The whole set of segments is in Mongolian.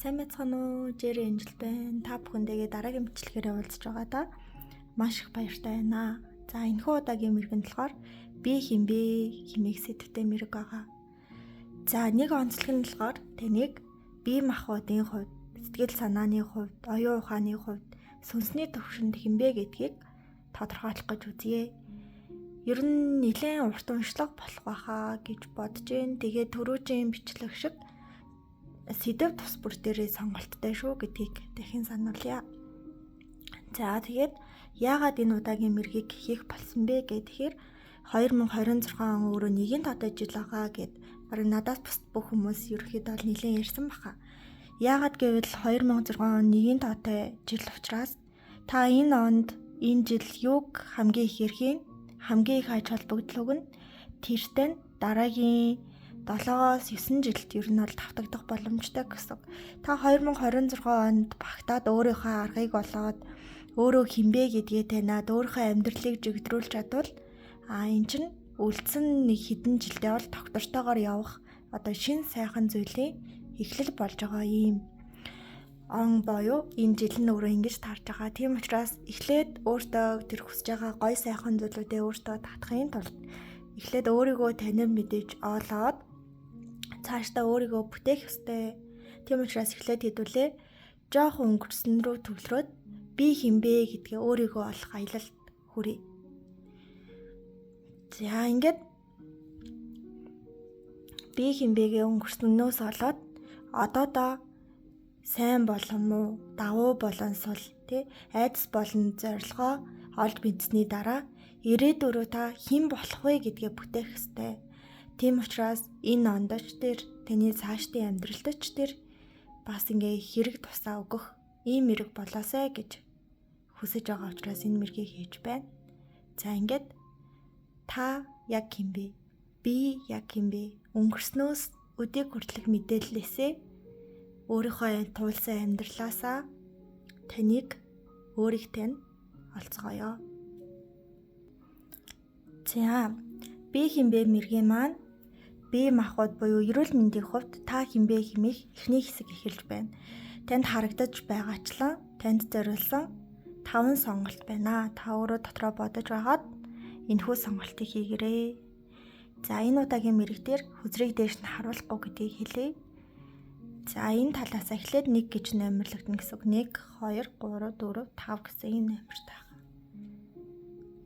Сайн байцгаана уу? Жэри Энжел байна. Та бүхэндээ дараагийн бичлэгээр уулзж байгаа да. Маш их баяртай байна. За энэхүү удаагийн мэргэнд болохоор би хинбэ хэмээх сэдвтэй мэрэг байгаа. За нэг онцлог нь болохоор таныг бие махбодын хувьд, сэтгэл санааны хувьд, оюун ухааны хувьд сүнсний төвшөнд хинбэ гэдгийг тодорхойлох гэж үзье. Ер нь нэлээд урт уншлага болох байхаа гэж бодож байна. Тэгээд түрүүжийн бичлэг шиг сэдв тус бүр дээрээ сонголттой шүү гэдгийг дахин сануулъя. За тэгээд яагаад энэ удаагийн мэргийг хийх болсон бэ гэхээр 2026 он өөрөө нэгэн тоотой жил байгаа гэд бараг надаас бусд бүх хүмүүс ерөөхдөө бол нэлээд ярьсан баха. Яагаад гэвэл 2026 он нэгэн тоотой жил учраас та энэ онд энэ жил юуг хамгийн их ярхийн, хамгийн их ач холбогдол өгнө. Тэртээ дараагийн 7-9 жилд ер нь бол давтагдах боломжтой гэсэн. Та 2026 онд багтаад өөрийнхөө аргыг олоод өөрөө хинбэ гэдгээ таниад өөрийнхөө амьдралыг жигдрүүлж чадвал энэ чинь үлдсэн нэг хэдэн жилдээ бол тогтвортойгоор явах одоо шин сайхан зүйлийн эхлэл болж байгаа юм. Он боёо энэ жил нь өөрөө ингэж таарж байгаа. Тийм учраас эхлээд өөртөө тэр хүсэж байгаа гой сайхан зүйлүүдээ өөртөө татахын тулд эхлээд өөрийгөө танив мэдээж олоод цаашдаа өөрийгөө бүтээх ёстой. Тийм учраас эхлээд хэдүүлээ жоохон өнгөрсөн рүү төвлөрөөд би хинбэ гэдгээ өөрийгөө олох аялалд хүрье. За ингээд би хинбэгээ өнгөрснөөс олоод одоодоо сайн болон муу, давуу болон сул, айдас болон зорилгоо олж мэдсэний дараа ирээдүрөө та хэн болох вэ гэдгээ бүтээх ёстой. Тийм учраас энэ ондоч дээр таны цаашдын амьдралтч дээр бас ингээ хэрэг тусаа өгөх ийм мэрэг болоосай гэж хүсэж байгаа учраас энэ мэргийг хийж байна. За ингээд та яг хинбэ? Би яг хинбэ? Өнгөрснөөс өдийг хүртэлх мэдээллээсээ өөрийнхөө туулсан амьдралаасаа таныг өөрийгөө нь олцгоё. За би хинбэ мэргийн маань бие махбод буюу эрүүл мэндийн хувьд та хинбэ хэмээх эхний хэсэг эхэлж байна. Танд харагдаж байгаачлан танд зориулсан 5 сонголт байна. Та өөрөө дотроо бодож байгаад энэхүү сонголтыг хийгээрэй. За энэ удаагийн мэрэг дээр хүзрийг дээш нь харуулахгүй гэдгийг хэлье. За энэ талаас эхлээд 1 гэж номерлогдно гэсэн үг. 1, 2, 3, 4, 5 гэсэн ийм номертай байна.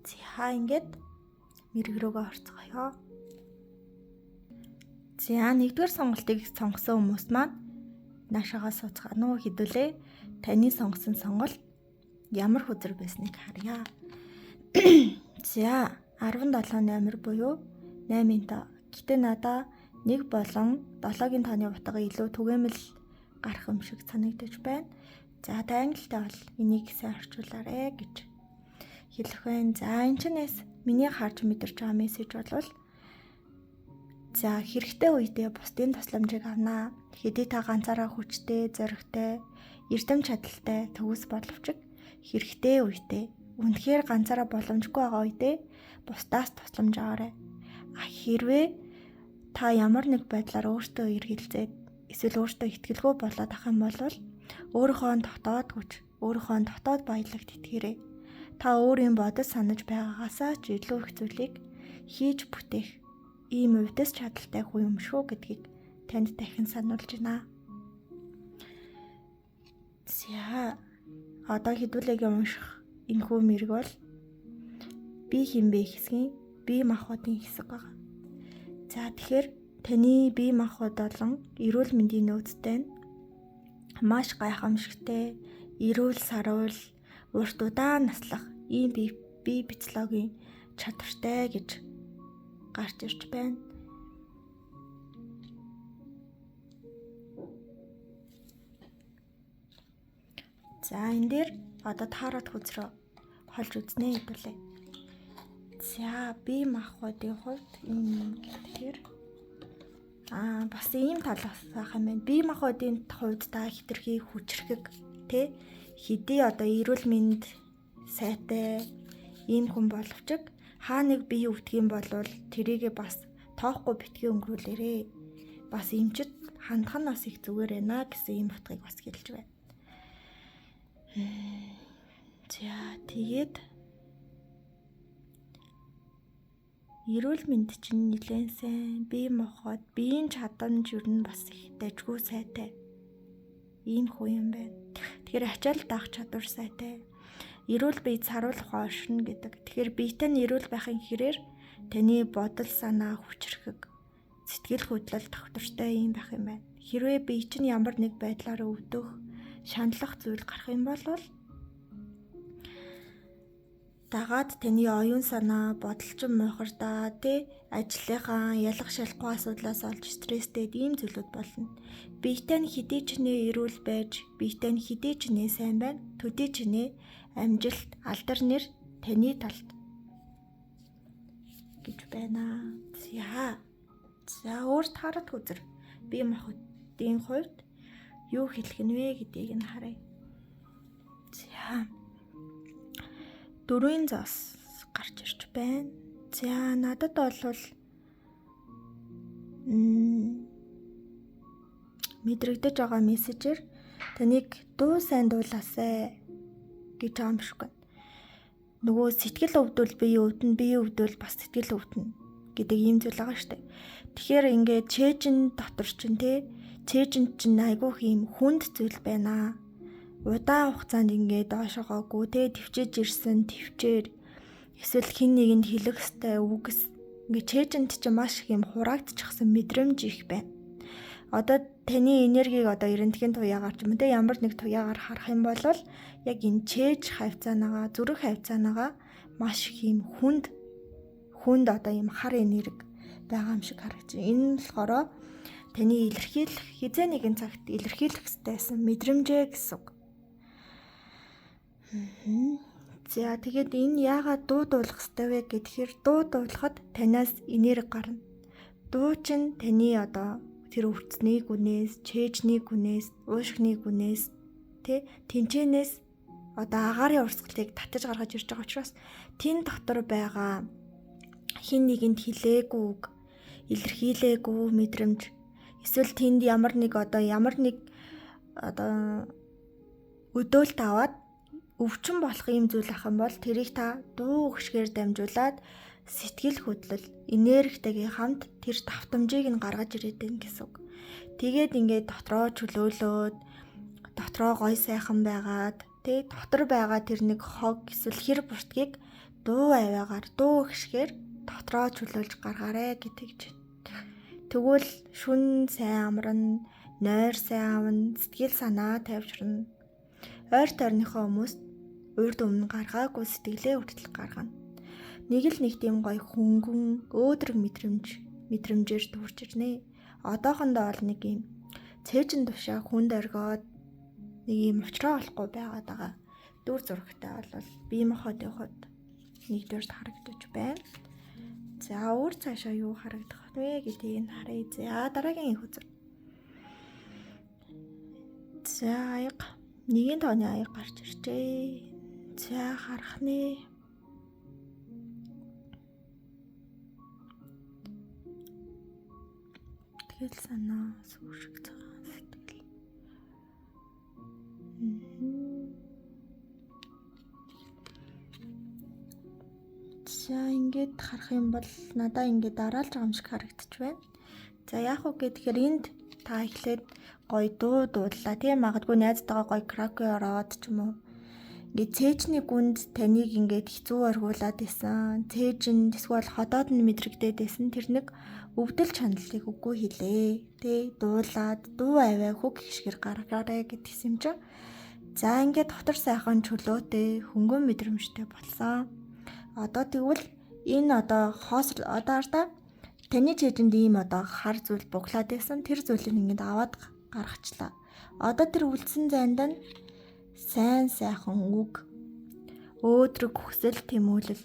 За ингээд мэрэг рүүгээ орцгоё. За нэгдүгээр сонголтыг сонгосон хүмүүс маань наашаага сууцгаана уу хэдүүлээ таны сонгосон сонголт ямар хүзэр байсныг харъя. За 17 номер буюу 8-ын тоо. Гэтэ надаа 1 болон 7-гийн тооны утга илүү түгээмэл гарах юм шиг санагдаж байна. За англитай бол энийг сайн орчуулаарэ гэж хэлэх байна. За энэ чинээс миний харж мэдэрч байгаа мессеж бол за хэрэгтэй үедээ бусдын тусламжийг авнаа. Хэдий та ганцаараа хүчтэй, зоригтой, эрдэм чадaltaй төгс боловч хэрэгтэй үедээ үнэхээр ганцаараа боломжгүй байгаа үедээ бусдаас тусламж аваарай. Хэрвээ та ямар нэг байдлаар өөртөө эргэлзээд эсвэл өөртөө итгэлгүй болоод ах юм бол өөрийнхөө дотоод хүч, өөрийнхөө дотоод баялагт итгэрэй. Та өөрийн бодож санаж байгаагаасаа ч илүү их зүйлийг хийж бүтээх ийм өвдөс чадaltaй хүн юм шүү гэдгийг танд дахин сануулж байна. За одоо хэдүүлээгээ унших энэхүү мэрэг бол би хинбэ хэсгийн бие махбодын хэсэг байгаа. За тэгэхээр таны бие махбод болон эрүүл мэндийн нөөцтэй нь маш гайхамшигтай, эрүүл саруул, урт удаан наслах ийм бие бичлогийн чадвартай гэж гарч ирж байна. За энэ дээр одоо таарат хүзрөө холж үзнэ хэвлээ. За бие махбодын хувьд энэ гэхээр бас ийм талаас байх юм байна. Бие махбодын хувьд та хитрхи хүчрхэг хэдий одоо эрүүл мэнд сайтай ийм хүн боловч хаа нэг бие өвдөх юм бол тэрийгэ бас тоохгүй битгий өнгөрүүлээрээ. Бас эмчит хандах нь бас их зүгээр байна гэсэн ийм утгыг бас хэлж байна. За тэгээд эрүүл мэнд чинь нэлээд сайн, бие махбод, биеийн чадамж юу нь бас их дажгүй сайтай. Ийм хүү юм байна. Тэгэхээр ачаал даах чадвар сайтай. Эрүүл биед саруулах оршин гэдэг. Тэгэхээр биетэй нь эрүүл байхын хэрээр таны бодол санаа хүчрхэг, сэтгэл хөдлөл тогтвортой юм байх юм байна. Хэрвээ бие чинь ямар нэг байдлаар өвдөх, шаналлах зүйл гарах юм бол дагаад таны оюун санаа, бодолчин муухардаа, ажлынхаа ялах шалахгүй асуудлаас олж стресстэй ийм зүйлүүд болно. Биетэй нь хэдий ч нэ эрүүл байж, биетэй нь хэдий ч нэ сайн байна, төдий ч нэ амжилт, алдар нэр таны талд гэж байна. За өөрт хараад үзэр. Бие махбодын хувьд юу хэлэх нь вэ гэдгийг нь харъя. За 4 зас гарч ирж байна. За надад бол мэдрэгдэж байгаа мессежээр таныг дуу сайн дуулаасай гэж байгаа юм шиг байна. Нөгөө сэтгэл өвдөл бие өвдөн, бие өвдөл бас сэтгэл өвдөн гэдэг ийм зүйл байгаа шүү дээ. Тэгэхээр ингээд чэйжин дотор чинь чэйжин чинь айгүйх ийм хүнд зүйл байна. Удаан хугацаанд ингээд доошоогоогүй төвчж ирсэн төвчээр эсвэл хин нэгэнд хэлэх ёстой үгс ингээд чэйжинд чинь маш их юм хураагдчихсан мэдрэмж их байна. Одоо таны энергийг эрентгийн туяагаар ч юм уу ямар нэг туяагаар харах юм бол яг энэ чэйж хавцаанаага зүрх хавцаанаага маш их юм хүнд ийм хар энерги байгаа юм шиг харагдаж байна. Энэ нь болохоор таны илэрхийлэх хизээ нэгэн цагт илэрхийлэх ёстойсэн мэдрэмжээ гэсэн үг. За тэгээд энэ яагаад дуу дуулах ёстой вэ гэхээр дуу дуулахад танаас энерги гарна. Дуу чинь таны тэр өвцний гүнээс, чэйжний гүнээс, уушгины гүнээс тэнчэнээс агаарын урсгалыг татаж гаргаж ирж байгаа учраас тэн дотор байгаа хин нэгэнд хэлээгүй үг, илэрхийлээгүй мэдрэмж эсвэл тэнд ямар нэг өдөөлт аваад өвчин болох юм зүйл ах юм бол тэрийг та дуу өгшгээр дамжуулаад сэтгэл хөдлөл, энергитэйгээ хамт тэр давтамжийг нь гаргаж ирээд байна гэсэн үг. Тэгээд ингээд дотроо чөлөөлөөд, дотроо гой сайхан байгаад, дотор байгаа тэр нэг хог эсвэл хэр буртгийг дуу аваагаар, дуу өгшгээр дотроо чөлөөлж гаргаарэ гэдэг чинь. Тэгвэл шүн сайн амарна, нойр сайн авна, сэтгэл санаа тайвширна. Ойр тойрныхоо хүмүүст урд өмнө гаргаагүй сэтгэлээ хүртэл гаргана. Нэг л нэг тийм гоё хөнгөн өөдрөг мэдрэмжээр дүүрч ирнэ. Одоохондоо бол нэг юм цээжин тушаа хүнд оргиод нэг юм уучраа болохгүй байгаад байгаа. Дүр зурагтай бол бие махбодын хувьд нэгдүгээрт харагдаж байна. За өөр цаашаа юу харагдах вэ гэдгийг нь харъя. За дараагийн их үзэр. За нэгэн тооны аяг гарч иржээ. За харах нэ. Тэгэл санаа сүршиг цагаан сэтгэл. За ингээд харах юм бол надаа ингээд дараалж байгаа юм шиг харагдчих байна. За яах вэ гэхээр энд та эхлээд гоё дуу дууллаа магадгүй найзтайгаа гоё караоке ороод ч юм уу. Ингээд цээжний гүнд таныг ингээд хэцүү оргуулад исэн. Цээж нь эсвэл ходоод нь мэдрэгдээд исэн. Тэр нэг өвдөл чаналлыг үгүй хэлээ. Дуулаад дуу аваа хөг гişгэр гаргаарэ гэдгийм чинь. За ингээд дотор сайхан чөлөөтэй хөнгөн мэдрэмжтэй болсон. Одоо тэгвэл энэ таны чэйжинд ийм хар зүйл буглаад байсан. Тэр зүйлийг ингээд аваад гаргачлаа. Одоо тэр үлдсэн зайд нь сайн сайхан үг, өөдрөг хүсэл тэмүүлэл,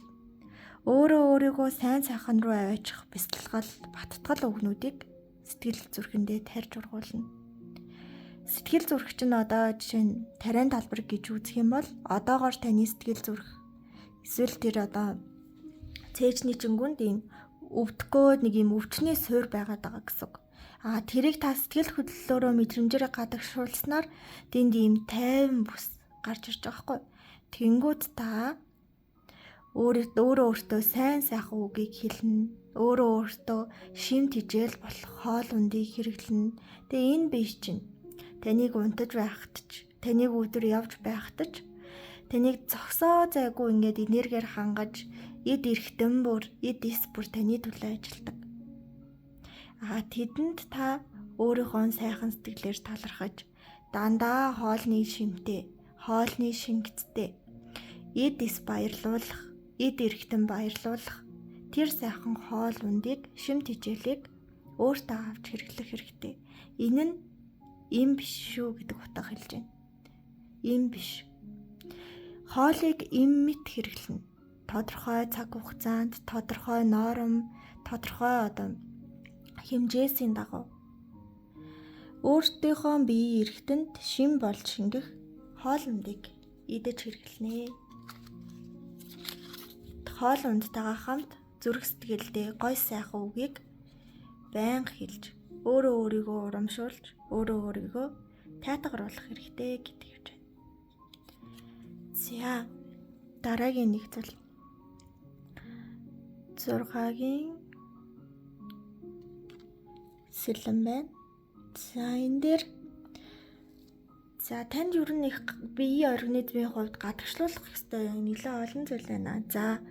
өөрийгөө сайн сайхан руу аваачих бэлтгэл, баттгал өгнүүдийг сэтгэл зүрхэндээ тарьж ургуулна. Сэтгэл зүрх чинь жишээ нь тариан талбар гэж үзэх юм бол одоогоор таны сэтгэл зүрх эсвэл тэр цээжний чингүнд ийм өвдөхгөө нэг юм өвчний суурь байгаад байгаа гэсэн үг. Тэрийг та сэтгэл хөдлөлөөрөө мэдрэмжээр гадагшуулснаар тэнд ийм тайван бүс гарч ирж байгаа хгүй. Тэнгүүд та өөртөө сайн сайхан үгийг хэлнэ. Өөртөө шим тижэл болох хоол ундыг хэрэглэнэ. Тэгээ энэ биш чинь таныг унтаж байхад ч, таныг өдөр явж байхад ч, таныг зогсоо зайгүй ингээд энергиэр хангаж, эд эрхтэн бүр, эд эс бүр таны төлөө ажилладаг. Тэдэнд та өөрийнхөө сайхан сэтгэлээр талархаж, дандаа хоолны шимтэй, хоолны шингэцтэй, эд эс баярлуулах, эд эрхтэн баярлуулах, тэр сайхан хоол ундыг, шим тижээлийг өөртөө авч хэрэглэх хэрэгтэй. Энэ нь им биш шүү гэдэг утга хэлж байна. Им биш. Хоолыг им мэт хэрэглэнэ. Тодорхой цаг хугацаанд, тодорхой ноором, тодорхой хэмжээсийн дагуу. Өөртөөхөө биеийн эрхтэнд шим болж шингэх хоол ундыг идэж хэрэглэнэ. Хоол ундтайгаа хамт зүрх сэтгэлдээ гой сайхан үгийг байнга хэлж, өөрөө өөрийгөө урамшуулж, өөрөө өөрийгөө тайтгаруулах хэрэгтэй гэдэг юм байна. За, дараагийн нэг зүйл 6-гийн сэлэн байна. За, энэ дээр танд ер нь их биеийн организмын хувьд гадагшлуулах ёстой нэлээд олон зүйл байна. За,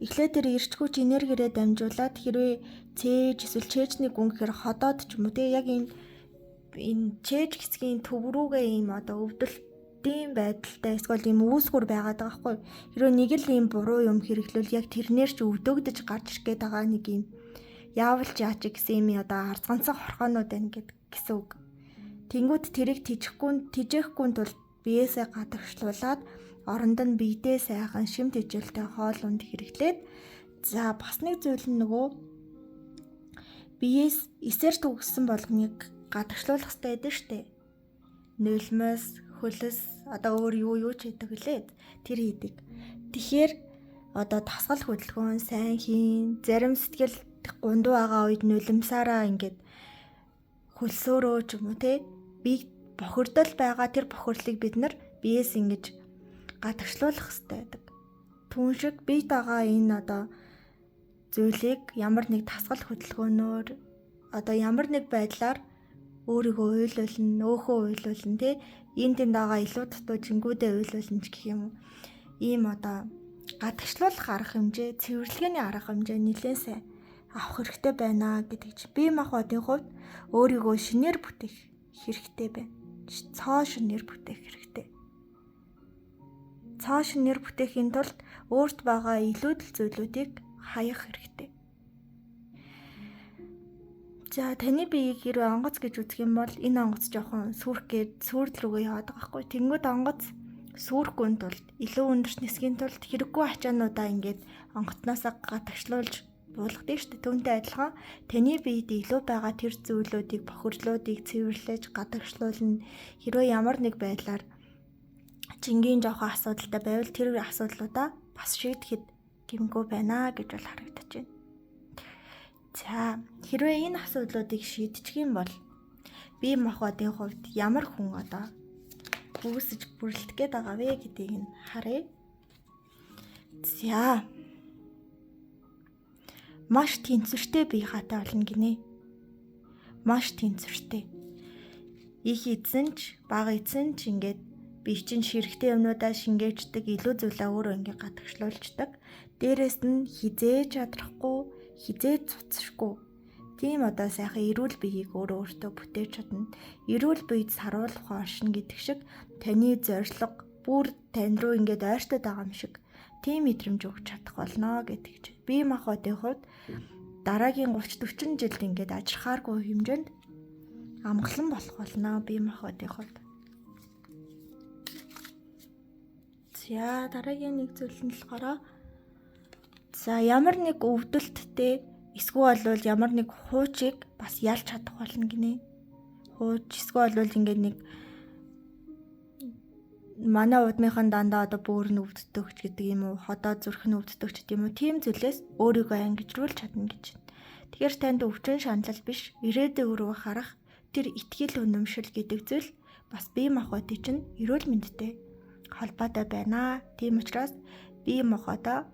эхлээд тэр эрчгүүч энергиэрээ дамжуулаад хэрвээ цээж эсвэл чэжний гүн гэхээр ходоод ч юм уу те яг энэ чэж хэсгийн төв рүүгээ ийм өвдөлтийн байдалтай эсвэл ийм үүсгүр байгаад байгаа хгүй. Хэрвээ нэг л ийм буруу юм хэрэглүүл яг тэрнэр ч өвдөгдөж гарч ирэх гээд байгаа нэг ийм яавалж яач гэсэн юм арцганцсан хорхоонууд байна гэсэн үг. Тэнгүүд тэрийг тижээхгүй тул биеэсээ гадагшлуулаад оронд нь биедээ сайхан шим тижээлтэй хоол унд хэрэглээд бас нэг зүйл нь нөгөө биеэс эсээр төгссөн болгоныг гадагшлуулах хэрэгтэй байдаг штэ. Нулимс, хөлс өөр юу ч хийдэг лээд тэр хийдэг. Тэгэхээр дасгал хөдөлгөөн сайн хийн, зарим сэтгэл гундуу байгаа үед нулимсаараа ингээд хөлсөөрөө ч юм уу те бие бохирдол байгаа тэр бохирлыг бид нар биеэс ингэж гадагшлуулах хэрэгтэй байдаг. Түүн шиг бие дагаа энэ зүйлийг ямар нэг дасгал хөдөлгөөнөөр ямар нэг байдлаар өөрийгөө уйлуулна, өөхөө уйлуулна те энэ тэнд байгаа илүү дутуу жингүүдээ уйлуулна ч гэх юм уу. Ийм гадагшлуулах арга хэмжээ, цэвэрлэгээний арга хэмжээ нэлээд сайн авах хэрэгтэй байна гэдэг чинь бие махбодын хувьд өөрийгөө шинээр бүтээх хэрэгтэй байна. Цоо шинээр бүтээх хэрэгтэй. Цоо шинээр бүтээхийн тулд өөрт байгаа илүүдэл зүйлүүдийг хаях хэрэгтэй. За, таны биеийг хэрвээ онгоц гэж үзэх юм бол энэ онгоц жоохон сүрх сүрдэл рүүгээ яваад байгаа хгүй. Тэнгүүд онгоц сүрхгүй тулд илүү өндөрч нисхийн тулд хэрэггүй ачаануудаа ингээд онгоцноосоо гадагшлуулж буулгадаг шүү дээ. Түүнтэй адилхан таны биед илүү байгаа тэр зүйлүүдийг, бохирлуудыг цэвэрлэж гадагшлуулна. Хэрвээ ямар нэг байдлаар жингийн жоохон асуудалтай байвал тэр асуудлуудаа бас шийдэхэд гэмгүй байна гэж бол харагдаж байна. За, хэрвээ энэ асуудлуудыг шийдчих юм бол бие махбодын хувьд ямар хүн үүсэж бүрлдэх гээд байгаа вэ гэдгийг нь харъя. За, маш тэнцвэртэй бие хаатай болно гинэ. Маш тэнцвэртэй. Их эзэн ч, бага эзэн ч ингээд бие чинь ширхтээ юмнуудаа шингээждэг, илүү зүйлээ өөрөө ингээд гадагшлуулждаг. Дээрээс нь хизээж ядрахгүй, хизээж цуцшгүй. Тийм сайхан эрүүл биеийг өөртөө бүтээж чадна. Эрүүл биед саруулах оршин гэдэг шиг таны зорилго бүр тань руу ингээд ойртоод байгаа юм шиг тийм мэдрэмж өгч чадах болно гэдэг чинь. Бие махбодын хувьд дараагийн 30-40 жилд ингээд ажирхааргүй хэмжээнд амгалан болох болно бие махбодын хувьд. За, дараагийн нэг зүйл нь болохоор ямар нэг өвдөлттэй эсвэл бол ямар нэг хуучийг бас ялж чадах болно гинэ. Хууч эсвэл бол ингээд нэг манай удмынхан дандаа бөөр нь өвддөг ч гэдэг юм уу, ходоо зүрх нь өвддөг ч гэдэг юм уу, тийм зүйлээс өөрийгөө ангижруулж чадна гэж байна. Тэгэхээр танд өвчин шаналл биш, ирээдүйн өрөө харах тэр итгэл үнэмшил гэдэг зүйл бас бие махбодын чинь эрүүл мэндтэй холбоотой байна. Тийм учраас бие махбодоо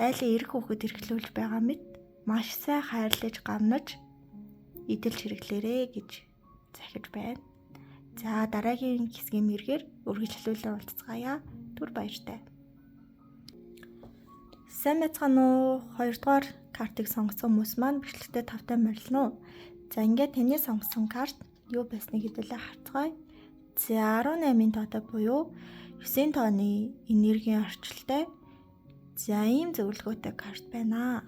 айлын эрх хөхөд эрхлүүлж байгаа мэт маш сайн хайрлаж гамнаж эдэлж хэрэглээрэй гэж захиж байна. За дараагийн хэсгийн мэргээр үргэлжлүүлэн уулзцгаая. Түр баяртай. Сайн байцгаана уу? 2 дугаар картыг сонгосон хүмүүс маань бичлэгтээ тавтай морилно уу? За ингээд таны сонгосон карт юу байсныг хэдүүлээ харцгаая. За 18-ын тоотой буюу 9 тооны энергийн орчилтой. За ийм зөвлөгөөтэй карт байна.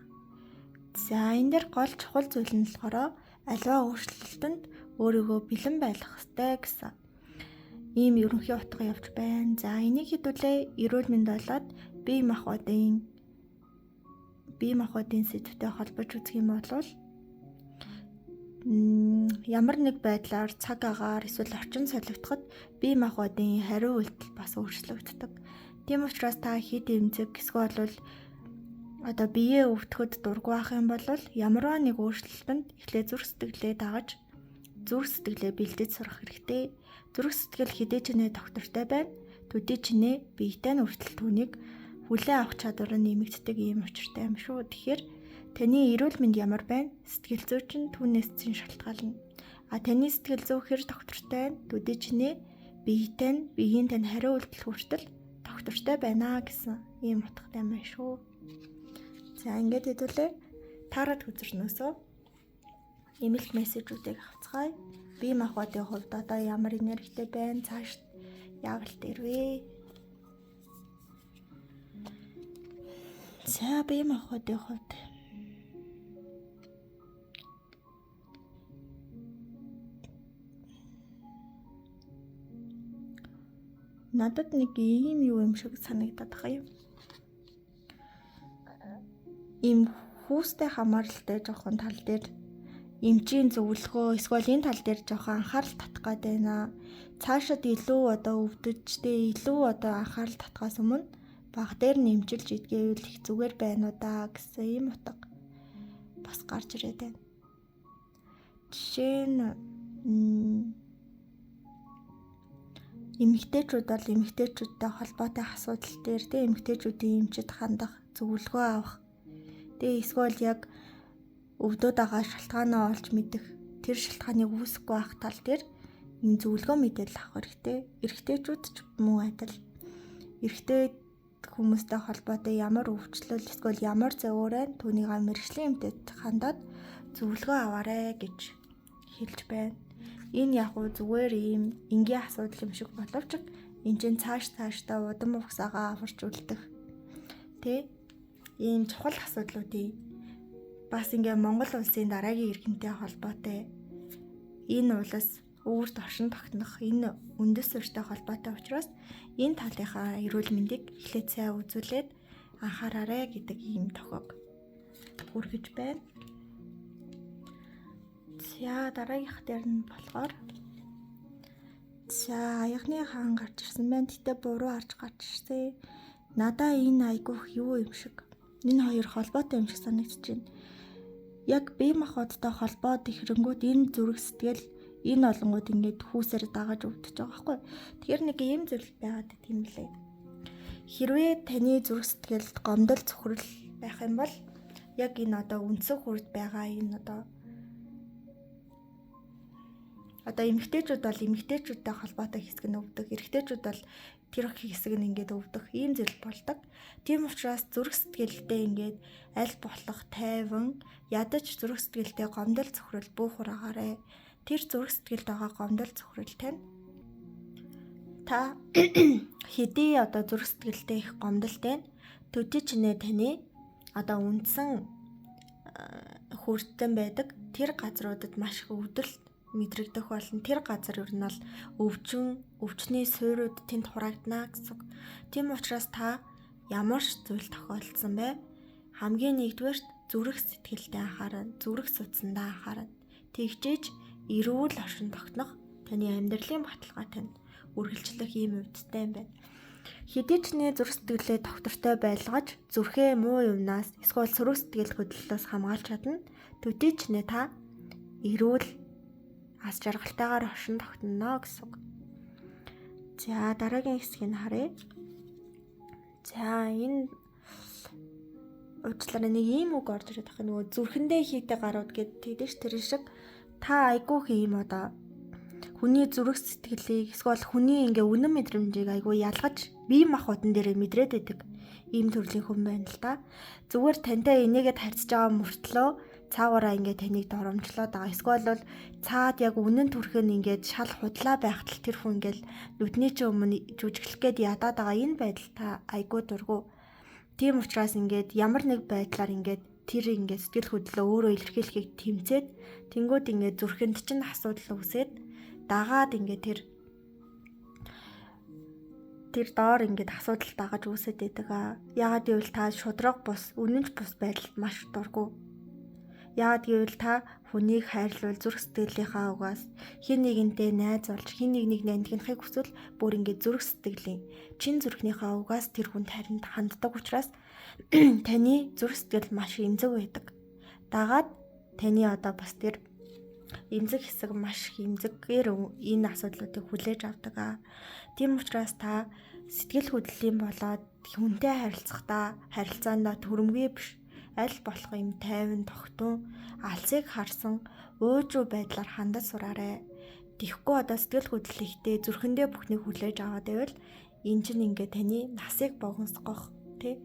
За энэ дээр гол чухал зүйл нь болохоор аливаа өөрчлөлтөнд өөрийгөө бэлэн байх хэрэгтэй гэсэн ийм ерөнхий утга явж байна. За энийг хэдүүлээ эрүүл мэнд болоод бие махбодын сэдвтэй холбож үзэх юм бол ямар нэг байдлаар цаг агаар эсвэл орчин солигдоход бие махбодын хариу үйлдэл бас өөрчлөгддөг. Тийм учраас та хэд эмзэг эсвэл одоо биеэ өвтөхөд дургүй байх юм бол ямарваа нэг өөрчлөлтөнд эхлээ зүрх сэтгэлээ дагаж зүрх сэтгэлээ бэлдэж сурах хэрэгтэй. Зүрх сэтгэл хэдий ч нэ доктортой байна. Төдий ч нэ биетэй нь хүртэл түүнийг хүлээн авах чадвар нь нэмэгддэг юм учиртай юм шүү. Тэгэхээр таны эрүүл мэнд ямар байна? Сэтгэл зүй чинь түүнээс чинь шалтгаална. Таны сэтгэл зүй хэр доктортой байна? Төдий ч нэ биеийн тань хариу үйлдэл хүртэл доктортой байна гэсэн ийм утгатай юм байна шүү. За ингээд хэдүүлээ таарад хүзэрнөөсөө имэйл мессежүүдийг авцгаая. Бие махбодын хувьд одоо ямар энергитэй байна? Цааш явалт ирвэ. За бие махбодын хувьд надад нэг ийм юу юм шиг санагдаад байгаа юм. Ийм хүүстэй хамааралтай жоохон тал дээр эмчийн зөвлөгөө эсвэл энэ тал дээр жоохон анхаарал татах гээд байна. Цаашид илүү одоо өвдөжтэй илүү одоо анхаарал татахаас өмнө баг дээр нэмчилж идгээвэл их зүгээр байна уу да гэсэн ийм утга бас гарч ирээд байна. Жишээ нь эмэгтэйчүүд бол эмэгтэйчүүдтэй холбоотой асуудал дээр эмэгтэйчүүдийн эмчид хандах зөвлөгөө авах. Тэгээ эсвэл яг өвдөд байгаа шалтгаанаа олж мэдэх, тэр шалтгааныг үүсэхгүй байх тал дээр ийм зөвлөгөө мэдээлэл авах хэрэгтэй. Эрэгтэйчүүд ч мөн адил. Эрэгтэй хүмүүстэй холбоотой ямар өвчлөл эсвэл ямар зөвөөрэй түүнийг мэргэжлийн эмчтэд хандаад зөвлөгөө аваарэ гэж хэлж байна. Энэ яг уу зүгээр ийм энгийн асуудал юм шиг боловч энэ чинь цаашдаа удам хугацаагаа аварч үлдэх. Ийм чухал асуудлуудыг бас ингээ Монгол улсын дараагийн иргэнтэй холбоотой энэ улс өөрт оршин тогтнох энэ үндэс суурьтай холбоотой учраас энэ талынхаа эрүүл мэндийг эхлээд сайн үзүүлээд анхаараарай гэдэг ийм тохиог хүргэж байна. За дараагийнх дээр нь болохоор за аягны хаан гарч ирсэн байна. Гэтэ буруу харж гарч ирсэн. Надаа энэ айгуух юу юм шиг. Энэ хоёр холбоотой юм шиг санагдаж байна. Яг бие махбодтой холбоод ихэрэнгүүд энэ зүрх сэтгэл энэ олонгууд ингээд хүүсээр дагаж өвдөж байгаа байхгүй. Тэгэхээр нэг ийм зүйл байгаад тийм лээ. Хэрвээ таны зүрх сэтгэлд гомдол цөхрөл байх юм бол яг энэ одоо үндсэн хүрд байгаа энэ одоо эмэгтэйчүүд бол эмэгтэйчүүдтэй холбоотой хэсэг нь өвдөх, эрэгтэйчүүд бол тэр хэсэг нь ингээд өвдөх ийм зүйл болдог. Тийм учраас зүрх сэтгэлдээ ингээд аль болох тайван ядаж зүрх сэтгэлдээ гомдол цөхрөл бүүхөр агаарэ. Тэр зүрх сэтгэлд байгаа гомдол цөхрөл тань та хэдий одоо зүрх сэтгэлдээ их гомдолтой төдий ч нэ таны одоо үндсэн хүрдэн байдаг тэр газруудад маш их өвдөлт мэдрэгдэх болно. Тэр газар ер нь бол өвчний суурьуд тэнд хураагдана гэсэн. Тийм учраас та ямар ч зүйл тохиолдсон бай хамгийн нэгдүгээрт зүрх сэтгэлдээ анхаарна, зүрх судсандаа анхаарна. Тэгжээж эрүүл оршин тогтнох таны амьдралын баталгаа тань үргэлжлэх ийм өвдөлттэй юм байна. Хэдий ч нэ зүрх сэтгэлээ доктортой байлгаж зүрхээ муу юмнаас эсвэл сөрөг сэтгэл хөдлөлөөс хамгаалж чадна. төдий ч нэ та эрүүл ас жаргалтайгаар оршин тогтно гэсэн. За дараагийн хэсгийг харъя. За энэ уучлаарай нэг ийм үг орж ирээд байгаа. Нөгөө зүрхэндээ хийдэг гарууд гэд тийдэж тэр шиг та айгүй хийм одоо хүний зүрх сэтгэлийг эсвэл хүний ингээ үнэн мэдрэмжийг айгүй ялгаж бие махбодон дээр мэдрээд байдаг ийм төрлийн хүн байна л да. Зүгээр тантай энийгэд харьцаж байгаа мөртлөө цаагаараа ингээ таныг доромжлоод байгаа. Эсвэл бол цаад яг үнэн төрхөнд ингээд шал худлаа байхад тэр хүн ингээл нүдний чинь өмнө жүжиглэх гээд ядаад байгаа энэ байдал та айгүй дургу. Тийм учраас ингээд ямар нэг байдлаар ингээд тэр ингээд сэтгэл хөдлөлөө өөрөө илэрхийлэхийг тэмцээд тэнгууд ингээд зүрхэнд чинь асуудал үүсээд дагаад ингээд тэр доор ингээд асуудал дагаж үүсээд байдаг аа. Яагаад гэвэл та шудраг бус, үнэнч бус байдалд маш дургу. Яагаад гэвэл та хүнийг хайрлуул зүрх сэтгэлийнхаа угаас хин нэгэнтэй найз болж хин нэг нандинахыг хүсвэл бүр ингээд зүрх сэтгэлийн чин зүрхнийхээ угаас тэр хүнд ханддаг учраас таны зүрх сэтгэл маш эмзэг байдаг. Дагаад таны одоо бас тэр эмзэг хэсэг маш эмзэгээр энэ асуудлуудыг хүлээж авдаг аа. Тийм учраас та сэтгэл хөдлөлийн болоод хүнтэй харилцаандаа төрөмгүй биш аль болох юм тайван тогтун алсыг харсан уужуу байдлаар хандаж сураарай. Тэгэхгүй одоо сэтгэл хөдлөл ихтэй зүрхэндээ бүхнийг хүлээж аваад байвал энэ чинь ингээд таны насыг богиносгох тий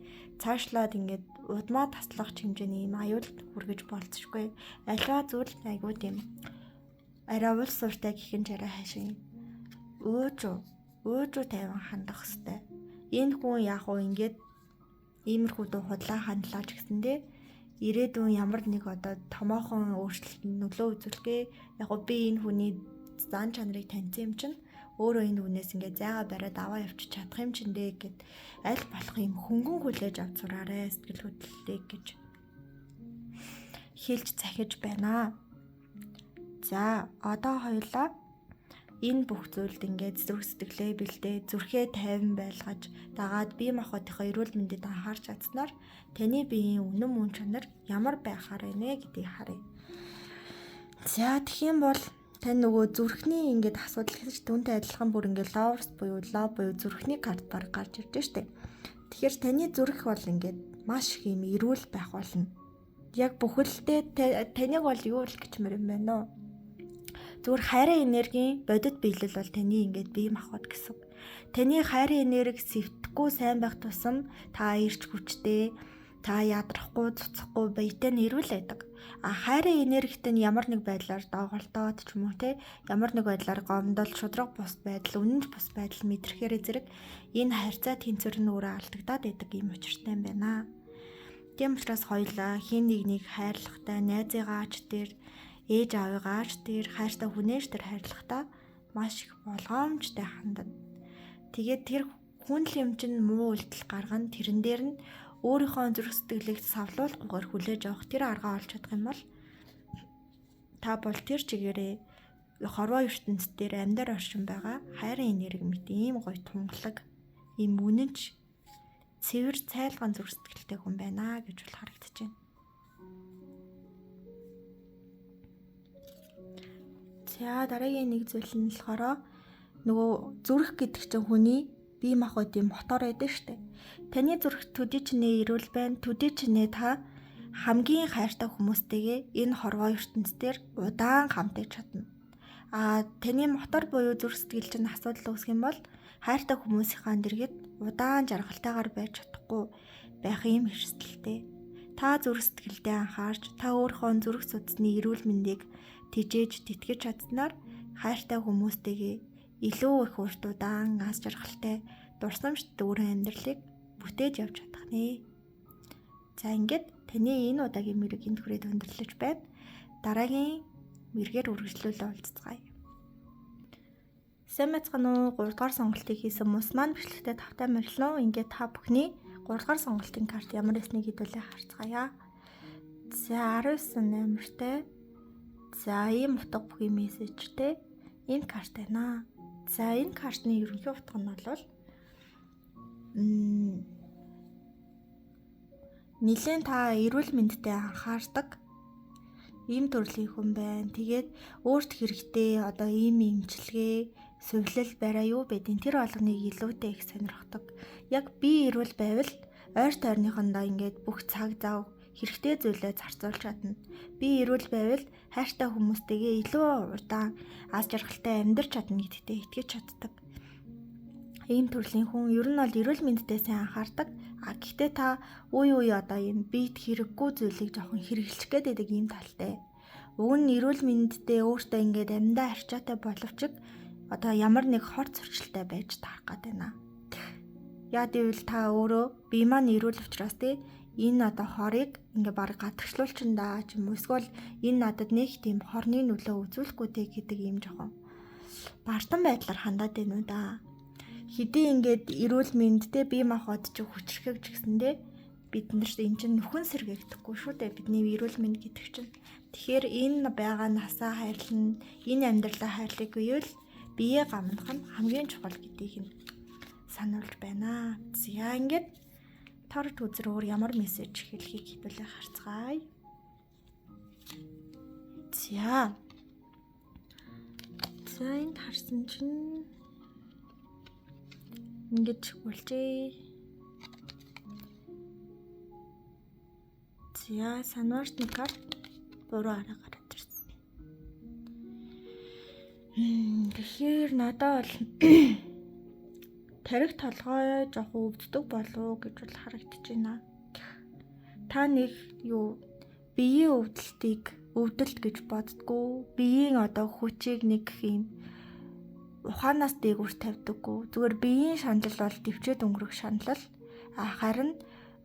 цаашлаад ингээд удмаа таслах хэмжээний юм аюулд хүргэж болцсохгүй. Аливаа зүйл айгуу тийм арай уул сууртай гихин жараа хайшин уужуу тайван хандах хэвээр. Энэ хүн яг уу ингээд иймэрхүү дуу худлаа хандлаач гэсэндээ ирээдүйн ямар нэг одоо томоохон өөрчлөлтөнд нөлөө үзүүлэхээ яг уу би энэ хүний зан чанарыг таньсан юм чинь өөрөө энэ хүнээс ингээд зайгаа бариад аваа явчих чадах юм чинь дээ гэд аль болох юм хөнгөн хүлээж авч сураарэ сэтгэл хөдлөлийг гэж хэлж захиж байна. За одоо хоёулаа энэ бүх зүйлд ингээд зүрх сэтгэлээ бэлдээ зүрхээ тайван байлгаж дагаад бие махбодынхоо эрүүл мэндэд анхаарч чадсанаар таны биеийн үнэн мөн чанар ямар байхаар байна гэдгийг харъя. За тэгхийн бол тань нөгөө зүрхний ингээд асуудал гэж түүнтэй адилхан бүр ингээд ловс буюу зүрхний карт баг гарч ирж штэ. Тэгэхээр таны зүрх бол ингээд маш их юм эрүүл байх болно. Яг бүхэлдээ таныг бол юу л гэчмэр юм байна нөө. Зүгээр хайрын энергийн бодит биелэл бол таны ингээд бие махбод гэсэн. Таны хайрын энерги сэвдэхгүй сайн байх тусам та ирч хүчтэй, та ядрахгүй, цуцахгүй биетэй нэрвэл байдаг. А хайрын энергит нь ямар нэг байдлаар доголдоод ч юм уу те ямар нэг байдлаар гомдол шудраг бус байдал, үнэнч бус байдал мэдрэхээр зэрэг энэ харьцаа тэнцвэр нь өөрөө алдагдаад байдаг юм учиртай юм байна. Тийм учраас хоёулаа хин нэгнийг хайрлахтай, найзыгаа ач дээр ээж аавыгаа ач дээр хайртай хүнээс тэр хайрлахтаа маш их болгоомжтой хандана. Тэгээд тэр хүн л юм чинь муу үйлдэл гаргана тэрэн дээр нь өөрийнхөө зүрх сэтгэлийг савлуулгүйгээр хүлээж авах тэр аргаа олж чадах юм бол та бол тэр чигээрээ хорвоо ертөнцийн дээр амьдар оршин байгаа хайрын энерги мэт ийм гоё тунгалаг ийм үнэнч цэвэр цайлган зүрх сэтгэлтэй хүн байна гэж бол харагдаж байна. За дараагийн нэг зүйл нь болохоор нөгөө зүрх гэдэг чинь хүний бие махбодын мотор байдаг штэ. Таны зүрх төдий ч нэ эрүүл байна. Төдий ч нэ та хамгийн хайртай хүмүүстэйгээ энэ хорвоо ертөнцийн удаан хамтаж чадна. А таны мотор буюу зүрх сэтгэл чинь асуудал үүсэх юм бол хайртай хүмүүсийнхаа дэргэд удаан жаргалтайгаар байж чадахгүй байх юм хэрсэлтэй. Та зүрх сэтгэлдээ анхаарч та өөрийнхөө зүрх судасны эрүүл мэндийг тижээж тэтгэж чадсанаар хайртай хүмүүстэйгээ илүү их урт удаан аз жаргалтай дурсамжт дүүрэн амьдралыг бүтээж явж чадах нэ. За ингээд таны энэ удаагийн мэрэг энд хүрээд өндөрлөж байна. Дараагийн мэргээр үргэлжлүүлээ уулзцгаая. Сайн байцгаана уу? 3 дугаар сонголтыг хийсэн хүмүүс маань бичлэгтээ тавтай морилно. Ингээд та бүхний 3 дугаар сонголтын карт ямар эснийг хэдүүлээ харцгаая. За 19 номертэй. За ийм утга бүхий мессежтэй энэ карт байна. За энэ картны ерөнхий утга нь бол нэлээд та эрүүл мэндэд анхаардаг. ийм төрлийн хүн байна. Тэгээд өөрт хэрэгтэй одоо ийм имчилгээ, сувлал бариа юу байдیں۔ Тэр болгоныг илүүтэй их сонирхдаг. Яг би эрүүл байвал ойр тойрныхондоо ингээд бүх цаг зав хэрэгтэй зүйлээ зарцуулж чадна. Би эрүүл байвал хайртай хүмүүстэйгээ илүү удаан аз жаргалтай амьдарч чадна гэдэгтээ итгэж чаддаг. Ийм төрлийн хүн ер нь бол эрүүл мэндэд сайн анхаардаг. Гэхдээ та үе одоо ийм биед хэрэггүй зүйлийг жоохон хэрэглэх гээд байдаг ийм талтай. Уг нь эрүүл мэндэдээ өөртөө ингээд амьдаа арчаатай боловч одоо ямар нэг хор зөрчилтэй байж таарах гээд байна. Яа гэвэл та өөрөө бие маань эрүүл учраас энэ одоо хорыг ингээ баг гадагшлуулчиндаа ч юм уу эсвэл энэ надад нэг тийм хорны нөлөө үзүүлэхгүй гэдэг ийм жоохон бартан байдлаар хандаад байна уу да. Хэдий ингээд эрүүл мэндтэй бие махбод ч хүчрхэг ч гэсэндээ бид нарт энэ чинь нөхөн сэргээгдэхгүй шүү дээ. Бидний эрүүл мэнд гэдэг чинь. Тэгэхээр энэ байгаа насаа хайрлна, энэ амьдралаа хайрлах үеэл бие гамнах нь хамгийн чухал гэдгийг нь сануулж байна. За ингээд тарт үзэр өөр ямар мессеж хэлхийг хэвлээ харцгаая. За энд харсан чинь ингэж болжээ. За санаарч нэг карт буруу арга гараад ирсэн. Тэгэхээр надад бол тарих толгой жоохон өвддөг болов гэж бол харагдаж байна. Та нэг биеийн өвдөлт гэж боддгоо. Биеийн одоо хүчийг нэг юм ухаанаас дээгүүр тавьдаггүй. Зүгээр биеийн шанал бол төвчээд өнгөрөх шанал. Харин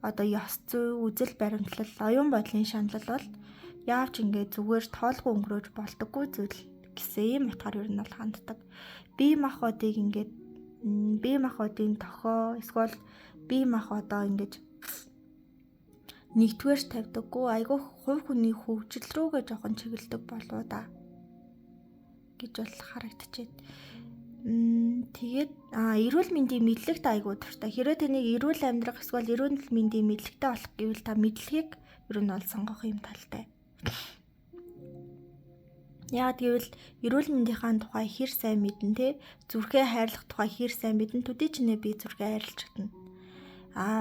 одоо ёс зүй, үзэл баримтлал, оюун бодлын шанал бол яавч ингээд зүгээр тоолгүй өнгөрөөж болдоггүй зүйл гэсэн юм утгаар ер нь бол ханддаг. Бие махбодын тохио эсвэл бие махбодоо ингэж нэгтгээрч тавьдаггүй. Айгүй хувь хүний хөгжил рүүгээ жоохон чиглэдэг болоо да гэж бол харагдчихэв. Тэгээд эрүүл мэндийн мэдлэгт айгүй дуртай. Хэрэв таныг эрүүл амьдрах эсвэл эрүүл мэндийн мэдлэгтэй болох гэвэл та мэдлэгийг ер нь бол сонгох юм талтай. Яагаад гэвэл эрүүл мэндийнхаа тухай хэр сайн мэдэн те зүрхээ хайрлах тухай хэр сайн мэдэн төдий ч нэ би зүрхээ хайрлаж чадна.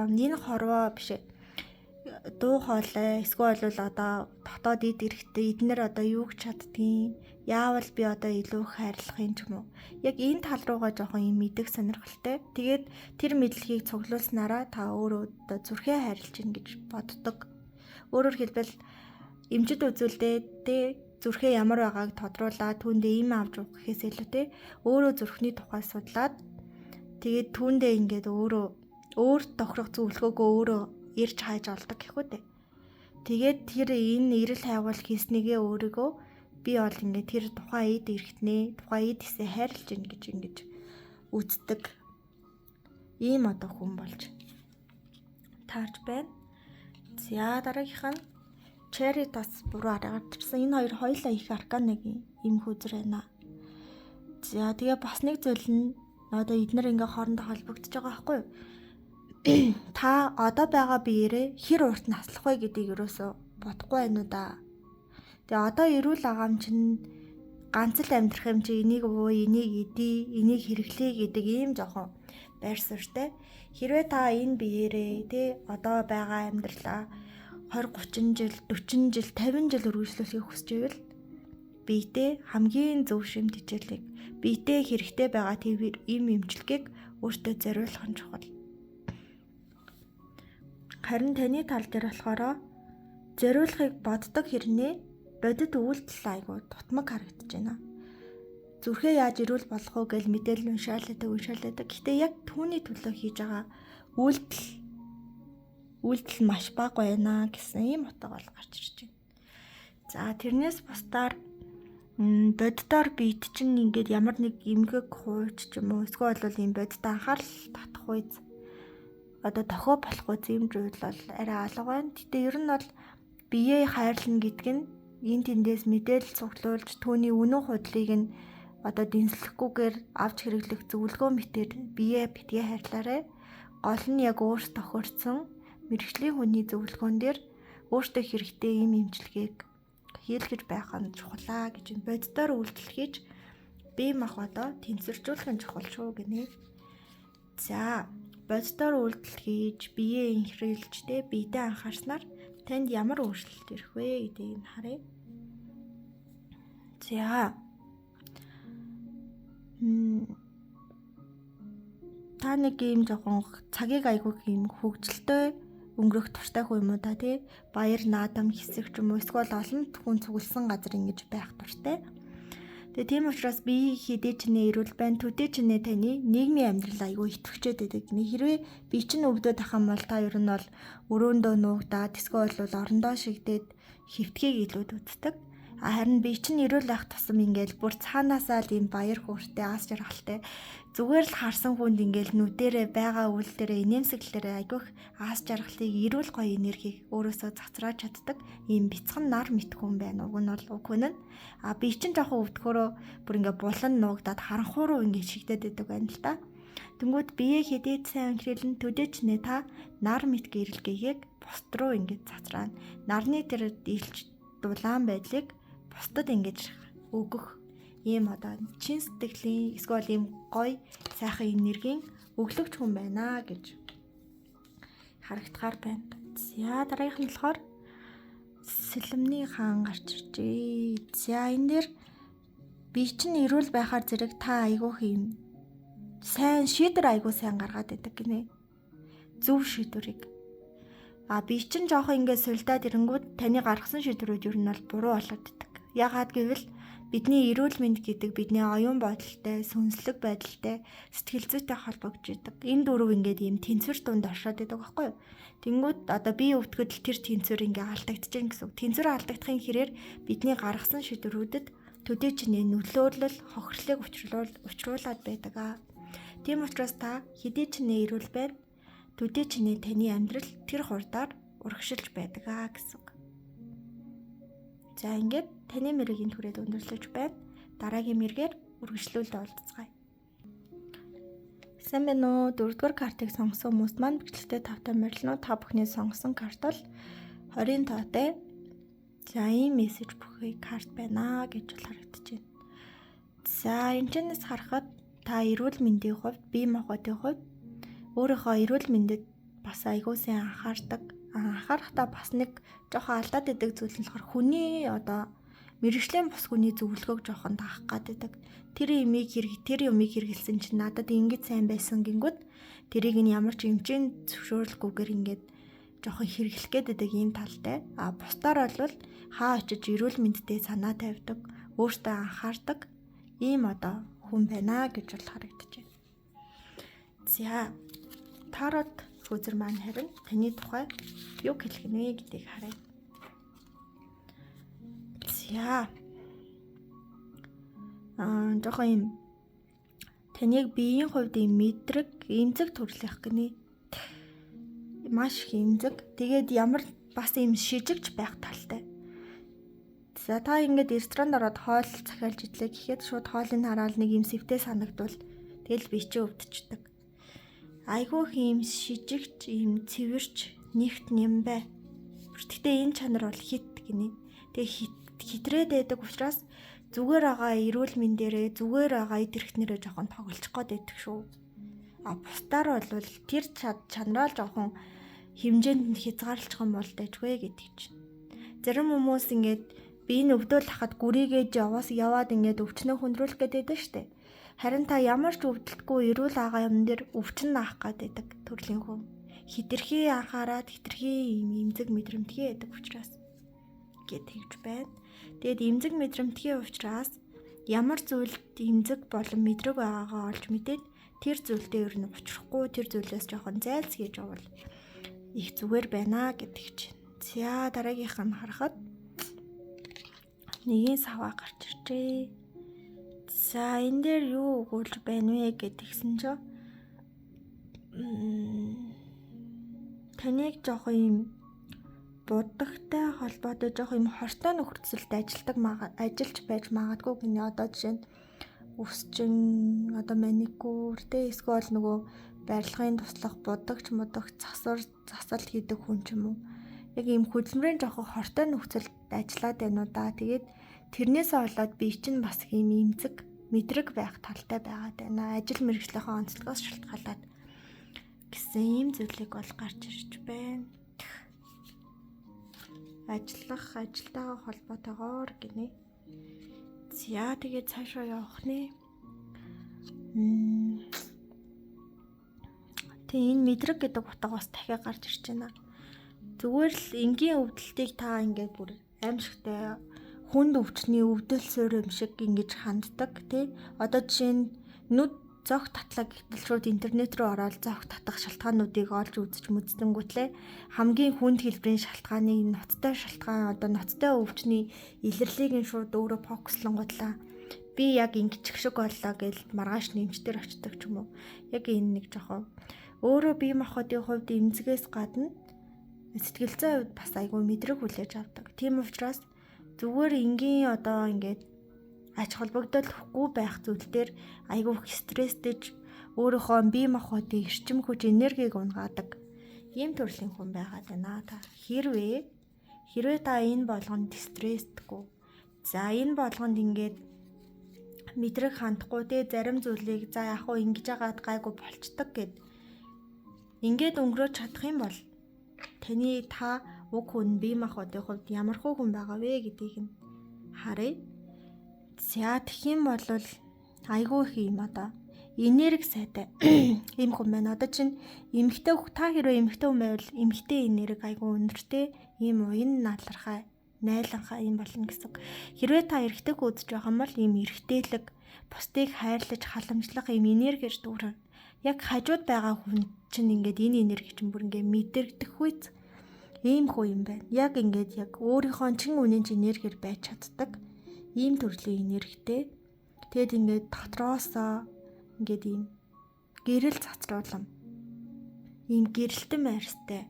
Энэ хорвоо биш дуу хоолой эсвэл одоо дотоод эд эрэхтэй эднэр одоо юу гэж чаддгийг яавал би одоо илүү хайрлах юм ч юм уу. Яг энэ тал руугаа жоохон юм мэдэх сонирхолтой. Тэгээд тэр мэдлэгийг цуглуулснараа та өөрөө одоо зүрхээ хайрлаж гин гэж боддог. Өөрөөр хэлбэл эмчит үзүүлдээ зүрхээ ямар байгааг тодруулаад түүндээ им авч уух гэхээс илүүтэй өөрөө зүрхний тухай судлаад тэгээд түүндээ ингээд өөр тохирох зөвлөгөөгөө өөрөө ирж хайж олдог гэх үү. Тэгээд тэр энэ эрэл хайгуул хийснийгээ өөрийгөө би бол ингээд тэр тухайн эд эрэхтнээ тухайн эд хэсээ хайрлаж гин гэж ингэж үздэг ийм одоо хүн болж таарч байна. За дараагийнх нь Charitas буруу аргаар ирсэн. Энэ хоёр хоёулаа их арканыгийн юм хүзэр байна. За тэгээ бас нэг зүйл нь одоо эднэр ингээ хоорондоо холбогдож байгаа байхгүй юу? Та одоо байгаа биеэрээ хэр урт наслах вэ гэдгийг ерөөсөө бодохгүй байна уу да. Тэгээ одоо эрүүл агаам чинь ганц л амьдрах юм чи энийг ууя, энийг идэ, энийг хэрэглэе гэдэг ийм жоохон байр суурьтай. Хэрвээ та энэ биеэрээ одоо байгаа амьдралаа 20, 30 жил, 40 жил, 50 жил үргэлжлүүлэхийг хүсэж байвал биедээ хамгийн зөв шимт хичээлийг биедээ хэрэгтэй байгаа тийм ийм эмчилгээг өөртөө зориулах нь чухал. Харин таны тал дээр болохоор зориулахыг боддог хэрнээ бодит үйлдэл айгуу тутмаг харагдаж байна. Зүрхээ яаж ирүүл болох вэ гэж мэдээлэл уншаалаадаг. Гэхдээ яг түүний төлөө хийж байгаа үйлдэл маш бага байна гэсэн ийм утга бол гарч ирж байна. За тэрнээс бусдаар боддоор биед чинь ингээд ямар нэг эмгэг хууч ч юм уу эсвэл бол ийм бодит анхаарал татах үе одоо тохио болох үе юм зүйл бол арай алга байна. Гэтэ ер нь бол биеэ хайрлна гэдэг нь энэ тэндээс мэдээлэл цуглуулж түүний үнэн худлыг нь одоо дэнслэхгүйгээр авч хэрэглэх зөвлөгөө мэтэр биеэ битгий хайрлаарай. Гол нь яг өөрт тохирсон мэрэгжлийн хүний зөвлөгөөн дээр өөртөө хэрэгтэй ийм эмчилгээг хийлгэж байх нь чухлаа гэж боддоор үйлдэл хийж бие махбодоо тэнцвэржүүлэх нь чухал шүү гинэ. За боддоор үйлдэл хийж биеэ инхрийлжтэй биедээ анхаарснаар танд ямар өөрчлөлт ирэх вэ гэдгийг нь харъя. За та нэг юм жоохон цагийг айгүй юм хөвгөлтэй өнгөрөх туртай хүн юм уу та тий баяр наадам хэсэг ч юм уу эсвэл олон хүн цугласан газар ингэж байх туртай. Тэгээ тийм учраас би хэдий ч нэ эрүүл байна төдий ч нэ таны нийгмийн амьдрал айгүй итгэвчээд байдаг. Хэрвээ би чинь өвдөд ах юм бол та ер нь бол өрөөндөө нуугдаад эсвэл орондоо шигдээд хөвтгийг илүүд үздэг. Харин би чинь эрүүл байх тусам ингээл бүр цаанаасаа л юм баяр хөөртэй аас жаргалтай зүгээр л харсан хүнд ингээл нүдэрээ байгаа үйл дээрээ инээмсэглэлээрээ айгүйх аас жаргалыг эрүүл гоё энергийг өөрөөсөө цацрааж чаддаг ийм бяцхан нар мэт хүн байна. Уг нь бол уг хүн нь би чинь жоохон өвдөхөөрөө бүр ингээ булан нуугдаад харанхуй руу ингээ шигдээд байдаг байна л та. Тэнгүүд бие хэдий сайн өнхрэлэн төдөөч нэ та нар мэт гэрэлгээгийг бусд руу ингээ цацраана. Нарны тэр илч дулаан байдлыг бусдад ингэж өгөх ийм одоо чин сэтгэлийн эсвэл ийм гоё сайхан энергийн өглөгч хүн байна гэж харагдахаар байна. За дараагийнх нь болохоор Сэлэмний хаан гарч иржээ. За энэ дэр би чинь эрүүл байхаар зэрэг та айгүйх юм сайн шийдвэр айгүй сайн гаргаад байдаг гинэ. Зөв шийдвэрийг. Би чинь жоохон ингээд сулдаад ирэнгүүт таны гаргасан шийдвэрүүд юу нь бол буруу болоод идэг. Ягаад гэвэл бидний эрүүл мэнд гэдэг бидний оюун бодолтой, сүнслэг байдалтай, сэтгэл зүйтэй холбогдож идэг. Энэ дөрөв ингээд ийм тэнцвэр дунд оршоод идэг байхгүй юу? Тэнгүүд одоо би өвдгөд л тэр тэнцвэр ингээд алдагдчихээн гэсэн үг. Тэнцвэр алдагдахын хэрээр бидний гаргасан шийдвэрүүдэд төдий чиний нөлөөлөл, хохирлыг учруулад байдаг. Тийм учраас та хэдий чиний эрүүл байна, төдий чиний таны амьдрал тэр хурдаар урагшилж байдаг гэсэн үг. За ингээд таны мэрийг түрээд өндөрлөж байна. Дараагийн мэргээр үргэлжлүүлэлт олцгаая. Сайн байна уу? 4-р картыг сонгосон хүмүүст маань бичлэгтээ тавтай морилно. Та бүхний сонгосон карт бол 20 тоотой. За ийм мессеж бүхий карт байна гэж харагдаж байна. За энэчнээс харахад та эрүүл мэндийн хувьд, бие махбодын хувьд өөрийнхөө эрүүл мэндэд бас айгүй сайн анхаардаг. Анхаарахтаа бас нэг жоохон алдаад идэг зүйл нь болохоор хүний одоо мэрэгжлийн бус хүний зөвлөгөөг жоохон даах гаддаг. Тэр юмыг хэрэгэлсэн чинь надад ингэж сайн байсан гингүүд тэрийг нь ямар ч эмчийн зөвшөөрлгүйгээр ингээд жоохон хэрэглэх гэдэг ийм талтай. Бусдаар бол хаа очиж эрүүл мэндтэй санаа тавьдаг, өөртөө анхаардаг ийм одоо хүн байна гэж бол харагдаж байна. За тарот фүзэр маань харин таны тухай юу хэлэх нэ гэдгийг харъя. За жоохон юм таныг биеийн хувьд юм мэдрэг, эмзэг төрлөх гинэ. Маш их эмзэг. Тэгээд ямар бас юм шижигч байх талтай. За та ингээд ресторанд ороод хоол захиалж идлээ гэхэд шууд хоолыг хараад нэг юм сэвтэй санагдвал тэгэл би чи өвдчихдэг. Айгүйх юм шижигч, юм цэвэрч, нэгт нэмбэ. Гэхдээ энэ чанар бол хит гинэ. Тэгээ хитрээд байдаг учраас зүгээр байгаа эрүүл мэндээрээ зүгээр байгаа идэрхтнэрээ жоохон тоглочих гээд байдаг шүү. Бусдаар бол тэр чанараа жоохон хэмжээнд нь хязгаарлах юм бол дэжгүй гэдэг чинь. Зарим хүмүүс ингээд би энэ өвдөөл хахад гүрийгээж яваад ингээд өвчнөө хөндрүүлэх гээд байдаг штэ. Харин та ямар ч өвдөлтгүй эрүүл агаа юм дээр өвчин наах гээд байдаг төрлийн хүн. Хитрхи анхаарад хитрхи эмзэг мэдрэмтгий байдаг учраас гэд тэгж байна. Тэгэд эмзэг мэдрэмтгий учраас ямар зүйлд эмзэг болон мэдрэг байгаагаа олж мэдээд тэр зүйлдээ ер нь учрахгүй тэр зүйлээс жоохон зайлсхийж явал их зүгээр байна гэдэг чинь. За дараагийнх нь харахад нэгэн саваа гарч иржээ. За энэ дээр юу өгүүлж байна вэ гэдгсэн чинь таныг жоохон юм будагтай холбоотой жоохон юм хортой нөхцөлд ажиллаж байж магадгүй гинэ. Одоо жишээ нь өсчин одоо маникюр эсвэл нөгөө барилгын туслах будагч засал хийдэг хүн ч юм уу. яг ийм хөдөлмөрийн жоохон хортой нөхцөлд ажиллаад байна уу да. Тэгээд тэрнээсээ болоод би чинь бас ийм эмзэг мэдрэг байх талтай байгаад байна. Ажил мэргэжлийнхээ онцлогоос шалтгаалаад гэсэн ийм зүйлийг бол гарч ирж байна. Ажилтайгаа холбоотойгоор гинэ. За тэгээд цаашаа явах нэ. Тэг энэ мэдрэг гэдэг утга бас дахиад гарч ирж байна. Зүгээр л энгийн өвдөлтийг та ингээд бүр аимшигтай хүнд өвчний өвдөл суурь юм шиг ингэж ханддаг тий. Одоо жишээ нь нүд зогт татлаа гэтэл шууд интернет рүү ороод зогт татах шалтгаануудыг олж үзэж мэдсэнгүүтлээ хамгийн хүнд хэлбэрийн шалтгааны ноцтой шалтгаан одоо ноцтой өвчний илэрлийг нь шууд өөрөө фокуслонгодлаа. Би яг ингэчих шиг боллоо гэж маргааш нэмжтэр очдог ч юм уу. Яг энэ нэг жоохон өөрөө бие махбодын хувьд эмзэгээс гадна сэтгэл зүйн хувьд бас айгүй мэдрэг хүлээж авдаг. Тийм учраас зүгээр энгийн одоо ингээд ач холбогдолгүй байх зүйл дээр айгүй их стресстэйж өөрийнхөө бие махбодын эрчим хүч энергийг унгаадаг ийм төрлийн хүн байгаад байна та. Хэрвээ та энэ болгонд стрессдэггүй. За энэ болгонд ингээд мэдрэг хандахгүй те зарим зүйлийг за яг уу ингэж агаад гайгүй болцдог гэд ингээд өнгөрөөж чадах юм бол таны та уг хүн бие махбодын хувьд ямар хүн байгаа вэ гэдгийг нь харъя. За тэгэх юм бол айгүй их юм одоо энерги сайтай ийм хүн байна. Одоо чинь эмэгтэй та хэрвээ эмэгтэй хүн байвал эмэгтэй энерги айгүй өнөртэй ийм уян наалархай найланхаа юм болно гэсэн. Хэрвээ та эрэгтэй үзэж байгаа юм бол ийм эрэгтэйлэг бусдыг хайрлаж халамжлах ийм энерги ирж дүүрэн. Яг хажууд байгаа хүн чинь ингээд энэ энерги чинь бүр ингээд мэдэрдэх үйц ийм хүн юм байна. Яг ингээд яг өөрийнхөө чин үнэн энергиэр байж чаддаг ийм төрлийн энергитэй. Тэгэд ингээд дотроосоо ингээд ийм гэрэл цацруулам ийм гэрэлтэн байрстай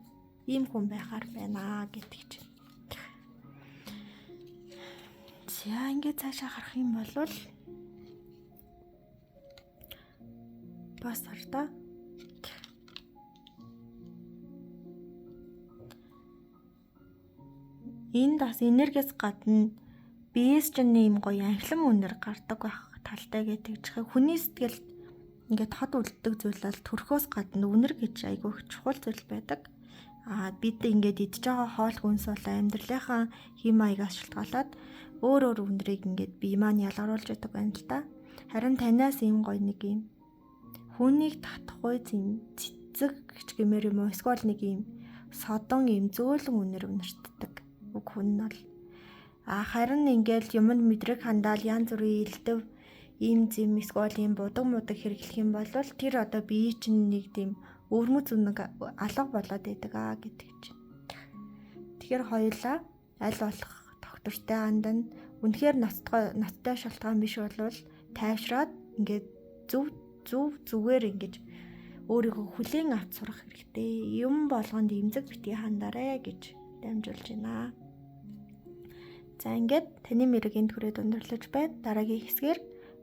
ийм хүн байхаар байна гэдэг чинь. За ингээд цаашаа харах юм бол бас харта. Энэ бас энергиэс гадна биес ч нэм гоё анхлан үнэр гардаг байх талтай гэдэг чихээ. Хүний сэтгэлд ингээд хот үлддэг зүйл бол төрхөөс гадна үнэр гэж айгүй их чухал зүйл байдаг. Бид ингээд идж байгаа хоол хүнс бол амьдралынхаа хэм маягаас шалтгаалаад өөр үнэрийг ингээд бие маань ялгаруулж байдаг байна л да. Харин танаас ийм гоё нэг юм хүнийг татахгүй зэм цэцэг гэж гэмээр юм уу эсвэл нэг юм содон юм зөөлөн үнэр үнэртдэг үг хүн нь бол харин ингээл юмд мэдрэг хандаал янз бүрийн илдэв ийм зэм эсвэл ийм будаг мудаг хэрэглэх юм бол тэр одоо бие чинь нэг тийм өвөрмөц үнэг алга болоод байдаг гэдэг чинь. Тэгэхээр хоёулаа аль болох доктортой андан үнэхээр ноцтой шалтгаан биш болвол тайвшраад ингээд зүгээр ингэж өөрийгөө хүлээн авч сурах хэрэгтэй. Юм болгонд эмзэг битгий хандарэ гэж дамжуулж байна. За ингээд таны мэрэг энд хүрээд өндөрлөж байна. Дараагийн хэсгээр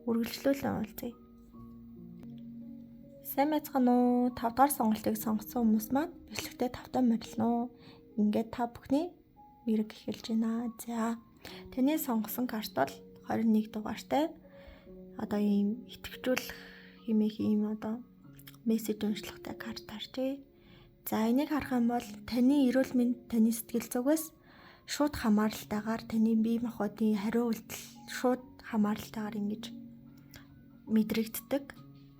үргэлжлүүлэн уулзъя. Сайн байцгаана уу? 5 дахь сонголтыг сонгосон хүмүүс маань бичлэгтээ тавтан морилно. Ингээд та бүхний мэрэг эхэлж байна. За таны сонгосон карт бол 21 дугаартай. Одоо ийм итгэвчүүлэх хэмээх ийм одоо мессеж уншлагатай карт харжээ. За энийг харах юм бол таны эрүүл мэнд, таны сэтгэл зүгээс шууд хамааралтайгаар таны бие махбодын хариу үйлдэл шууд хамааралтайгаар ингэж мэдрэгддэг.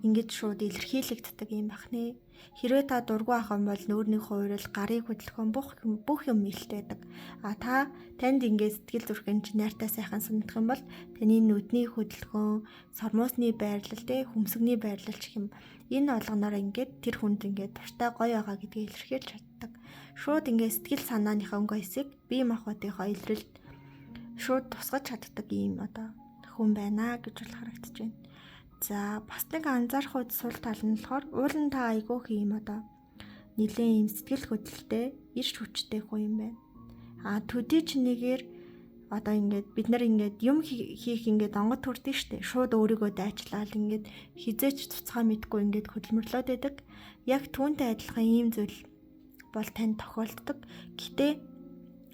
Ингэж шууд илэрхийлэгддэг юм бахнэ. Хэрвээ та дургүй ах юм бол нүүрний хуурал, гарыг хөдөлгөөн бүх юм илтээдэг. Танд ингээд сэтгэл зүрхэн чинь найртай сайхан санагдах юм бол таны нүдний хөдөлгөөн, сормоосны байрлал, хөмсгний байрлал гэх юм. Энэ олгоноор ингээд тэр хүнд ингээд дуртай гоё байгаа гэдгийг илэрхийлж чаддаг. Шууд ингээд сэтгэл санааныхаа өнгө хэсэг бие махбодынхоо илрэлд шууд тусгаж чаддаг юм одоо хүн байна гэж бол харагдаж байна. За бас нэг анзаарах үед сул тал нь болохоор уулын та айгүйх юм одоо нэлээд юм сэтгэл хөдлөлтэй, ирж хүчтэй хүн юм байна. Төдий ч нэгээр одоо ингээд бид нар ингээд юм хийх ингээд онгод төрдөг штэ. Шууд өөрийгөө дайчлал ингээд хизээч туцхаа мэдгүй ингээд хөдөлмөрлөөд байдаг. Яг түүнтэй адилхан ийм зүйл бол танд тохиолддог. Гэтэ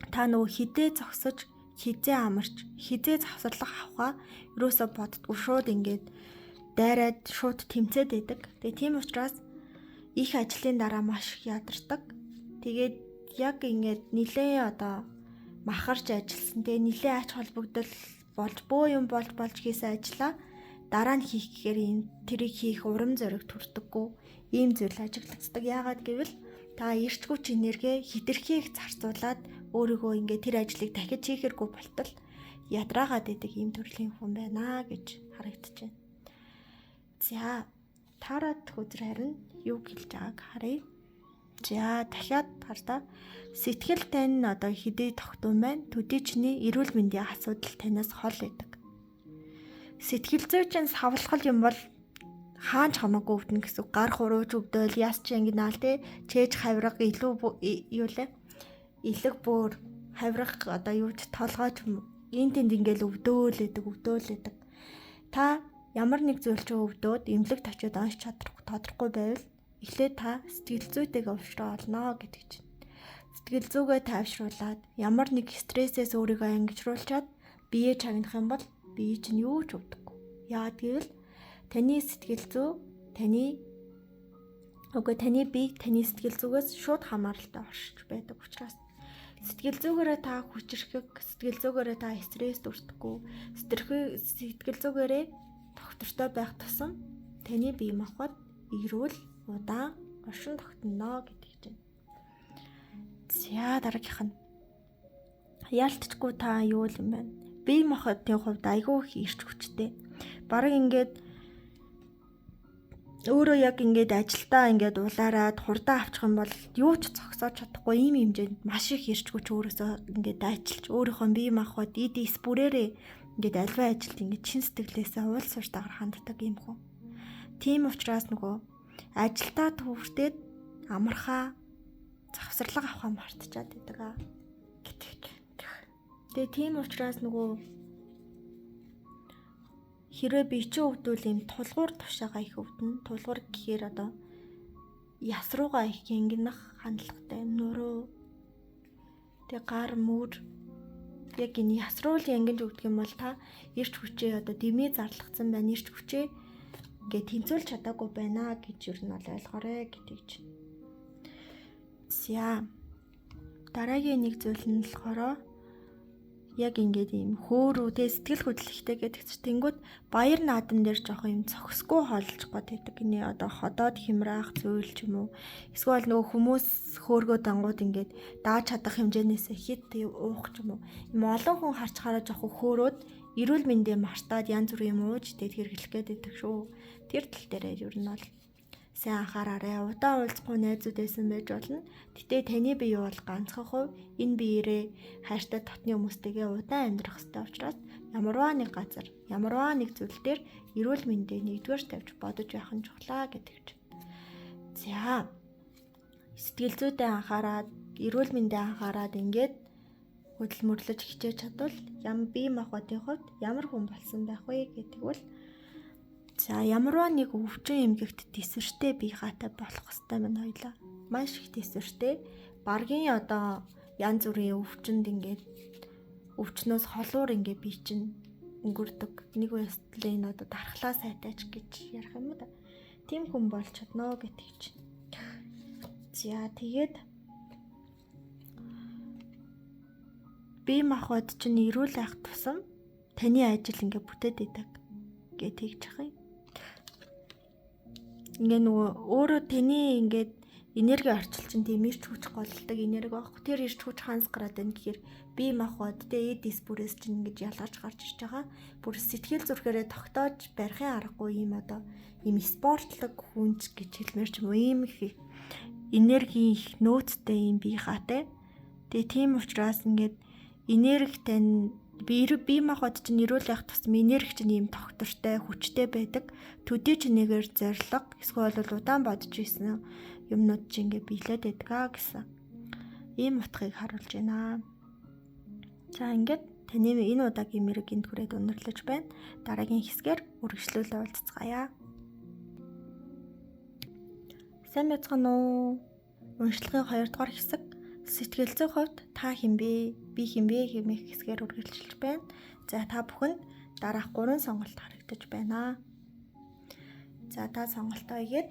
та нөгөө хідээ зогсож, хизээ амарч, хизээ завсарлах авахаа юусоо боддгоо шууд ингээд дайраад шууд тэмцээд байдаг. Тэгээ тийм учраас их ажлын дараа маш их ядардаг. Тэгээд яг ингээд нилээ одоо махарч ажилласан. Тэгээ нилээ ач холбогдол болж бөө юм болж хийсэн ажлаа дараа нь хийх гэхээр тэрийг хийх урам зориг төрдөггүй. Ийм зүйл ажиглагддаг. Яагаад гэвэл та эрч хүч энерги хэтэрхийг зарцуулаад өөрийгөө ингээд тэр ажлыг дахиж хийхэргүй болтол ядраагаад идэг ийм төрлийн хүн байна гэж харагдаж байна. За тараад хүзэр харин юу гэлж байгааг харъя. За дахиад хардаа сэтгэл тань одоо хэдий тогтун байна. Төдий чиний эрүүл мэндийн асуудал танаас хол байдаг. Сэтгэл зүй чинь савлахал юм бол хаанч хамаагүй өвдөн гэсэн. Гар хурууж өвдөөл яс чи ингэ наал те чээж хавирга илүү юу лээ. Илэг бүр хавирга одоо юуж толгойч энэ тэнд ингээл өвдөөлэдэг. Та ямар нэг зүйл ч өвдөөд эмнэлэгт очиод онш тодорхой байвал эхлээд та сэтгэл зүйтэйгээ уулзраа олно гэдэг чинь. Сэтгэл зүгээ тайвшруулад ямар нэг стрессээс өөрийгөө ангижруулчаад биеэ чагнах юм бол бие чинь юу ч өвдөхгүй. Яагаад гэвэл таны сэтгэл зүй таны бие таны сэтгэл зүгээс шууд хамааралтай оршиж байдаг учраас сэтгэл зүгээрээ та хүчрэхэг, сэтгэл зүгээрээ та стресс төрдөхгүй, сэтгэл зүгээрээ доктортой байх тусам таны бие махбод эрүүл удаан оршин тогтно гэдэг чинь. За дараагийнх нь яалтчгүй та юу юм бэ? Бие махбодын хувьд айгүй их эрч хүчтэй. Бараг ингээд өөрөө яг ингээд ажилдаа ингээд улаараад хурдан авчих юм бол юу ч зогсоож чадахгүй ийм хэмжээнд маш их эрч хүч өөрөөсөө ингээд ажиллаж өөрийнхөө бие махбод эдис бүрээрээ ингээд альва ажилд ингээд чин сэтгэлээсээ уул суртаагаар ханддаг юм хүн. Тийм учраас нөгөө ажилдаа төвөртөөд амархаа завсарлага авахаа мартчихад байдаг гэдэг. Тэгээ тийм учраас нөгөө хэрвээ би ч өвдвөл юм тулгуур тушаага их өвдөн. Тулгуур гэхээр одоо яс руугаа их гингнах хандлагатай нуруу. Тэгээ гар мөр яг энэ яс руу л янгинж өвдөх юм бол та эрч хүчээ одоо дэмий зарлагдсан байна. Эрч хүчээ ингээд тэнцвүүлж чадаагүй байна гэж юу нь бол ойлгоорой гэдэг чинь. За дараагийн нэг зүйл нь болохоор яг ингээд ийм хөөрүүдээ сэтгэл хөдлөлттэй гэдэг чинь тэнгууд баяр наадам дээр жоох юм цогсгүй хоолж гэдэг. Эний одоо ходоод хямраах зүйл ч юм уу. Эсвэл нөгөө хүмүүс хөөргөө дангууд ингээд дааж чадах хэмжээнээс хит уух ч юм уу. Ийм олон хүн харчхаараа жоох хөөрөөд эрүүл мэндээ мартаад янз бүрийн юм ууж тэгээд хэрэглэх гэдэг шүү. Тэр тал дээр ер нь бол сайн анхаараарай. Удаан уулзахгүй найзууд байсан байж болно. Гэтэ таны бие бол ганцхан хувь энэ биеэрээ хайртай татны хүмүүстэйгээ удаан амьдрах хэрэгтэй учраас ямарваа нэг газар, ямарваа нэг зүйл дээр эрүүл мэндээ нэгдүгээр тавьж бодож байх нь чухлаа гэдэг чинь. За сэтгэл зүйдээ анхаарад, эрүүл мэндээ анхаарад ингээд хөдөлмөрлөж хичээж чадвал бие махбодын хувьд ямар хүн болсон байх вэ гэдэг бол за ямарваа нэг өвчин эмгэгт тесвэртэй бие хаатай болох хэвээр байна хоёлаа. Маш их тесвэртэй. Баргийн одоо янз бүрийн өвчнөд ингээд өвчнөөс холуур ингээд бие чинь өнгөрдөг. Нэг үестлээ энэ одоо дархлаа сайтаач гэж ярих юм уу да. Тим хүн болж чадна гэдэг чинь. За тэгээд бие махбод чинь эрүүл байх тусам таны ажил ингээд бүтээд идэг гэж тэгж байгаа юм. Ингээ нөгөө өөрөө таны ингээд энерги орчил чинь тийм эрч хүч голлдог энерги байхгүй. Тэр эрч хүч хаанс гараад байна гэхээр бие махбод тэ эдис бүрээс чинь ингэж ялгаж гарч ирж байгаа. Бүр сэтгэл зүрхээрээ тогтоож барихын аргагүй юм одоо ийм спортлог хүнч гэж хэлмээр ч юм уу ийм их энерги их нөөцтэй юм бие хаатай. Тэгээ тийм учраас ингээд энерги тань бие махбод чинь эрүүл байх тусам энерги чинь ийм тогтвортой, хүчтэй байдаг. Төдий ч нэгээр зориг эсвэл удаан бодож ийсэн юмнууд чинь ингээ биелээд байдаг гэсэн ийм утгыг харуулж байна. За ингээд таны энэ удаагийн мэрэг энд хүрээд өндөрлөж байна. Дараагийн хэсгээр үргэлжлүүлээ уулзцгаая. Сайн байцгаана уу? Уншлагын 2 дугаар хэсэг Сэтгэл зүйн хувьд та хинбэ, би хинбэ хэмээх хэсгээр үргэлжилж байна. За та бүхэнд дараах 3 сонголт харагдаж байна. За та сонголтоо игээд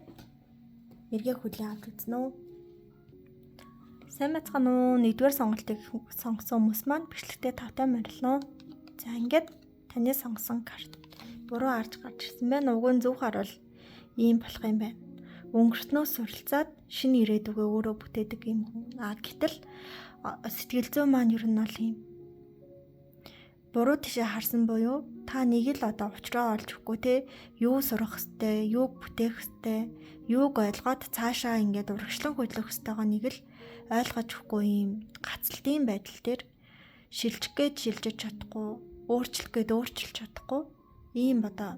эргээ хүлээн авч үзнэ үү? Сайн бацхан уу? 1-р сонголтыг сонгосон хүмүүс маань бичлэгтээ тавтай морилно. За ингээд таны сонгосон карт буруу арж гарч ирсэн байна. Уг нь зөв харуул ийм болох юм байна. Өнгөрснөөс суралцаад шинэ ирээдүгөө өөрөө бүтээдэг юм хүн. Гэтэл сэтгэл зүйн маань ер нь бол ийм буруу тишээ харсан буюу та нэг л одоо учраа олж өгөхгүй те юу сурах хэвтэй, юуг бүтээх хэвтэй, юуг ойлгоод цаашаа ингээд урагшлан хөдлөх хэвтэйгаа нэг л ойлгож өгөхгүй ийм гацалтын байдал дээр шилжих гээд шилжиж чадахгүй, өөрчлөх гээд өөрчилж чадахгүй ийм одоо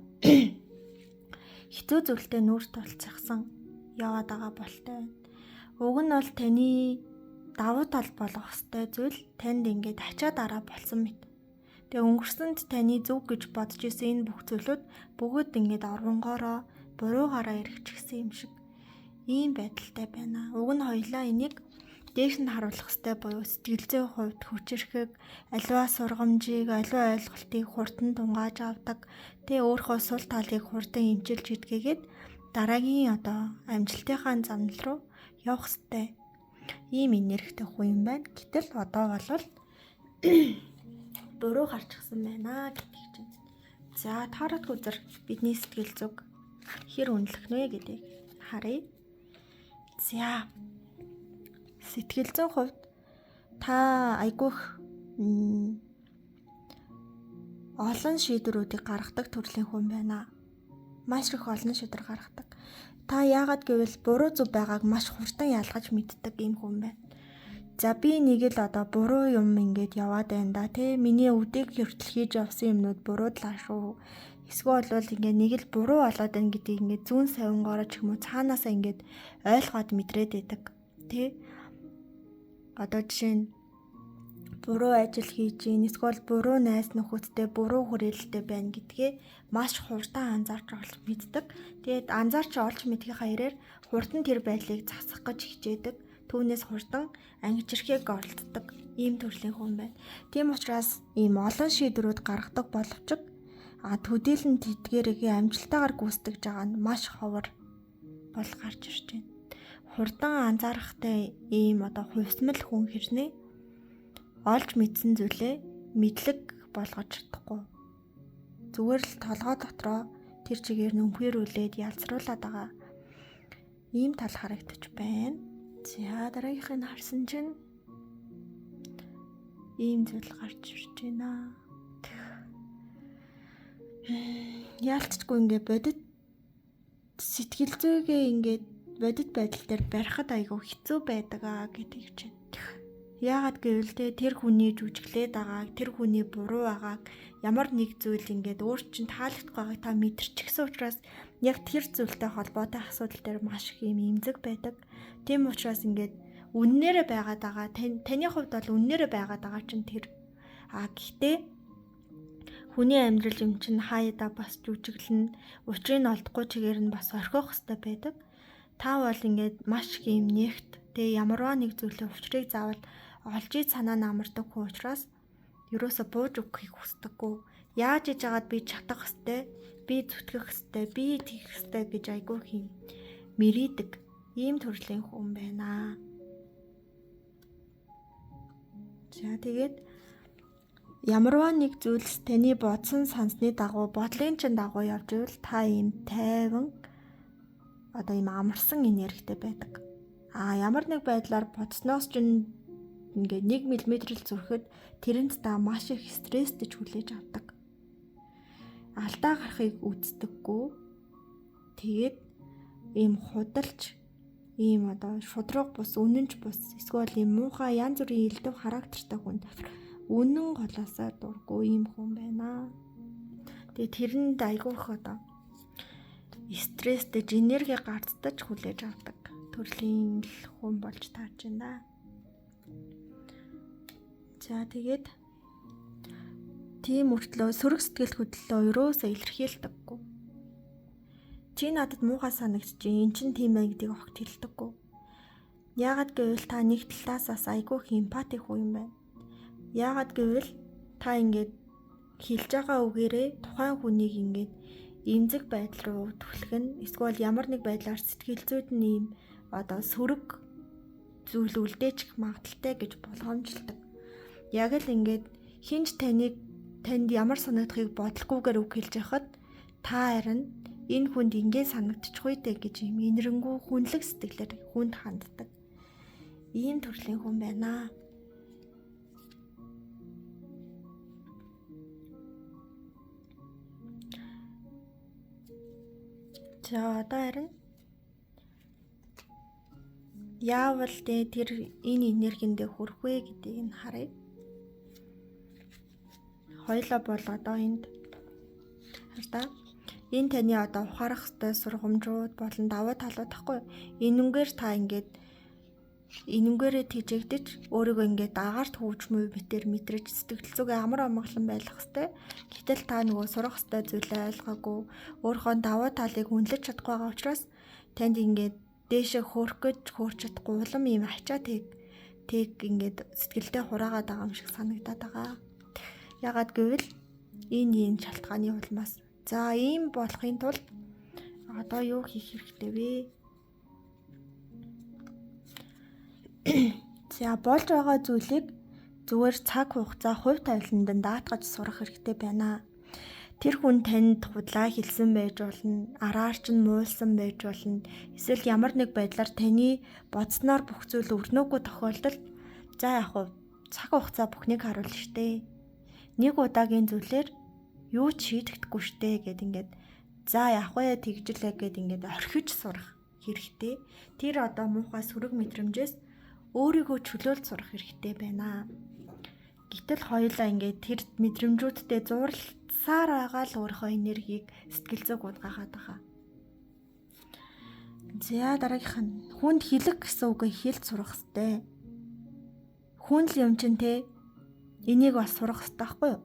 хэцүү зүйлтэй нүүр тулцсан яваад байгаа болтой байна. Уг нь бол таны давуу тал болох хэвтэй зүйл танд ингээд ачаа дараа болсон мэт. Тэгээ өнгөрсөнд таны зөв гэж бодож исэн энэ бүх зүйлүүд бүгд ингээд орвонгоороо буруугаараа эргэчихсэн юм шиг ийм байдалтай байна. Уг нь хоёлаа энийг дээш нь харуулах хэвтэй буюу сэтгэл зүйн хувьд хүчирхэг, аливаа сургамжийг, аливаа ойлголтыг хурдан тунгааж авдаг, тэгээ өөрийнхөө сул талыг хурдан эмчилж идгээгээд дараагийн одоо амжилтынхаа замнал руу явах хэвтэй ийм энергитэй хүн юм байна. Гэтэл одоо бол буруу гарчихсан байна гэдэг чинь. За таарахгүй зэрэг бидний сэтгэл зүг хэр үнэлэх нэ гэдгийг харъя. За сэтгэл зүйн хувьд та айгүйх олон шийдвэрүүдийг гаргадаг төрлийн хүн байна. Маш их олон шийдвэр гаргадаг. Та яагаад гэвэл буруу зөв байгааг маш хурдан ялгаж мэддэг юм хүн байна. За би нэг л одоо буруу юм ингээд яваад байна да тий. Миний өдийг хүртэл хийж явсан юмнууд буруудлаа шүү. Эсвэл бол ингээд нэг л буруу болоод байна гэдгийг ингээд зүүн савингаараа ч юм уу цаанаасаа ингээд ойлгоод мэдрээд байдаг тий. Одоо жишээ нь буруу ажил хийж ийн, эсвэл буруу найз нөхөдтэй буруу хүрээлэлтэй байна гэдгээ маш хурдан анзаарч олж мэддэг. Тэгээд анзаарч олж мэдхийн хаяраар хурдан тэр байдлыг засах гэж хичээдэг. Түүнээс хурдан ангижирхэг оролддог ийм төрлийн хүн байна. Тийм учраас ийм олон шийдвэрүүд гаргадаг боловч төдийлөн тэдгээрээ амжилтаагаар гүйцэтгэж байгаа нь маш ховор бол гарч ирж байна. Хурдан анзаарахтай ийм одоо хувьсмал хүн хэрнээ олж мэдсэн зүйлээ мэдлэг болгож чадахгүй. Зүгээр л толгой дотроо тэр чигээр нөмхөрүүлээд ялцруулаад байгаа ийм тал харагдаж байна. За дараагийнхыг харсан чинь ийм зүйл гарч ирж байна. Яалтчгүй ингээ бодит сэтгэл зүйгээ ингээд бодит байдал дээр барихад айгүй хэцүү байдаг гэдэг чинь. Яагаад гэвэл тэр хүний жүжиглээд байгааг, тэр хүний буруу байгааг ямар нэг зүйл ингээд өөр чинь таалагдах байгааг та мэдэрчихсэн учраас яг тэр зүйлтэй холбоотой асуудал дээр маш их юм эмзэг байдаг. Тийм учраас ингээд үннээрээ байгаад байгаа. Таны хувьд бол үннээрээ байгаад байгаа чинь тэр. Гэхдээ хүний амьдрал юм чинь хаяада бас жүжиглэн, учрыг нь олдохгүй чигээр нь бас орхих хэрэгтэй байдаг. Та бол ингээд маш их юм нэгт ямарваа нэг зүйлийн учрыг заавал олжид санаа намардаг хүн учраас ерөөсө бууж өгөхийг хүсдэггүй. Яаж иж агаад би чадах хэвтэй, би зүтгэх хэвтэй, би тийх хэвтэй гэж айгүй юм мэрийдэг ийм төрлийн хүн байна. За тэгээд ямарваа нэг зүйлс таны бодсон сансны дагуу, бодлын чин дагуу явж ивэл та ийм тайван одоо ийм амарсан энергитэй байдаг. Ямар нэг байдлаар бодсноос ч ингээд 1 мм л зүрхэд тэрэнд та маш их стресстэй хүлээж авдаг. Алдаа гарахыг үздэггүй. Тэгээд ийм худалч, ийм одоо шудраг бус, үнэнч бус, эсвэл ийм муухай янз бүрийн элдв характертай хүн үнэн голоосоо дургүй ийм хүн байна. Тэгээд тэрэнд айгүйх одоо стресстэй энерги гардтаж хүлээж авдаг төрлийн хүн болж таарч байна. За тэгээд тийм үртлөө сөрөг сэтгэл хөдлөлөө ерөөсөө илэрхийлдэггүй. Чи надад муухай санагдчих, эн чинь тийм ээ гэдгийг огт хэлдэггүй. Яагаад гэвэл та нэг талаасаас айгүй эмпати хүү юм байна. Яагаад гэвэл та ингээд хэлж байгаа үгээрээ тухайн хүнийг ингээд эмзэг байдал руу түлхэх нь эсвэл ямар нэг байдлаар сэтгэл зүйд нь ийм одоо сөрөг зүйл үлдээчих магадaltaй гэж болгоомжлдог. Яг л ингээд хинж танд ямар санагдахыг бодлохгүйгээр үг хэлж яхад та харин энэ хүнд ингээд санагдчихгүй дээ гэж юм инэрэнгүү хүнлэг сэтгэлээр хүнд ханддаг. Ийм төрлийн хүн байна. За одоо харин яавал тэр энэ энергиндээ хүрэх вэ гэдгийг нь харъя. Хоёлаа бол одоо энд хараа. Энэ таны одоо ухаарах ёстой сургамжууд болон давуу талууд тахгүй. Энэнгээр та ингээд энэнгээрээ тэжээгдэж өөрийгөө ингээд агаарт хөгжмөө битэр мэдрэж сэтгэл зүгээ амар амгалан байх ёстой. Гэтэл та нөгөө сурах ёстой зүйлээ ойлгоогүй, өөрийнхөө давуу талыг хүнлэж чадахгүй байгаа учраас танд ингээд дээшээ хөөрөх гэж хөөрч чадахгүй улам ийм ачаа тэг ингээд сэтгэлдээ хураагаад байгаа юм шиг санагдаад байгаа. Ягаад гэвэл энэ шалтгааны улмаас. За ийм болохын тулд одоо юу хийх хэрэгтэй вэ? За болж байгаа зүйлийг зүгээр цаг хугацаа хувь тавиландан даатгаж сурах хэрэгтэй байна. Тэр хүн танд худлаа хэлсэн байж болно, араарч нь муулсан байж болно. Эсвэл ямар нэг байдлаар таны бодсноор бүх зүйл өрнөөгүй тохиолдолд за яг хуу цаг хугацаа бүхнийг харуулна штэ. Нэг удаагийн зүйлээр юу ч шийдэгдэхгүй штэ гэд ингээд за яг вэ тэгжлээ гэд ингээд орхиж сурах хэрэгтэй. Тэр одоо муухай сөрөг мэдрэмжээс өөрийгөө чөлөөлж сурах хэрэгтэй байна. Гэтэл хоёулаа ингээд тэр мэдрэмжүүдтэй зурласаар байгаа л өөрийнхөө энергийг сэтгэл зүг удгаагаад байгаа. За дараагийнх нь хүнд хэлэх гэсэн үгээ хэлж сурах хэрэгтэй. Хүн л юм чин те энийг бас сурах хэрэгтэй байхгүй юу?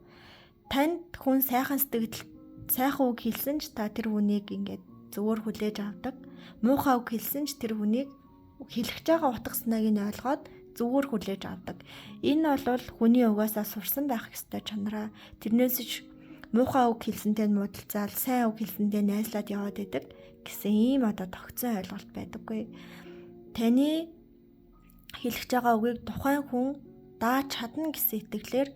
Танд хүн сайхан сэтгэл сайхан үг хэлсэн ч та тэр хүнийг ингээд зөвөр хүлээж авдаг. Муухай үг хэлсэн ч тэр хүнийг хэлэх байгаа утга санааг нь ойлгоод зөвөр хүлээж авдаг. Энэ бол хүний угаасаа сурсан байх ёстой чанараа. Тэрнээс ч муухай үг хэлсэнтэй муудалцаал, сайн үг хэлсэнтэй найзлаад яваад байдаг гэсэн ийм одоо тогтсон ойлголт байдаггүй. Таны хэлэх байгаа үгийг тухайн хүн дааж чадна гэсэн итгэлээр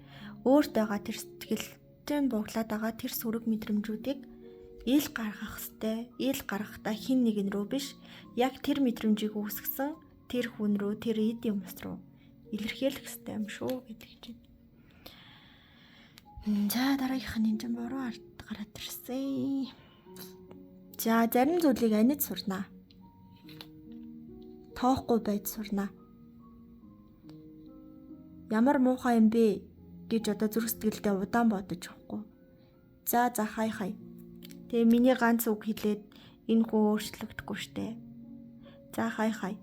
өөртөөгаа тэр сэтгэлдээ буглаад байгаа тэр сөрөг мэдрэмжүүдийг ил гаргах хэвээр. Ил гаргахдаа хин нэгэн рүү биш, яг тэр мэдрэмжийг үүсгэсэн тэр хүн рүү, тэр эд юмс руу илэрхийлэх хэвээр юм шүү гэдэг чинь. За дараагийнх нь энэ буруу ард гараад ирсэн. За зарим зүйлийг анид сурнаа. Тоохгүй байж сурнаа. Ямар муухай юм бэ гэж одоо зүрх сэтгэлдээ удаан бодож явахгүй. За хай. Тэгээ миний ганц үг хэлээд энэ хүн өөрчлөгдөхгүй штэ. За хай.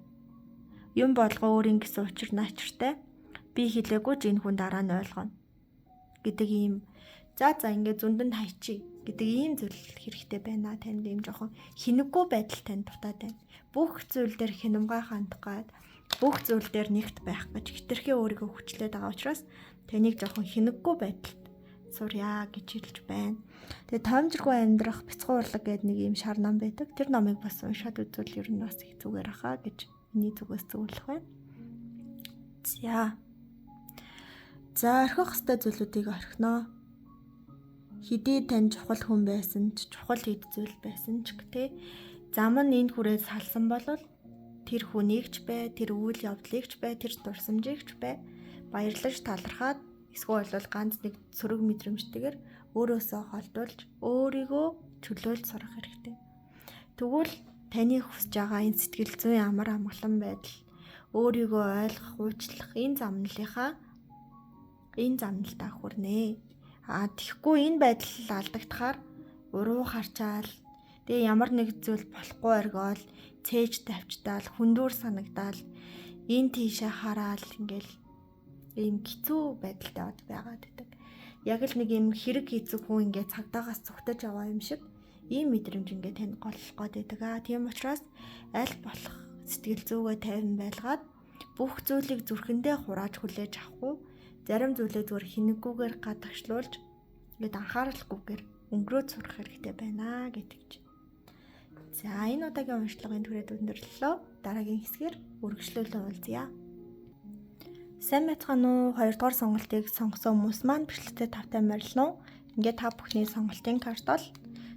Юм болгоо өөрийн гэсэн учир наачиртай. Би хэлээгүй ч энэ хүн дараа нь ойлгоно гэдэг ийм. За ингээд зүндэнд хайчи гэдэг ийм зүйл хэрэгтэй байна. Танд ийм жоохон хинэггүй байдал танд дутаад байна. Бүх зүйл дээр хинамгай хандах гад, бүх зүйл дээр нэгт байх гэж хитрхээ өөрийгөө хүчлээд байгаа учраас таныг жоохон хинэггүй байдалд сурья гэж хэлж байна. Тэгээ тоомжиргүй амьдрах бяцхан урлаг гэдэг нэг ийм шар ном байдаг. Тэр номыг бас уншаад үзвэл ер нь бас их зүгээр ахаа гэж миний зүгээс зөвлөх байна. За орхих хэвээр зүйлүүдийг орхиноо. Хэдий тань чухал хүн байсан ч, чухал хэд зүйл байсан ч гэх зам нь энд хүрээд салсан бол тэр хүнийг ч бай, тэр үйл явдлыг ч бай, тэр дурсамжийг ч бай баярлаж талархаад эсвэл ганц нэг сөрөг мэдрэмжтэйгээр өөрөөсөө холдуулж өөрийгөө чөлөөлж сурах хэрэгтэй. Тэгвэл таны хүсэж байгаа энэ сэтгэл зүйн амар амгалан байдал, өөрийгөө ойлгох, уучлах энэ замналтаа хүрнэ. Тэгэхгүй энэ байдал алдагдахаар уруу харчаал, тэгээ ямар нэг зүйл болохгүй оргиол, цээж тавьчдаал, хүндүүр санагдаал, энэ тийшээ хараал ингээл ийм хэцүү байдалтай байгаад байдаг. Яг л нэг юм хэрэг хийцэг хүн ингээд цагдаагаас зүгтэж аваа юм шиг ийм мэдрэмж ингээд танд голлох гээд байдаг. Тийм учраас аль болох сэтгэл зүйгээ тайван байлгаад бүх зүйлийг зүрхэндээ хурааж хүлээж авахгүй зарим зүйлээ зүгээр хинэггүйгээр гадагшлуулж ингээд анхааралгүйгээр өнгөрөөд сурах хэрэгтэй байна гэдэг. За энэ удаагийн уншлагын түрээд өндөрлөлөө дараагийн хэсгээр үргэлжлүүлэн уулзъя. Сайн байцгаана уу? 2 дугаар сонголтыг сонгосон хүмүүс маань бичлэгтээ тавтай морилно. Ингээд та бүхний сонголтын карт бол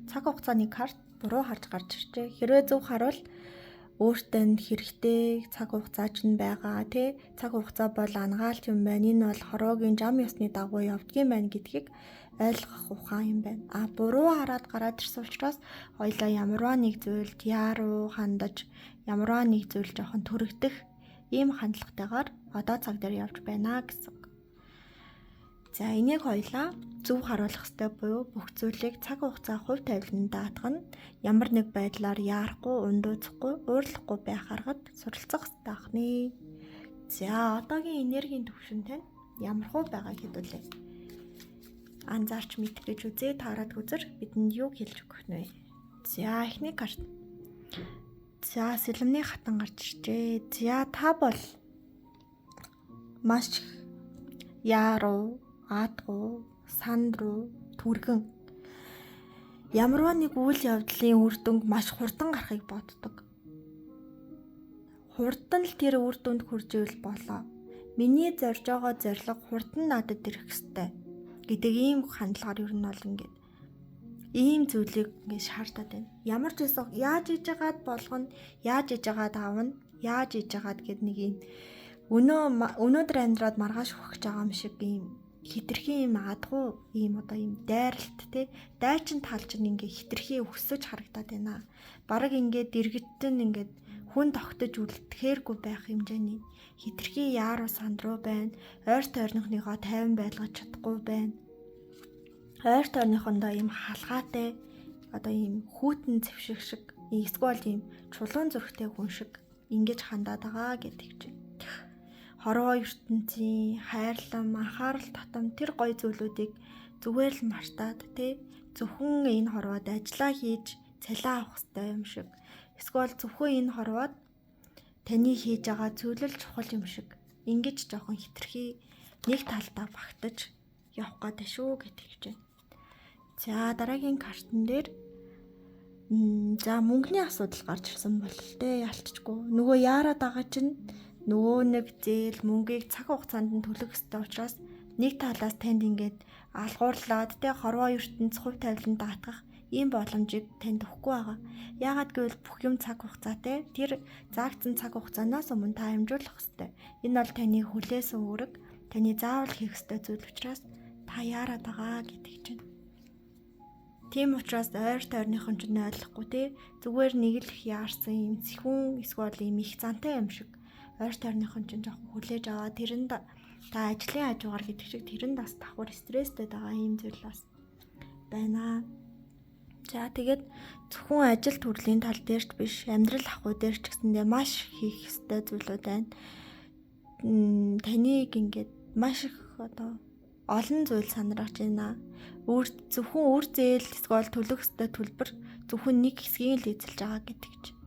цаг хугацааны карт буруу харж гарч иржээ. Хэрвээ зөв харуул өөртөө хэрэгтэй цаг хугацаа ч байгаа тий. Цаг хугацаа бол ангаалт юм байна. Энэ бол хорвоогийн зам ёсны дагуу явдгийм байна гэдгийг ойлгох ухаан юм байна. Буруу хараад гараад ирсэн учраас хоёлаа ямарваа нэг зүйлд яаруу хандаж ямарваа нэг зүйл жоохон төрөгдөх ийм хандлагатайгаар одоо цаг дээр явж байна гэсэн. За энийг хоёлаа зөв харуулах ёстой буюу бүх зүйлийг цаг хугацаа хувь тавилан даатгана. Ямар нэг байдлаар яарахгүй, ундууцахгүй, уурлахгүй байх аргад суралцах ёстой ахны. За одоогийн энергийн төвшин тань ямар хөө байгааг хэдүүлээ. Анзаарч мэдэх гэж үзээ таарад үзэр бидэнд юу хэлж өгөх нь вэ? За эхний карт. За сэлэмний хатан гарч иржээ. За та бол маш яаруу, аадгуу, сандруу, түргэн ямарваа нэг үйл явдлын үр дүнд маш хурдан гарахыг боддог. Хурдан л тэр үр дүнд хүрж ивэл болоо. Миний зорж байгаа зорилго хурдан надад ирэх ёстой гэдэг ийм хандлагаар ер нь бол ингээд ийм зүйлийг ингээд шаардаад байна. Ямар ч байсан яаж иж байгаад болгоно, яаж иж байгаад аавна, яаж иж байгаад гэд нэг юм өнөөдөр амьдраад маргааш хөх байгаа юм шиг ийм хитрхи юм аадгүй ийм одоо ийм дайралт те дайчин талчин ингээ хитрхи өксөж харагдаад байна. Бараг ингээд дэрэгтэн ингээд хүн тогтож үлдэхээргүй байх хэмжээний хитрхи яаруу сандруу байна. Ойр тойрныхныгоо тайван байлгаж чадахгүй байна. Ойр тойрныхондоо ийм халгаатай одоо ийм хүүтэн зэвшиг шиг эсвэл ийм чулуун зүрхтэй хүн шиг ингэж хандаад байгаа гэдэг чинь. Хорвоо ертөнцийн хайрлам, анхаарал татам тэр гоё зүйлүүдийг зүгээр л мартаад тий зөвхөн энэ хорвоод ажиллаа хийж цалиа авах хэрэгтэй юм шиг. Эсвэл зөвхөн энэ хорвоод таны хийж байгаа зүйл л чухал юм шиг. Ингэж жоохон хитрхи нэг талдаа багтаж явах гэдэг шүү гэдэг чинь. За дараагийн картан дээр за мөнгөний асуудал гарч ирсэн бол тэ ялцчихгүй. Нөгөө яарад байгаа чинь нөгөө нэг зээл мөнгийг цаг хугацаанд нь төлөх ёстой учраас нэг талаас танд ингээд алгуурлаад тэ хорвоо ертөнц хувь тавилан даатгах ийм боломжийг танд өгөхгүй байгаа. Яагаад гэвэл бүх юм цаг хугацаатай. Тэр заагдсан цаг хугацаанаас өмнө та амжуулах ёстой. Энэ бол таны хүлээсэн үүрэг, таны заавал хийх ёстой зүйл учраас та яарад байгаа гэдэг чинь. Тийм учраас ойр тойрныхон ч ойлгохгүй тий зүгээр нэг л яарсан юм сэхүүн эсвэл юм их зантай юм шиг ойр тойрныхон ч жоохон хүлээж аваа тэрэнд та ажлын хажуугаар гэдэг шиг тэрэнд бас давхар стресстэй байгаа юм зүйл бас байна. За тэгээд зөвхөн ажил төрлийн тал дээрч биш амьдрал ахуй дээр ч гэсэндээ маш хийх ёстой зүйлүүд байна. Таныг ингээд маш их одоо олон зүйл сандрагч байна. Зөвхөн үр зээл эсвэл төлөх ёстой төлбөр зөвхөн нэг хэсгийг л эзэлж байгаа гэдэг чинь.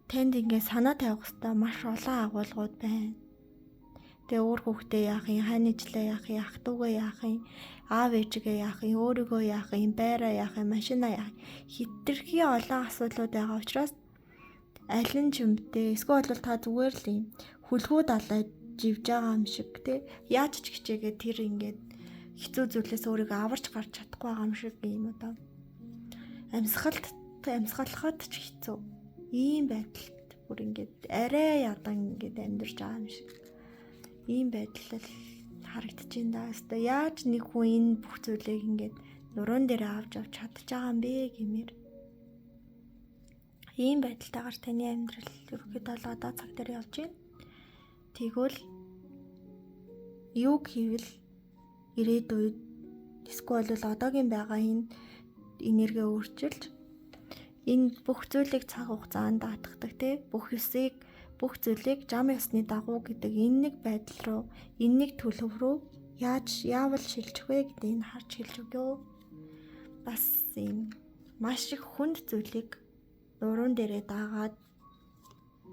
Танд ингээд санаа тавих ёстой маш олон агуулгууд байна. Тэгээ өөр хүүхдээ яах юм, хань ижлээ яах юм, ах дүүгээ яах юм, аав ээжигээ яах юм, өөрийгөө яах юм, байраа яах юм, машинаа яах юм. Хитрхи олон асуудлууд байгаа учраас аль нь ч юмтэй эсвэл бол та зүгээр л юм хүлгүү далай живж байгаа юм шиг тий яаж ч хичээгээ тэр ингээд хэцүү зүйлээс өөрийгөө аварч гарч чадахгүй байгаа юм шиг юм одоо амьсгалахад ч хэцүү ийм байдалд бүр ингээд арай ядан ингээд амьдарч байгаа юм шиг ийм байдал харагдаж байна да. Хэвээ яаж нэг хүн энэ бүх зүйлийг ингээд нуруунд дээр авч чадчих байгаа юм бэ гэмээр ийм байдалтайгаар таны амьдрал ерөөхдөө одоо цаг дээр явж байна. Тэгвэл юу хийвэл ирээдүйд эсвэл одоогийн байгаа энэ энерги өөрчилж энэ бүх зүйлийг цаг хугацаанд даатгадаг тий бүх ёсыг бүх зүйлийг зам ёсны дагуу гэдэг энэ нэг байдал руу энэ нэг төлөв рүү яавал шилжих вэ гэдэг энэ харж хэлж өгөө. Бас ийм маш их хүнд зүйлийг нуруунд дээрээ даагаад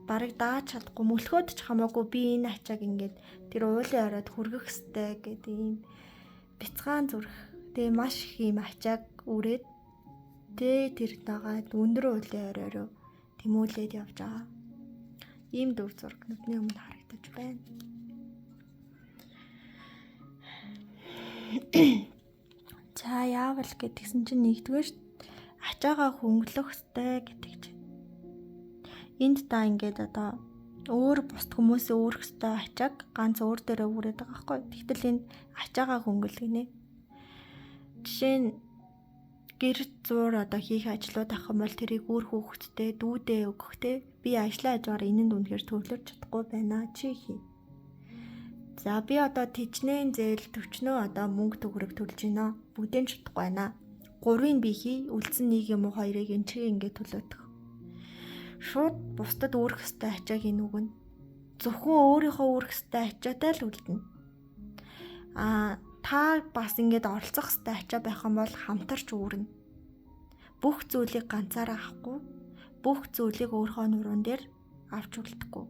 барыг дааж чадахгүй мөлхөөд ч хамаагүй би энэ ачааг ингээд тэр уулын оройд хүргэх ёстой гэдэг ийм бяцхан зүрх. Тэгээ маш их ийм ачааг үрээд тэр дагаад өндөр уулын оройроо тэмүүлээд явж байгаа. Ийм дүр зураг нүдний өмнө харагдаж байна. За яавал гэдгсэн чинь нэгдүгээр ачаагаа хөнгөлөх ёстой гэдэг чинь. Энд та ингээд одоо өөр бусд хүмүүсээ өөрөх ёстой ачааг ганц өөр дээрээ үрээд байгаа байхгүй. Тэгтэл энд ачаагаа хөнгөлгөнэ. Жишээ нь гэр зуур одоо хийх ажлууд ах юм бол тэрийг өөр хүүхэдтэй дүүдээ өгөх те. Би ажлаа ажгаар энэнд үнэхээр төвлөрч чадахгүй байна. Чи хий. За би одоо тижнээ зээл төвчнөө одоо мөнгө төгрөг төлж гинэ. Бүгдэн чадахгүй байна. 3-ыг би хий, үлдсэн 1 юм уу 2-ыг эн чи ингээд төлөөдөх. Шууд бусдад өөрөх ёстой ачааг энэ үгэн. Зөвхөн өөрийнхөө өөрөх ёстой ачаатай л үлдэнэ. Та бас ингээд оролцох ёстой ачаа байх юм бол хамтарч үүрнэ. Бүх зүйлийг ганцаараа авахгүй, бүх зүйлийг өөрийнхөө нуруунд дээр авч үлдэхгүй.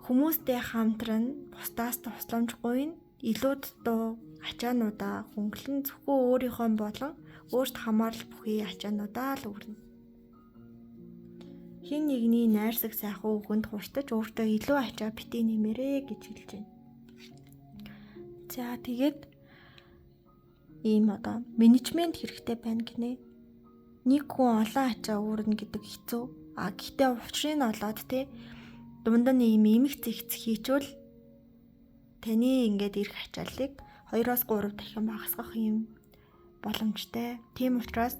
Хүмүүстэй хамтран бусдаас тусламжгүй илүү дутуу ачаануудаа хөнгөлөн зөвхөн өөрийнхөө болон өөрт хамаарал бүхий ачаануудаа л үүрнэ. Хин нэгний найрсаг сайхан үгэнд хуртаж өөртөө илүү ачаа битгий нэмэрээ гэж хэлж байна. За тэгээд ийм одоо менежмент хэрэгтэй байна гинэ. Нэг хүн олон ачаа үүрнэ гэдэг хэцүү. Гэхдээ учрыг нь олоод те дундаа ийм эмх зэгц хийчвэл таны ингээд ирэх ачааллыг 2-3 дахин багасгах юм боломжтой. Тийм учраас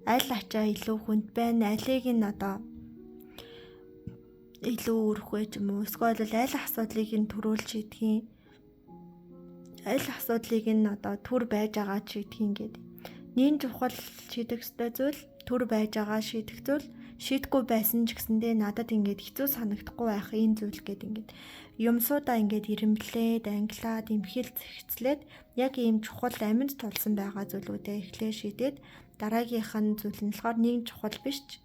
аль ачаа илүү хүнд байна, алийг нь одоо илүү өрөх вэ ч юм уу. Эсвэл аль асуудлыг нь төрүүлж шийдэх, аль асуудлыг нь одоо төр байж байгаа шийдэх гэдэг. Нин чухал шийдэх ёстой зүйл, төр байж байгаа шийдэх зүйл, шийдэхгүй байсан ч гэсэндээ надад ингээд хэцүү санагдахгүй байх энэ зүйл гэдэг ингээд юмсуудаа ингээд ирэмблээд, англиад, имхэл зэгцлээд яг ийм чухал аминд тулсан байгаа зүйлүүдээ эхлээ шийдээд дараагийнх нь зүйл нь болохоор нэг чухал биш ч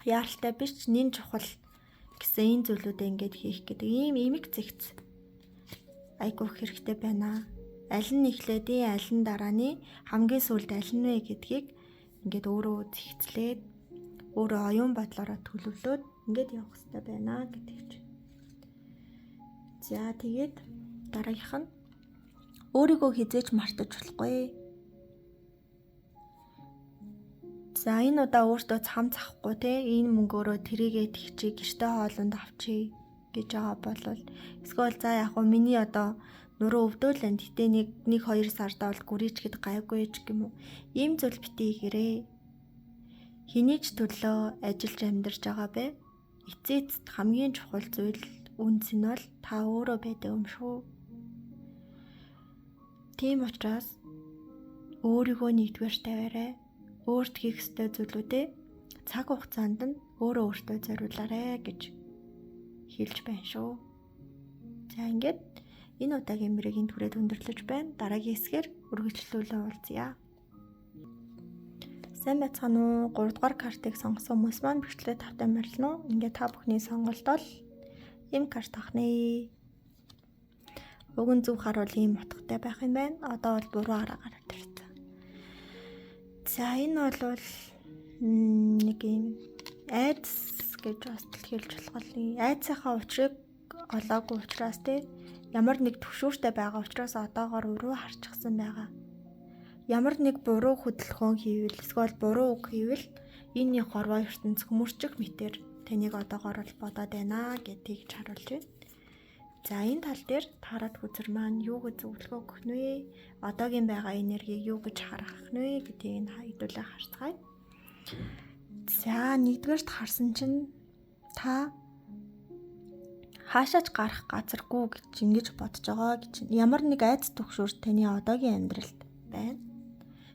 яаралтай биш ч нэг чухал гэсэн энэ зүйлүүдээ ингээд хийх гэдэг ийм эмэг зэгц айгуу хэрэгтэй байна. Аль нь эхлэдийн, аль нь дарааны, хамгийн сүүлд аль нь вэ гэдгийг ингээд өөрөө зэгцлээд өөрөө оюун бодлороо төлөвлөөд ингээд явах хэрэгтэй байна гэдэг чинь. За тэгээд дараагийнх нь өөрийгөө хизээж мартаж болохгүй. За энэ удаа өөртөө цам цахгүй те энэ мөнгөөрөө тэрийгээ тэгчээ гэртээ хоолунд авчий гэж байгаа бол эсвэл за яг хөө миний одоо нуруу өвдөөлэн гэтээ нэг 2 сардаа бол гүрийчгэд гайгүй ч юм уу. Ийм зүйл битгий гэрээ. Хэний ч төлөө ажиллаж амьдарч байгаа бэ? Эцээст хамгийн чухал зүйл үнс нь бол та өөрөө байдаг юм шүү. Тийм учраас өөрийгөө нэгдүгээр тавиарай. Өөрт хийх ёстой зүйлүүдээ цаг хугацаанд нь өөртөө зориулаарай гэж хэлж байна шүү. За ингээд энэ удаагийн мөрөгийн түрээд өндөрлөж байна. Дараагийн хэсгээр үргэлжлүүлэн уулзъя. Сайн байцгаана уу? 3 дугаар картыг сонгосон хүмүүс маань бичлэгээ тавтай морилно. Ингээд та бүхний сонголт бол ийм карт ахнаа. Уг нь зөв харуул ийм утгатай байх юм байна. Одоо бол буруу арга гараад ирсэн. За энэ бол нэг юм айдас гэж бас хэлж болох юм. Айдсынхаа учрыг олоогүй учраас те ямар нэг төвшөөртэй байгаа учраас одоогоор уруу харчихсан байгаа. Ямар нэг буруу хөдөлгөөн хийвэл эсвэл буруу үг хийвэл энэ хорвоо ертөнц хүмүүрчих мэтэр таныг одоогоор л бодоод байна гэдгийг харуулж байна. За энэ тал дээр таарад хүзэр маань юу гэж зөвлөгөө өгөх нь вэ? Одоогийн байгаа энергийг юу гэж харах нь вэ гэдгийг нь хайдуулаа харцгаая. За нэгдүгээрт харсан чинь та хаашаач гарах газаргүй гэж ингэж бодож байгаа гэж ямар нэг айц төгшөөр таны одоогийн амьдралд байна.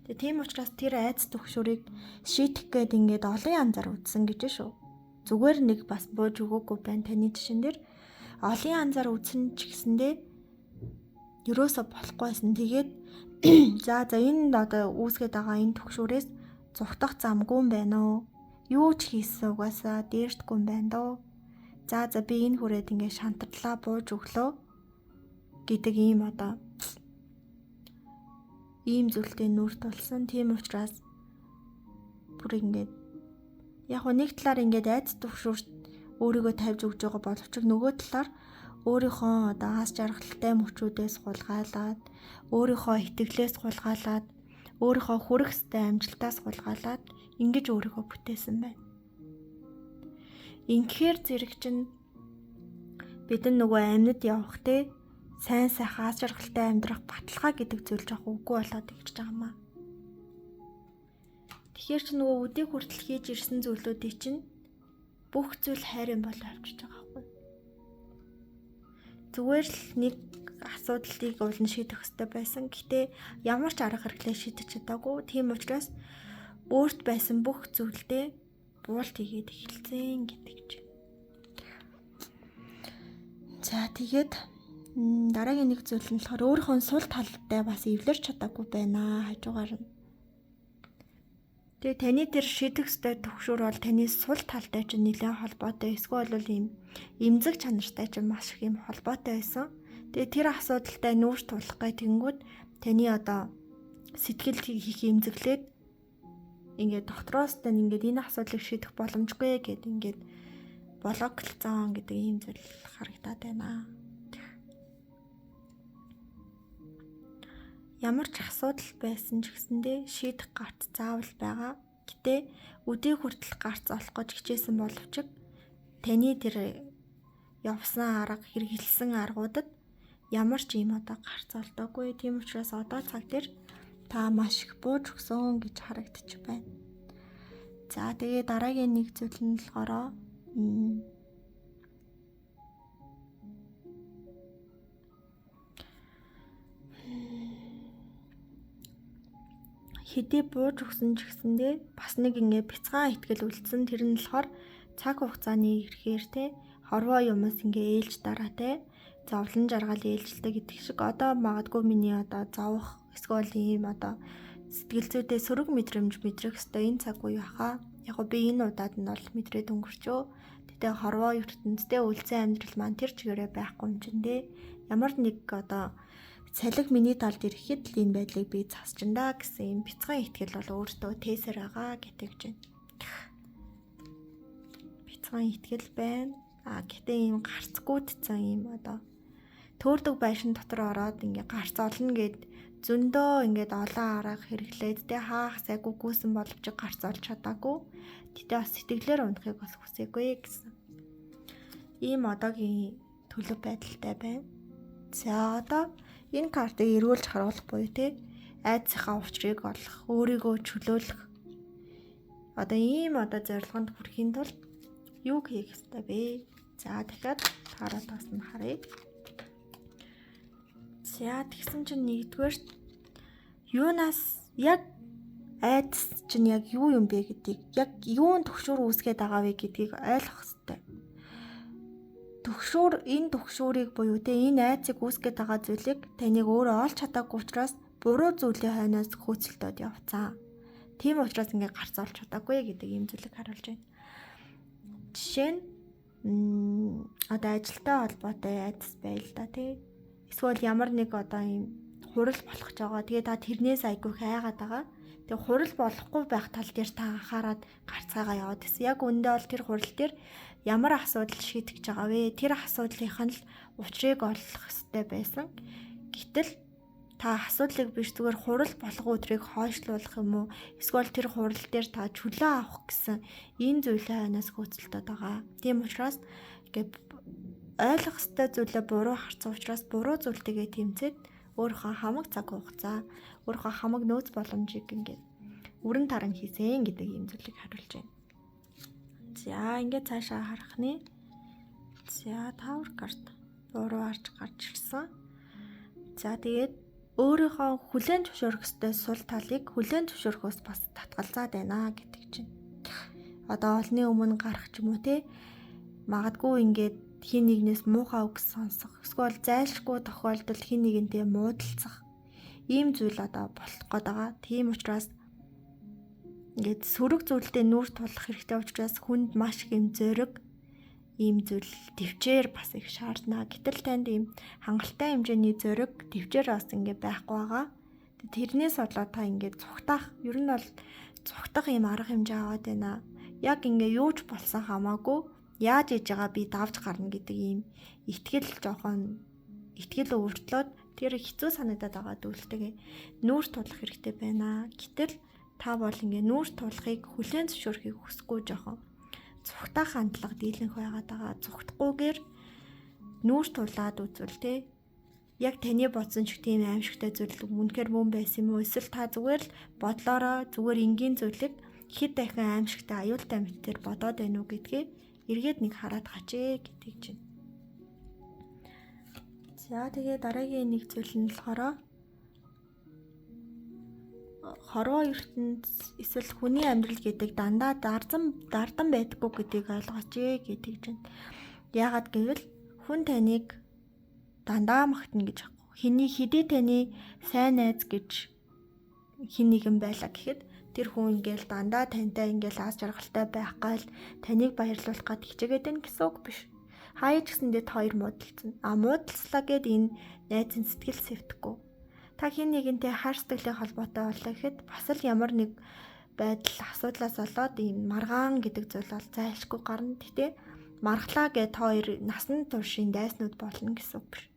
Тэгээ тийм учраас тэр айц төгшөөрийг шийдэх гээд ингээд олон янзаар үзсэн гэж шүү. Зүгээр нэг бас бууж өгөөгүй байна таны жишээн дээр. Олон янзаар үзсэн ч гэсэндээ ерөөсө болохгүйсэн. Тэгээд за энэ одоо үүсгээд байгаа энэ төгшөөрөөс зүгтах замгүй юм байна уу? Юу ч хийсэн угаасаа дээрдэхгүй юм байна дөө. За би энэ хүрээд ингээ шантарлаа бууж өглөө гэдэг ийм одоо ийм зүйлтэй нүрт болсон. Тийм учраас бүр ингээд яг нэг талаар ингээд айц төвшөрт өөрийгөө тавьж өгж байгаа боловч нөгөө талаар өөрийнхөө одоо хас жаргалтай мөчүүдээс хулгайлаад, өөрийнхөө итгэлээс хулгайлаад, өөрийнхөө хүрэх ёстой амжилтаас хулгайлаад ингэж өөрийгөө бүтээсэн байна. Инхээр зэрэг чинь бидэн нөгөө амьд явах те сайн сайхан хас жаргалтай амьдрах баталгаа гэдэг зүйл жоох үгүй болоод ирж байгаа маа. Тэгэхээр чи нөгөө өдийг хүртэл хийж ирсэн зүйлүүдийг чинь бүх зүйл хайрын бол авчиж байгаа байхгүй. Зүгээр л нэг асуудлыг уул нь шийдэх хэрэгтэй байсан. Гэтэ ямар ч арга хэрэглээ шийдэж чадаагүй. Тийм учраас өөрт байсан бүх зүйлдээ буулт хийгээд эхэлсэн гэдэг чинь. За тэгээд дараагийн нэг зүйл нь болохоор өөрийнхөө сул талтай бас эвлэрч чадаагүй байна хажуугаар нь. Тэгээ таны тэр шийдэх ёстой төгшөр бол таны сул талтай чинь нэлээд холбоотой. Эсвэл бол ийм эмзэг чанартай чинь маш их юм холбоотой байсан. Тэгээ тэр асуудалтай нүүрс тулах гай тэнгүүд таны одоо сэтгэл хийх эмзэглээд ингээд доктороос тань ингээд энэ асуудлыг шийдэх боломжгүй гэд ингээд блоклцсон гэдэг ийм зүйл харагдаад байна. Ямар ч асуудал байсан ч гэсэндээ шийдэх гарц заавал байгаа. Гэтэ өдөө хүртэл гарц олох гэж хичээсэн боловч таны тэр явсан арга хэрэгэлсэн аргуудад ямар ч юм одоо гарц олдоогүй. Тийм учраас одоо цаг дээр та маш их бууж өгсөн гэж харагдчих байна. За тэгээ дараагийн нэг зүйл нь болохоор хэдий бууж өгсөн ч гэсэндээ бас нэг ингээ бяцхан итгэл үлдсэн. Тэр нь болохоор цаг хугацааны ирэхээр те хорвоо юмс ингээ ээлж дараа те зовлон жаргал ээлжилдэг гэдэг шиг одоо магадгүй миний одоо зовох эсвэл ийм одоо сэтгэл зүйдээ сөрөг мэдрэмж мэдрэх хэвээр энэ цаг үе баха. Яг го би энэ удаад нь бол мэдрээд өнгөрчөө. Тэгтээ хорвоо ертөнцтэй үлдсэн амьдрал маань тэр чигээрээ байхгүй юм чинь те. Ямар нэг одоо салхи миний талд ирэхэд л энэ байдлыг би засчиндаа гэсэн юм бяцхан итгэл бол өөртөө тээсэр байгаа гэдэг чинь. Бяцхан итгэл байна. Гэтээ ийм гарцгүйдсэн юм одоо төөрдөг байшин дотор ороод ингээ гарц олно гэд зөндөө ингээд олон арга хэрэглээд тэ хаах сайгүй гүйсэн боловч гарц олж чадаагүй. Тэгтээ бас сэтгэлээр унахыг бас хүсээгүй гэсэн. Ийм одоогийн төлөв байдалтай байна. За одоо энэ картыг эргүүлж харуулах буюу те айдсынхаа учрыг олох, өөрийгөө чөлөөлөх. Одоо ийм одоо зорилгонд хүрэхийн тулд юу хийх ёстой вэ? За дахиад хараад бас нь харъя. За тэгсэн чинь нэгдүгээр юунаас яг айдас чинь яг юу юм бэ гэдгийг, яг юун төгшөр үүсгээд байгаа вэ гэдгийг ойлгох ёстой. Энэ төгшөөрийг буюу те энэ айцыг үүсгэж байгаа зүйлийг таныг өөрөө олж чадаагүй учраас буруу зүйлийн хойноос хөөцөлтөд явцсан. Тийм учраас ингээ гарц олж чадаагүй гэдэг ийм зүйлийг харуулж байна. Жишээ нь одоо ажилтай холбоотой айдас байл та те. Эсвэл ямар нэг одоо ийм хурал болох ч байгаа. Тэгээ та тэрнээс айгүй хайгаад байгаа. Тэгээ хурал болохгүй байх тал дээр та анхаарад гарцаагаа яваад гэсэн. Яг үндэ бол тэр хурал дээр ямар асуудал шийдэж байгаа вэ? Тэр асуудлынх нь л учрыг олох хэрэгтэй байсан. Гэтэл та асуудлыг биш зүгээр хурал болгоо өдрийг хойшлуулах юм уу? Эсвэл тэр хурал дээр та чөлөө авах гэсэн энэ зүйлээ хойноос хөөцөлтөд байгаа. Тийм учраас ингээд ойлгох ёстой зүйлээ буруу харсан учраас буруу зүйлтэйгээ тэмцээд өөрийнхөө хамаг цаг хугацаа, өөрийнхөө хамаг нөөц боломжийг ингээд үрэн таран хийсэн гэдэг ийм зүйлийг харуулж байна. За ингээд цаашаа харах нэ. За Tower card буруу харж гарч ирсэн. За тэгээд өөрийнхөө хүлээн зөвшөөрөх ёстой сул талыг хүлээн зөвшөөрөхөөс бас татгалзаад байна гэдэг чинь. Одоо олны өмнө гарах ч юм уу те магадгүй ингээд хин нэгнээс муухай үг сонсох, эсвэл зайлшгүй тохиолдолд хин нэгэнтэй муудалцах ийм зүйл одоо болох гээд байгаа. Тийм учраас ингээд сөрөг зүйлдээ нүүр тулах хэрэгтэй учраас хүнд маш их юм зориг, ийм зүйл төвчээр бас их шаардна. Гэтэл танд ийм хангалттай хэмжээний зориг, төвчээр бас ингээд байхгүй байгаа. Тэрнээс болоод та ингээд цухтах, ер нь бол цухтах ийм арга хэмжээ аваад байна. Яг ингээд юу ч болсон хамаагүй яаж ээж байгаа би давж гарна гэдэг ийм итгэл өвөртлөөд тэр хэцүү санагдаад байгаа зүйлтэйгээ нүүр тулах хэрэгтэй байна. Гэтэл та бол ингээ нүүр тулахыг хүлээн зөвшөөрөхийг хүсэхгүй жоохон цухтах хандлага дийлэнх байгаад байгаа. Цухтахгүйгээр нүүр тулаад үзвэл те яг таны бодсон ч тийм аимшигтай зүйл үнэхээр мөн байсан юм уу? Эсвэл та зүгээр л бодлороо зүгээр энгийн зүйлийг хэд дахин аимшигтай аюултай мэтээр бодоод байна уу гэдгээ эргээд нэг хараад гачээ гэдэг чинь. За тэгээ дараагийн нэг зүйл нь болохоор хорвоо ертөнц эсвэл хүний амьдрал гэдэг дандаа дардан байдаггүй гэдгийг ойлгооч гэдэг чинь. Яагаад гэвэл хүн таныг дандаа магтана гэж аахгүй. Хэдий таны сайн найз гэж хин нэгэн байлаа гэхэд тэр хүн ингээл дандаа тантай ингээл аз жаргалтай байх гал таныг баярлуулах гад хичээгээд байна гэсэн үг биш. Хаяа ч гэсэндээ хоёр муудалцсан. Муудалцлаа гэд энэ найзын сэтгэл сэвдэхгүй. Та хин нэгэнтэй хайр сэтгэлийн холбоотой болоо гэхэд бас л ямар нэг байдал асуудлаас болоод ийм маргаан гэдэг зүйл бол зайлшгүй гарна. Гэтэ маргалаа гэд хоёр насан туршийн дайснууд болно гэсэн үг биш.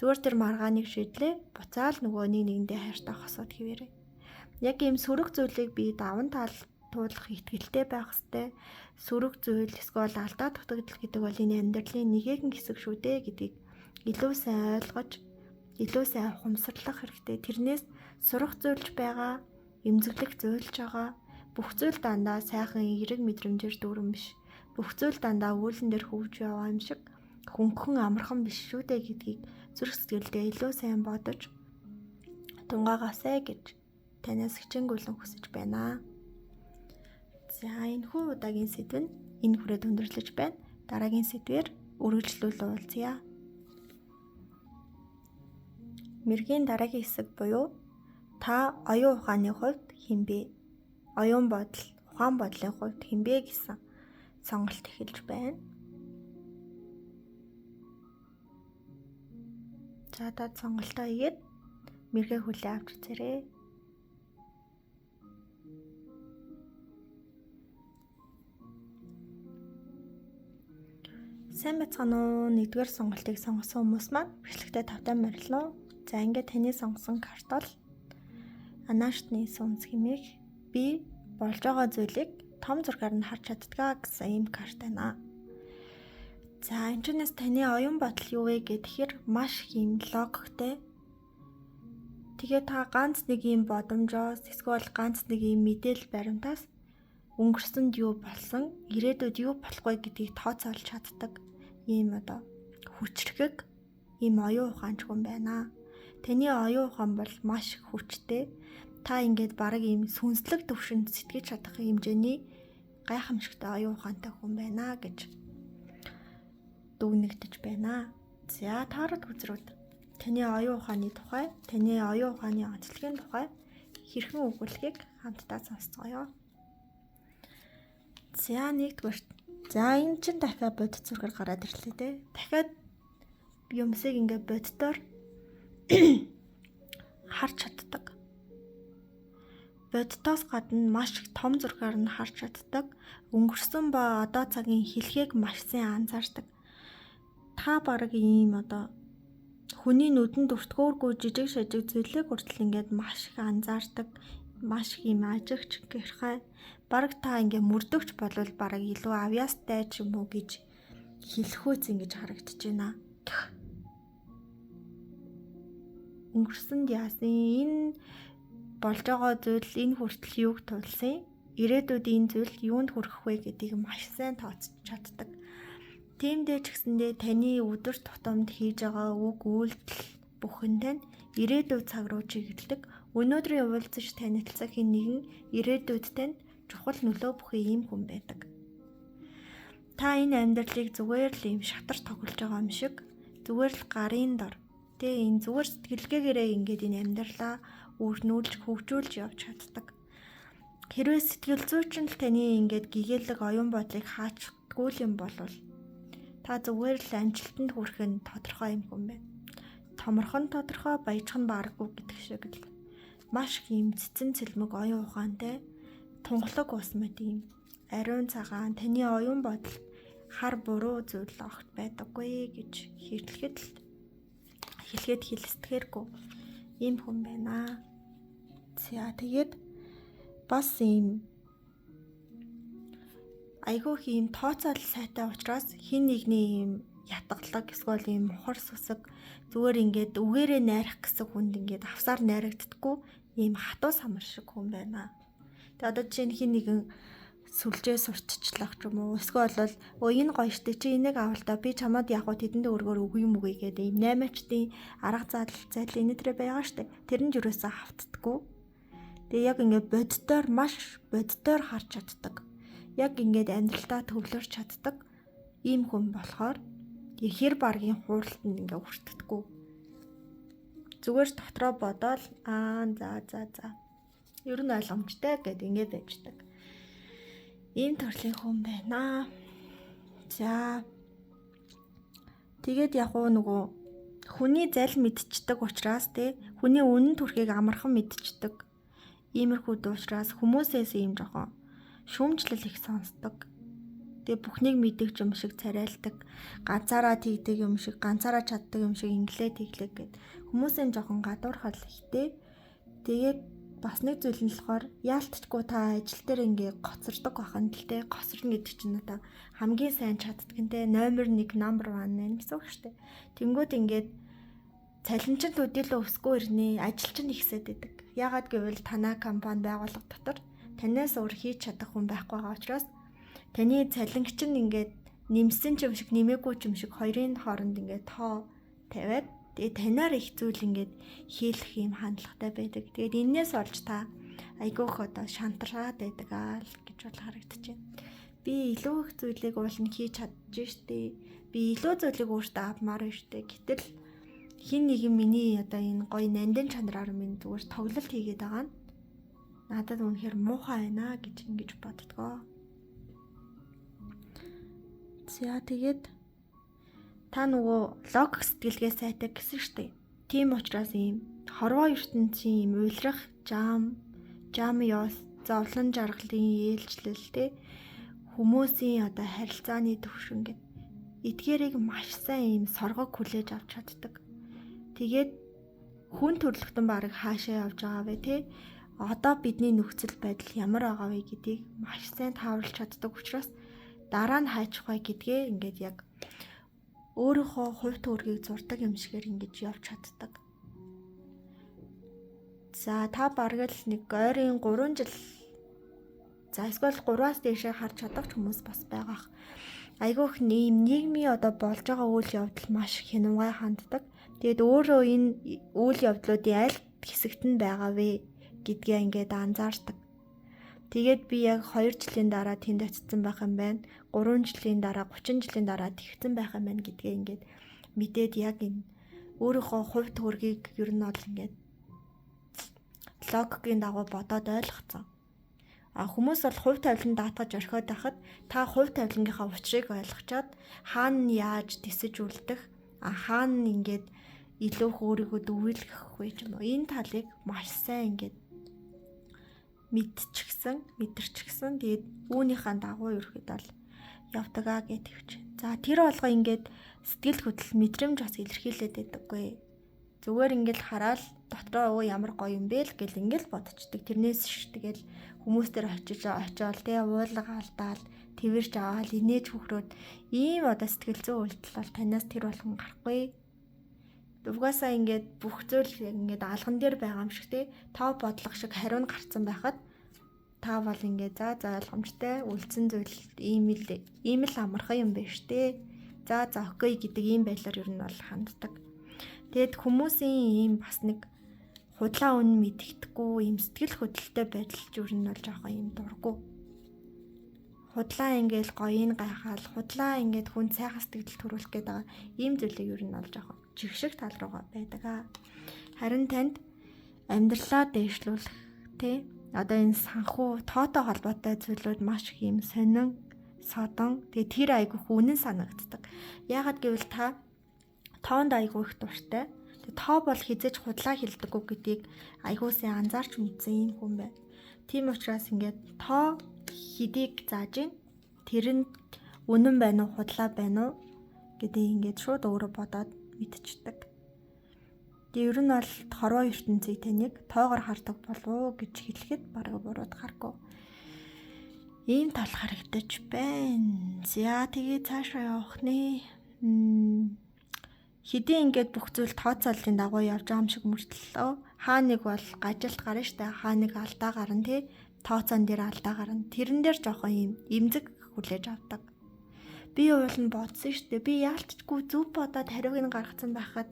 Зүгээр тэр маргааныг шийдлээ. Буцаал нөгөө нэгэндээ хайртай хосоод хэвээрээ. Яг ийм сөрөг зүйлийг би даван туулах итгэлтэй байх хэвээр. Сөрөг зүйл эсвэл алдаа дутагдал гэдэг бол энэ амьдралын нэгэн хэсэг шүү дээ гэдгийг илүү сайн ойлгож, илүү сайн ухамсарлах хэрэгтэй. Тэрнээс сурах зүйлж байгаа, эмзэглэх зүйлж байгаа. Бүх зүйл дандаа сайхан эерэг мэдрэмжээр дүүрэн биш. Бүх зүйл дандаа үүлэн дээр хөвж яваа юм шиг хөнгөн амархан биш шүү дээ гэдгийг зүрх сэтгэлдээ илүү сайн бодож тунгаагаасай гэж танаас хичээнгүйлэн хүсэж байна. За энэхүү удаагийн сэдв нь энэ хүрээд өндөрлөж байна. Дараагийн сэдвээр үргэлжлүүлэн уулзъя. Мэргийн дараагийн хэсэг буюу та оюун ухааны хувьд хэн бэ? Оюун бодол, ухаан бодлын хувьд хэн бэ гэсэн сонголт эхэлж байна. За та сонголтоо хийгээд мэргээ хүлээн авч үзээрэй. Сайн байцгаана уу? Нэгдүгээр сонголтыг сонгосон хүмүүс маань бичлэгтээ тавтан барилна. За ингээд таны сонгосон карт бол анаашны сүнс хэмээх би болж байгаа зүйлийг том зургаар нь харж чаддгаа гэсэн ийм карт байна. За энэ чэнэс таны оюун бодол юу вэ гэхээр маш их юм логиктэй. Тэгээ та ганц нэг юм бодомжоос эсвэл ганц нэг юм мэдээлэл баримтаас өнгөрсөнд юу болсон, ирээдүйд юу болох вэ гэдгийг тооцоолж чаддаг ийм хүчрхэг ийм оюун ухаанч хүн байна. Таны оюун ухаан бол маш хүчтэй. Та ингээд бараг ийм сүнслэг төвшөнд сэтгэж чадах хэмжээний гайхамшигтай оюун ухаантай хүн байна гэж дүгнэгдэж байна. За таарад үзрүүд таны оюун ухааны тухай, таны оюун ухааны онцлогийн тухай хэрхэн өгүүлэхийг хамтдаа сонсцгоё. За нэгдүгээр. За энэ чинь дахиад бодит зургаар гараад ирлээ те. Дахиад юмсыг ингээд бодитоор харж чаддаг. Бодитоос гадна маш их том зургаар нь харж чаддаг. Өнгөрсөн ба одоо цагийн хэлхийг маш сайн анзаардаг. Та бараг ийм хүний нүдэнд өртгөөргүй жижиг шажиг зүйлийг хүртэл ингээд маш их анзаардаг. Маш их юм ажигч гэрхай. Бараг та ингээ мөрдөгч болвол бараг илүү авьяастай ч юм уу гэж хэлэхүүц ингэж харагдаж байна. Өнгөрсөнд яасан энэ болж байгаа зүйл энэ хүртэл юуг тулсан? Ирээдүйд энэ зүйл юунд хүрэх вэ гэдгийг маш сайн тооцож чаддаг. Тиймдээ ч гэсэндээ таны өдөр тутамд хийж байгаа үг үйлдэл бүхэндээ ирээдүйд цаг руу чиглэдэг. Өнөөдрийн уулзаж танилцах хин нэгэн ирээдүйд танд чухал нөлөө бүхий ийм хүн байдаг. Та энэ амьдралыг зүгээр л ийм шатар тоглож байгаа юм шиг зүгээр л гарын дор тэгээ энэ зүгээр сэтгэлгээгээрээ ингээд энэ амьдралаа өрнүүлж хөгжүүлж явж чаддаг. Хэрвээ сэтгэл зүйчин л таны ингээд гэгээлэг оюун бодлыг хаачдаггүй юм бол та зүгээр л амжилтанд хүрэх нь тодорхой юм хүн байна. Томорхон тодорхой, баяжхан баарахгүй гэдэг шиг л маш их юм цэцэн цэлмэг оюун ухаантай тунгалаг ус мэт юм ариун цагаан таны оюун бодол хар буруу зүйл огт байдаггүй гэж хэлэхэд хэлсдэхэргүй ийм хүн байна. За тэгээд бас ийм айгүй ийм тооцоол сайтай учраас хин нэгний ийм ятгалаг эсвэл ийм мухар сүсэг зүгээр ингээд үгээрээ найрах гэсэн хүнд ингээд авсаар найрагддаггүй ийм хатуу самар шиг хүн байна. Тэгээд одоо жишээ нь хин нэгэн сүлжээ сурталчлах ч юм уу эсвэл бол энэ гоё штэ чи энийг авал та би чамд яг гоо тэдэнд өргөөр өгье юм үгүй гэдэг ийм 8-ачдын арга зал энэ төрөө байгаа штэ тэр нь юусаа хавтдаггүй. Тэгээ яг ингээд боддоор маш боддоор харж чаддаг. Яг ингээд амьдралдаа төвлөрч чаддаг ийм хүн болохоор хэр баргийн хууралт нь ингээд хүртдэггүй. Зүгээр дотроо бодоол за ер нь ойлгомжтой гэд ингээд байждаг. Ийм төрлийн хүн байна. За тэгээд яг нөгөө хүний зал мэдчихдэг учраас хүний үнэн төрхийг амархан мэдчихдэг. Иймэрхүү учраас хүмүүсээс ийм жоохон шүүмжлэл их сонсдог. Тэгээ бүхнийг мэддэг юм шиг царайлдаг, ганцаараа тэгдэг юм шиг, ганцаараа чаддаг юм шиг инглээ тэглэг гэд хүмүүсийн жоохон гадуурхал ихтэй. Тэгээд бас нэг зүйл нь болохоор яалтчгүй та ажил дээр ингээ гоцордог бахан л те гоцорно гэдэг чинь одоо хамгийн сайн чаддаг нэ номер 1 number 1 нэ гэсэн үг шүү дээ. Тэнгүүд ингээд цалинчид өдөлөө өсгөө ирнэ, ажилчин ихсээд байдаг. Яагаад гэвэл танай компани байгууллага дотор танаас өөр хийж чадах хүн байхгүй байгаа учраас таны цалингч нь ингээд нэмсэн ч юм шиг нэмээгүй ч юм шиг хоёрын хооронд ингээд тоо тавиад тэгээ танаар их зүйл ингээд хийлэх юм хандлагатай байдаг. Тэгээд энээс олж та айгүйх одоо шантраад байдаг л гэж бол харагдчихэв. Би илүү их зүйлийг уулна хийж чадчих штеп. Би илүү зүйлийг өөртөө авмаар байна штеп. Гэтэл хин нэгэн миний одоо энэ гоё нандин чанараар минь зүгээр тоглолт хийгээд байгаа нь надад үнэхээр муухай байна гэж ингэж боддгоо. За тэгээд та нөгөө логик сэтгэлгээ сайтай гэсэн штеп. Тийм учраас ийм хорвоо ертөнцийн ийм уйлрах жам ёс зовлон жаргалын ээлжлэл хүмүүсийн одоо харилцааны төвшин гэд эдгээрийг маш сайн ийм соргог хүлээж авч чаддаг. Тэгээд хүн төрлөختөн бараг хаашаа явж байгаа вэ одоо бидний нөхцөл байдал ямар байгаа вэ гэдгийг маш сайн тааруулж чаддаг учраас дараа нь хайчих бай гэдгээ ингээд яг өөрийнхөө хувь төргийг зурдаг юм шигээр ингэж явж чаддаг. За та бараг л нэг ойрын 3 жил за эсвэл 3-аас дээшээ харж чадах хүмүүс бас байгаах. Айгүйх нийгмийн одоо болж байгаа үйл явдал маш хянамгай ханддаг. Тэгэд өөрөө энэ үйл явдлуудын аль хэсэгт нь байгаа вэ гэдгээ ингээд анзаардаг. Тэгээд би яг 2 жилийн дараа тэнд очсон байх юм байна. 3 жилийн дараа, 30 жилийн дараа тэгсэн байх юм байна гэдгээ ингээд мэдээд яг энэ өөрийнхөө хувь төргийг ер нь бол ингээд логикийн дагуу бодоод ойлгоцсон. Хүмүүс бол хувь тавилан даатгаж орхиод байхад та хувь тавилангийнхаа учрыг ойлгочоод хаана яаж тисэж үлдэх, хаана ингээд илүү их өөрийгөө дүүргэх вэ юм уу? Энэ талыг маш сайн ингээд мэдэрчгсэн. Тэгээд үүнийхээ дагуу ерөөд бол явдаг гэдэгч. За тэр болгоо ингээд сэтгэл хөдлөл мэдрэмж бас илэрхийлээд байдаггүй. Зүгээр ингээд хараад дотроо ямар гоё юм бэ л гэл ингээд бодчихдаг. Тэрнээс ш тэгэл хүмүүс төр очиол уулга алдаал твэрч аваал инээж хөхрөөд ийм одоо сэтгэл зүйн үйлдэл бол танаас тэр болгон гарахгүй. Угаасаа ингээд бүх зүйл яг ингээд алган дээр байгаа юм шиг та бодлого шиг хариу нь гарцсан байхад та бол ингээд за ойлгомжтой үлдсэн зүйл ийм л амархан юм байна штэ. За окей гэдэг ийм байдлаар ер нь бол ханддаг. Тэгэд хүмүүсийн ийм бас нэг худлаа үнэн мэддэхгүй ийм сэтгэл хөдлөлтэй байдал ер нь бол жоохон ийм дурггүй. Худлаа ингээл гоёыг гайхаал, худлаа ингээд хүн сайхан сэтгэл төрүүлэх гээд байгаа ийм зүйлийг ер нь бол жоохон жигшиг тал руугаа байдаг. Харин танд амьдралаа дээшлүүлэх одоо энэ санхүү тоотой холбоотой зүйлүүд маш их юм сонин содон. Тэгээ тэр айгүйх үнэн санагддаг. Яагаад гэвэл та тоонд айгүй их дуртай. Тэгээ тоо бол хизэж худлаа хилдэггүй гэдгийг айгуусаа анзаарч мэдсэн юм хүн байна. Тийм учраас ингээд тоо хэдийг зааж ин тэрэнд үнэн байна уу худлаа байна уу гэдгийг ингээд шууд өөрөө бодоод мэдчихдэг. Тэгээ ер нь бол хорвоо ертөнцийг таныг тоогоор хардаг болов уу гэж хэлэхэд бараг бурууд харахгүй. Ийм тал харагдаж байна. За тэгээ цаашаа явах нэ. Хэдийн ингээд бүх зүйл тооцооллын дагуу явж байгаа юм шиг мөртлөө хаа нэг бол гажилт гарна штэ, хаа нэг алдаа гарна тий. Тооцоон дээр алдаа гарна. Тэрэн дээр жоохон юм эмзэг хүлээж авдаг. Би уул нь бодсон штэ. Би яалтчгүй зүв бодоод хариуг нь гаргацсан байхад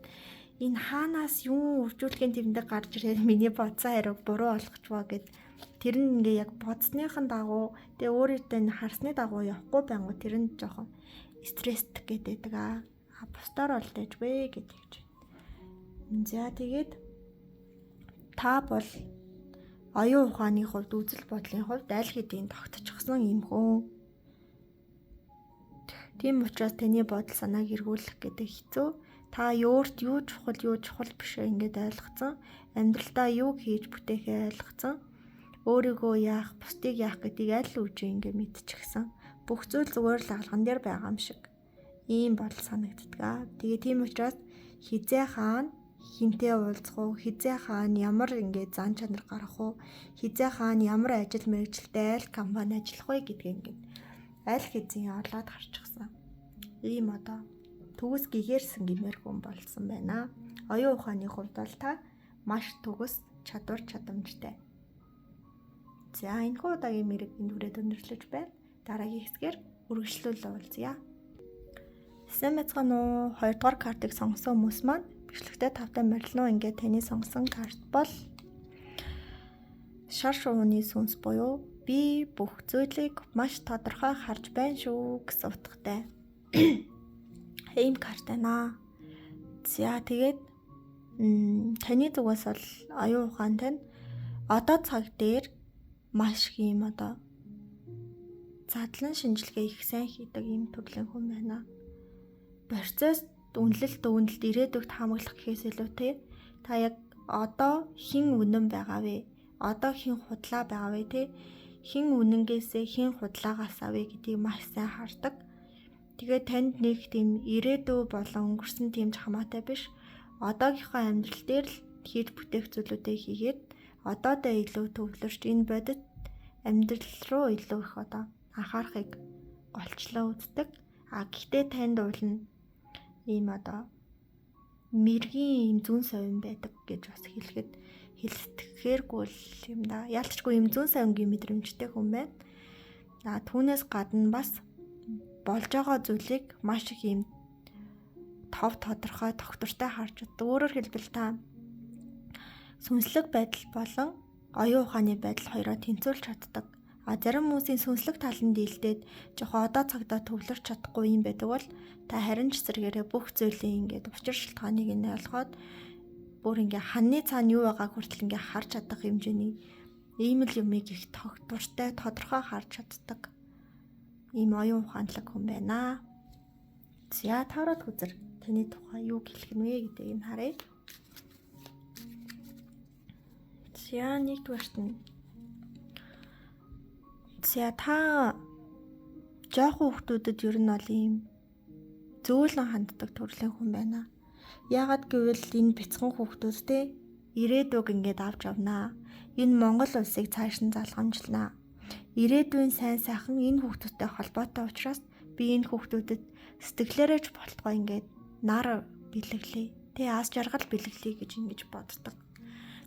энэ хаанаас юу үржүүлэхийн тэмдэг гарч ирээд миний бодсон хариуг буруу болгочвоо гэд тэр нь ингээ яг бодсныхан дагуу тэгээ өөрөөдөө харсны дагуу явахгүй байнгу тэр нь жоохон стресстэй гэдэг аа. Бусдаар бол дэжвэ гэдэг чинь. За тэгээд та бол оюун ухааны хувьд үзэл бодлын хувьд аль хэдийн тогтчихсон юм хөө. Тийм учраас таны бодол санааг эргүүлэх гэдэг хэцүү. Та юурт юу чухал биш ингээд ойлгоцсон. Амьдралдаа юу хийж бүтээхээ ойлгоцсон. Өөрийгөө яах, бусдыг яах гэдгийг аль үжи ингээд мэдчихсэн. Бүх зүйл зүгээр л алган дээр байгаа юм шиг. Ийм бодол санагддаг. Тэгээ тийм учраас хизээ хаана хинтээ уулзах уу, хизээ хаана ямар ингээд зан чанар гаргах уу, хизээ хаана ямар ажил мэргэжилтэй аль компани ажиллах вэ гэдгийг ингээд аль хэзээ олоод харчихсан. Ийм одоо төгс гэгэрсэн гэмээр хүн болсон байна. Оюун ухааны хувьд бол та маш төгс чадвар чадамжтай. За энэ хүү удаагийн мэрэг энд хүрээд өндөрлөж байна. Дараагийн хэсгээр үргэлжлүүлээ уулзъя. Сайн байцгаана уу? 2 дугаар картыг сонгосон хүмүүс маань бичлэгтээ тавтай морилно ингээд таны сонгосон карт бол шар шувууны сүнс буюу би бүх зүйлийг маш тодорхой харж байна шүү гэсэн утгатай. Ийм карт байна. За тэгээд таны зүгээс бол оюун ухаан тань одоо цаг дээр маш их юм одоо задлан шинжилгээ их сайн хийдэг ийм төрлийн хүн байна. Процесс үнэлэлт ирээдүгт хамгаалах гэхээс илүүтэй та яг одоо хэн үнэн байгаа вэ? Одоо хэн худлаа байгаа вэ те? Хэн үнэнгээсээ хэн худлаагаас авэ гэдгийг маш сайн хардаг. Тэгээд танд нэг тийм ирээдүй болон өнгөрсөн тийм хамаатай биш. Одоогийнхоо амьдрал дээр л хийж бүтээх зүйлүүдээ хийгээд одоодоо илүү төвлөрч энэ бодит амьдрал руу илүү их одоо анхаарахыг голчлоо үздэг. Гэхдээ танд уулна ийм одоо мэргийн юм зүүн совин байдаг гэж бас хэлэтгэхээргүй юм да. Яалтчгүй юм зүүн совингийн мэдрэмжтэй хүн байна. Түүнээс гадна бас болж байгаа зүйлийг маш их юм тодорхой тогтвортой харж удаа. Өөрөөр хэлбэл та сүнслэг байдал болон оюун ухааны байдал хоёроо тэнцвүүлж чаддаг. Зарим хүмүүсийн сүнслэг талын дийлдээд жоохон одоо цагдаа төвлөрч чадахгүй юм байдаг бол та харин ч зэрэгээрээ бүх зүйлийн ингээд учир шалтгааныг нь ойлгоод бүр ингээ ханны цаана юу байгааг хүртэл ингээ харж чадах хэмжээний ийм л юмыг их тогтвортой тодорхой харж чаддаг ийм оюун ухаанлаг хүн байна. За таарад хүзэр таны тухай юу хэлэх нь вэ гэдгийг нь харъя. За нэгдүгээрт нь за та жоохон хүмүүстэд ер нь бол ийм зөөлөн ханддаг төрлийн хүн байна. Яагаад гэвэл энэ бяцхан хүмүүстэй те ирээдүг ингээд авч явнаа. Энэ Монгол улсыг цааш нь залгамжлнаа. Ирээдүйн сайн сайхан энэ хүмүүстэй холбоотой учраас би энэ хүмүүстэд сэтгэлээрээ ч болтгоо ингээд нар бэлэглэе. Тэ аз жаргал бэлэглэе гэж ингэж боддог.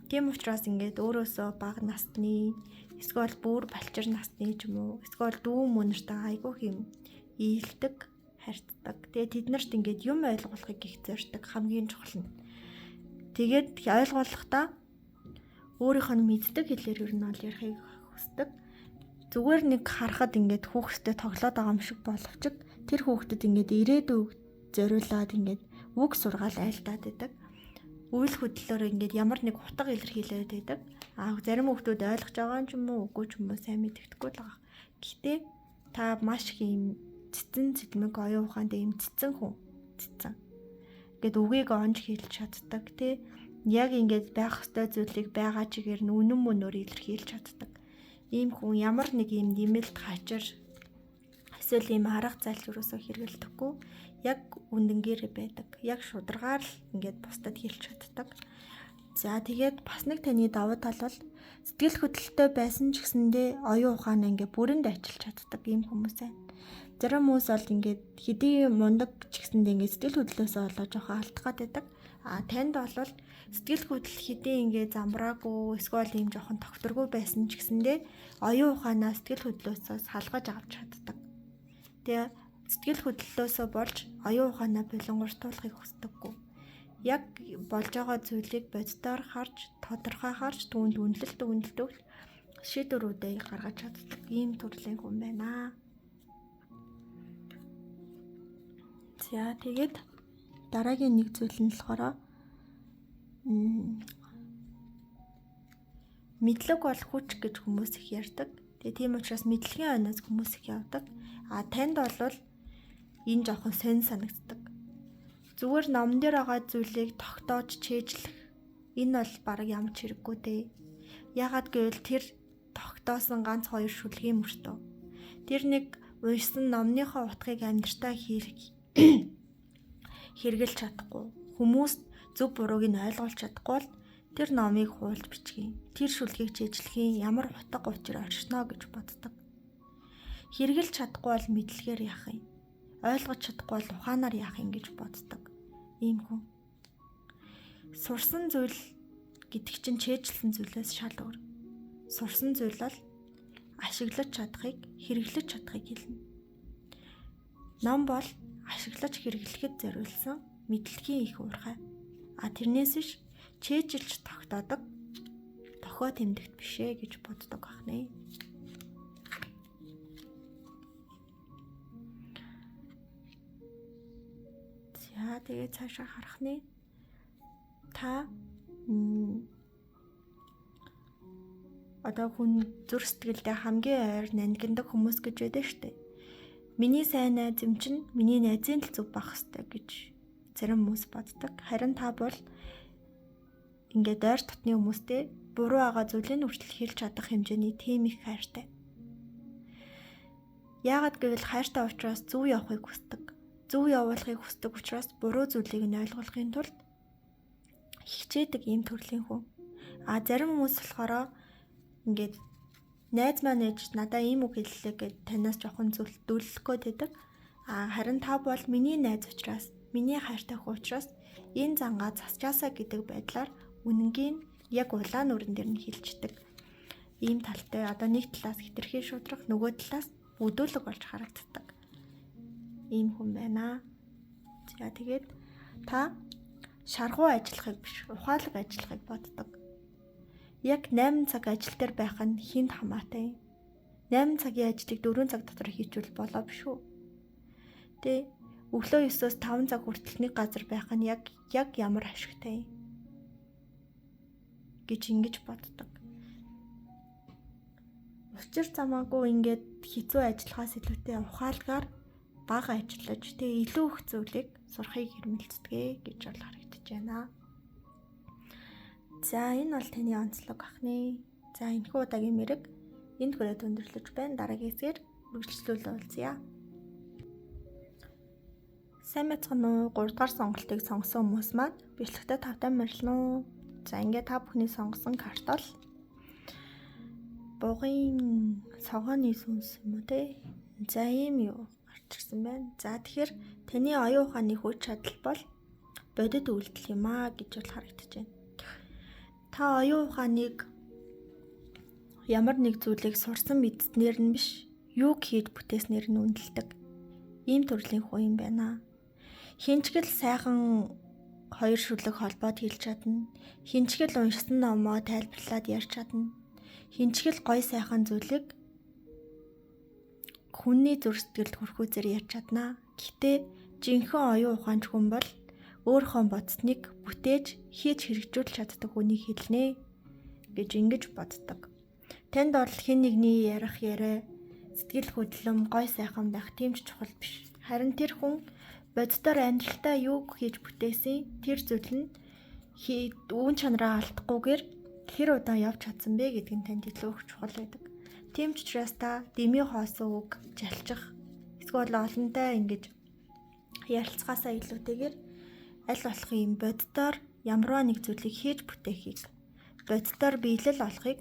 Тийм учраас ингээд өөрөөсөө бага насны эсвэл бүр балчир насны ч юм уу эсвэл дүү мөнөртэй айгүйх юм ийдэг, харьцдаг. Тэгээ тэд нарт ингээд юм ойлгуулахыг их зорьдог хамгийн чухал нь. Тэгээд ойлгуулахдаа өөрийнх нь мэддэг хэлээр ер нь бол ярихыг хүсдэг. Зүгээр нэг харахад ингээд хүүхдэд тоглоод байгаа юм шиг боловч тэр хүүхдэд ингээд ирээдүйг зориулаад ингээд үг сургаал айлтаад байдаг. үйл хөдлөлөөр ингээд ямар нэг утга илэрхийлээд байдаг. Зарим хүмүүс ойлгож байгаа ч юм уу, үгүй ч юм уу сайн мэддэхгүй л байгаа. Гэхдээ та маш их юм цэцэн цэдмэг оюун ухаанд юм цэцэн хүн. Цэцэн. Ингээд үгийг онж хэлж чаддаг тий. Яг ингээд байх ёстой зүйлийг байгаа чигээр нь үнэн мөнөөр илэрхийлж чаддаг. Ийм хүн ямар нэг юм нэмэлт хачир эсвэл ийм арга зайлшруулсаа хэрэгэлдэггүй. Яг үндэнгээр байдаг. Яг шударгаар л ингээд бусдад хэлж чаддаг. За тэгээд бас нэг таны давуу тал бол сэтгэл хөдлөлтөй байсан ч гэсэндээ оюун ухаанаа ингээд бүрэнд ажиллаж чаддаг ийм хүмүүс байна. Зарим хүмүүс бол ингээд хэдий мундаг ч гэсэндээ ингээд сэтгэл хөдлөлөөсөө болоо жоохон алдах гэдэг. Танд бол сэтгэл хөдлөл хэдий ингээд замбраагүй эсвэл ийм жоохон тогтворгүй байсан ч гэсэндээ оюун ухаанаа сэтгэл хөдлөлөөсөө салгаж авч чаддаг. Тэгээ сэтгэл хөдлөлөөсөө болж оюун ухаанаа булангууртуулахыг хүсдэггүй. Яг болж байгаа зүйлийг боддоор харж, тодорхой харж, түүнд үнэлэлт өгөх шийдвэрүүдээ гаргаж чаддаг ийм төрлийн хүн байна. За тэгээд дараагийн нэг зүйл нь болохоор мэдлэг бол хүч гэж хүмүүс их ярьдаг. Тэгээ тийм учраас мэдлэгийн оноос хүмүүс их явдаг. Танд бол энэ жоохон сонь санагддаг. Зүгээр номон дээр байгаа зүйлийг тогтоож чэйжлэх энэ бол бараг ямар ч хэрэггүй дээ. Яагаад гэвэл тэр тогтоосон ганц хоёр шүлгийн мөртөө. Тэр нэг уншсан номныхоо утгыг амьдртаа хэрэгжилж чадахгүй. Хүмүүс зөв бурууг нь ойлгуулж чадахгүй л тэр номыг хуулж бичгийн. Тэр шүлгийг чэйжлэхийн ямар утга учир оршино гэж боддог. Хэрэгжилж чадахгүй бол мэдлэгээр яах юм? Ойлгож чадахгүй бол ухаанаар яах юм гэж боддог. Ийм хүн. Сурсан зүйл гэдэг чинь чэйжлсэн зүйлээс шал өөр. Сурсан зүйл бол ашиглаж чадахыг, хэрэглэж чадахыг хэлнэ. Ном бол ашиглаж хэрэглэхэд зориулсан мэдлэгийн их уурхай. Тэрнээс биш чэйжилж тогтоодог дохой тэмдэгт бишээ гэж боддог ахнаа. За тэгээд цаашаа харах нэ. Та одоо хүн зүрх сэтгэлдээ хамгийн ойр нандиндаг хүмүүс гэж байдаг штэ. Миний сайн найз юм чинь миний найзын л зүв байх хэвээр гэж зарим хүмүүс боддог. Харин та бол ингээд ойр дотны хүмүүстэй буруу байгаа зүйлийг хүртэл хэлж чадах хэмжээний тийм их хайртай. Яагаад гэвэл хайртай учраас зөв явахыг хүсдэг. Зөв явуулахыг хүсдэг учраас буруу зүйлийг нь ойлгохын тулд хичээдэг ийм төрлийн хүн. Зарим хүмүүс болохоор ингээд найз маань ээж надаа ийм үг хэллээ гэд танаас жоохон зөвлөлтөөлөх гээд байдаг. Харин та бол миний найз учраас, миний хайртай хүн учраас энэ зангаа засчаасаа гэдэг байдлаар үнэнгийн яг улаан нүрэн дээр нь хилчдэг. Ийм талтай одоо нэг талаас хитрхи шудрах, нөгөө талаас бүдүүлэг болж харагддаг. Ийм хүн байна. За тэгээд та шаргуу ажиллахыг биш, ухаалаг ажиллахыг боддог. Яг 8 цаг ажил дээр байх нь хинт хамаатай. 8 цагийн ажлыг 4 цаг дотор хийчихвэл болоо биш үү? Тэ өглөө 9-оос 5 цаг хүртэл нэг газар байх нь яг ямар ашигтай гэж ингэж боддог. Учир замаагүй ингээд хэцүү ажиллахаас илүүтэй ухаалгаар бага ажиллаж илүү их зүйлийг сурахыг хэрмэлцдэг гэж бол харагдаж байна. За энэ бол таны онцлог ахны. За энэхүү удаагийн мэрэг энд хүрээд өндөрлөж байна. Дараагийн хэсгээр үргэлжлүүлээ уулзъя. Сайн мэцхан уу 3 дугаар сонголтыг сонгосон хүмүүс маань бичлэгтээ тавтай морилно уу? За ингээд та бүхний сонгосон карт бол бугын согооны сүнс юм уу те? За ийм юу гарч ирсэн байна. За тэгэхээр таны оюун ухааны хүч чадал бол бодит үйлдэл юм аа гэж бол харагдаж байна. Та оюун ухааныг ямар нэг зүйлийг сурсан мэдснээр нь биш, юуг хийж бүтээснээр нь үнэлдэг. Ийм төрлийн хүн юм байна. Хинчгэл сайхан хоёр шүлэг холбоод хэлж чадна. Хинчгэл уншсан номоо тайлбарлаад ярьж чадна. Хинчгэл гой сайхан зүйлийг хүний зүрх сэтгэлд хүрхүүзээр ярьж чадна. Гэхдээ жинхэнэ оюун ухаанч хүн бол өөрийнхөө бодсныг бүтээж хийж хэрэгжүүлж чаддаг хүнийг хэлнэ гэж ингэж боддог. Танд бол хэн нэгний ярих яриа, сэтгэл хөдлөм, гой сайхан байх тийм ч чухал биш. Харин тэр хүн боддоор амьдралтаа юу хийж бүтээсэн тэр зүйл нь үүн чанараа алдахгүйгээр хэр удаа явж чадсан бэ гэдг нь танд илүү их чухал байдаг. Тийм ч учраас та дэмий хоосон үг жалчих эсвэл олонтой ингэж ярилцгаасаа илүүтэйгээр аль болох юм боддоор ямарваа нэг зүйлийг хийж бүтээхийг, боддоор биелэл олохыг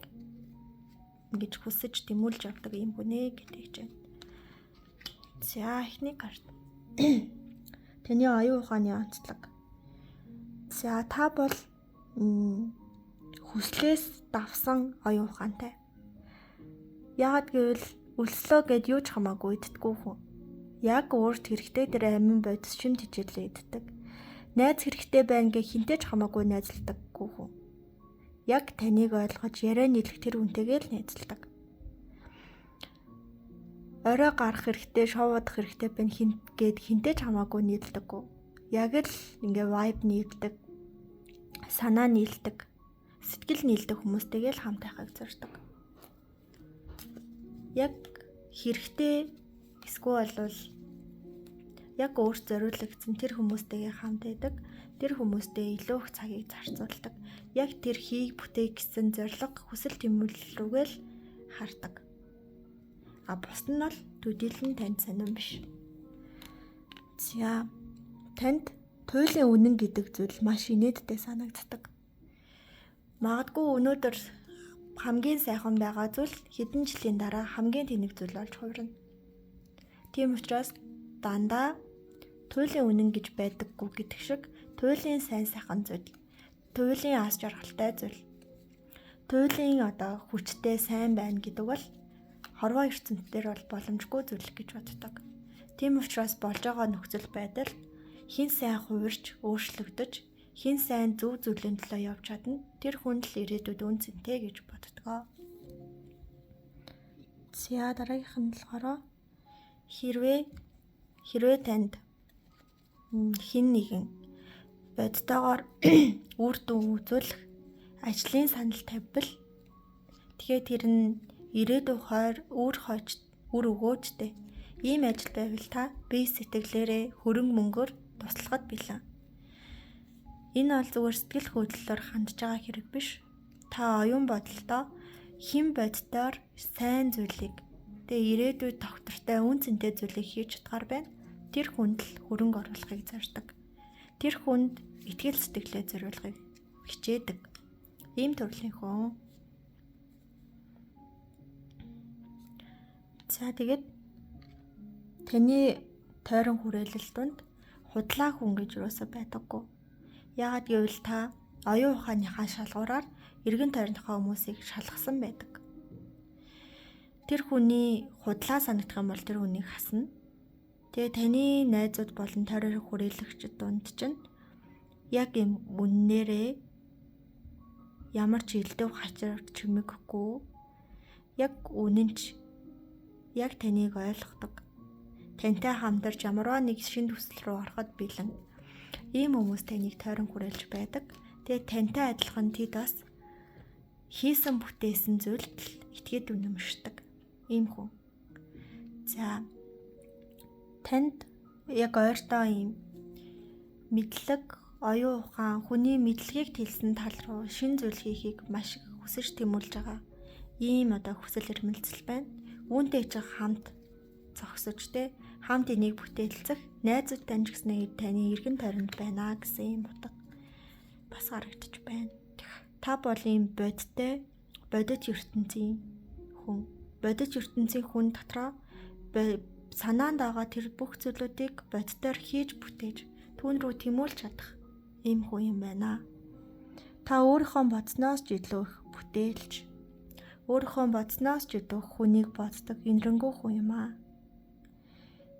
ингэж хүсэж тэмүүлж явдаг юм хүнэ гэж байна. За эхний карт. Таны оюун ухааны онцлог. За та бол хүслээс давсан оюун ухаантай. Яагад гэвэл өлслөө гэд юу ч хамаагүй иддэггүй хүн. Яг өөрт хэрэгтэй дээр амин бодис шим тижээлээ иддэг. Найз хэрэгтэй байна гэ хинтэй ч хамаагүй найзалдаггүй хүн. Яг таныг ойлгож яриа нийлэх тэр үнтэйгээ л найзалдаг. Орой гарах хэрэгтэй, шоудах хэрэгтэй байна гэд хинтэй ч хамаагүй нийлдэггүй. Яг л ингээ vibe нийлдэг, санаа нийлдэг, сэтгэл нийлдэг хүмүүстэйгээ л хамт байхыг зорддог. Яг хэрэгтэй эсвэл бол яг өөрт зориулагдсан тэр хүмүүстэйгээ хамт байдаг, тэр хүмүүстэй илүү их цагийг зарцуулдаг. Яг тэр хийг бүтээх гэсэн зорилго, хүсэл тэмүүлэл рүүгээ л хардаг. А бус нь бол төдийлөн танд сонирн биш. За танд туйлын үнэн гэдэг зүйл маш инээдтэй санагддаг. Магадгүй өнөөдөр хамгийн сайхан байгаа зүйл хэдэн жилийн дараа хамгийн тэнэг зүйл болж хувирна. Тийм учраас дандаа туйлын үнэн гэж байдаггүй гэдэг шиг туйлын сайн сайхан зүйл, туйлын аз жаргалтай зүйл, туйлын хүчтэй сайн байна гэдэг бол хорвоо ертөнцийн бол боломжгүй зүйл гэж боддог. Тийм учраас болж байгаа нөхцөл байдал хин сайн хувирч өөрчлөгдөж, хин сайн зөв зүйлийн төлөө явж чадна. Тэр хүн л ирээдүйд үнцэнтэй гэж боддог. За дараагийнх нь болохоор хэрвээ танд хин нэгэн бодтойгоор үр дүн үзүүлэх ажлын санал тавьбал тэгэхээр тэр нь ирээдүйн хойр үр өгөөжтэй ийм ажил байвал та бие сэтгэлээрээ хөрөнгө мөнгөөр туслахад бэлэн. Энэ бол зүгээр сэтгэл хөдлөлөөр хандж байгаа хэрэг биш. Та оюун бодолтой хэн боддоор сайн зүйлийг ирээдүйд тогтвортой үн цэнтэй зүйлийг хийж чадгаар байна. Тэр хүнд л хөрөнгө оруулахыг зорддог. Тэр хүнд итгэл сэтгэлээ зориулахыг хичээдэг. Ийм төрлийн хүн. За тэгээд таны тойрон хүрээлэл донд худлаа хүн гэж юусоо байдаггүй. Яагаад гэвэл та оюун ухааныхаа шалгуураар эргэн тойрныхоо хүмүүсийг шалгасан байдаг. Тэр хүний худлаа санагдах юм бол тэр хүнийг хасна. Тэгээ таны найзууд болон тойрон хүрээлэгчид дунд чинь яг юм үннээрээ ямар ч элдв хачир чимэггүй яг үнэнч яг таныг ойлгодог. Тантай хамтарч ямарваа нэг шин төсөл рүү ороход бэлэн. Ийм хүмүүс таныг тойрон хүрээлж байдаг. Тэгээ тантай адилхан тэд бас хийсэн бүтээсэн зүйлд итгээд үнэмшдэг. Ийм хүн. За танд яг ойртоо ийм мэдлэг, оюун ухаан, хүний мэдлэгийг тэлсэн тал руу шин зүйл хийхийг маш их хүсэж тэмүүлж байгаа. Ийм хүсэл эрмэлзэл байна. Үүнтэй ч хамт зогсож хамт энийг бүтээлцэх найзууд тань гэснээр таны эргэн тойронд байна гэсэн юм утга бас харагдаж байна. Та бол ийм бодит ертөнцийн хүн. Бодит ертөнцийн хүн дотроо санаанд байгаа тэр бүх зүйлүүдийг бодитоор хийж бүтээж түүн рүү тэмүүлж чадах ийм хүн юм байна. Та өөрийнхөө бодсноос ч илүү их бүтээлч, өөрийнхөө бодсноос ч илүү хүнийг боддог инэрэнгүү хүн юм аа.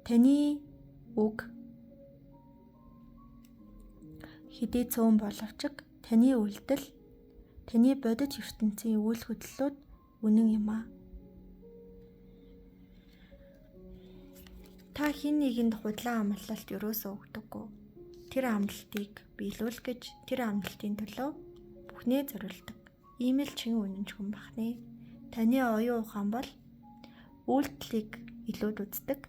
Таны үг хэдий цөөн боловч таны үйлдэл, таны бодит ертөнцийн үйл хөдлөлүүд үнэн юм аа. Та хэн нэгэнд худлаа амлалт юусоо өгдөггүй. тэр амлалтыг биелүүлэх гэж тэр амлалтын төлөө бүхнээ зориулдаг. Ийм л чин үнэнч хүн бахнэ. Таны оюун ухаан бол үйлдэлийг илүүд үздэг.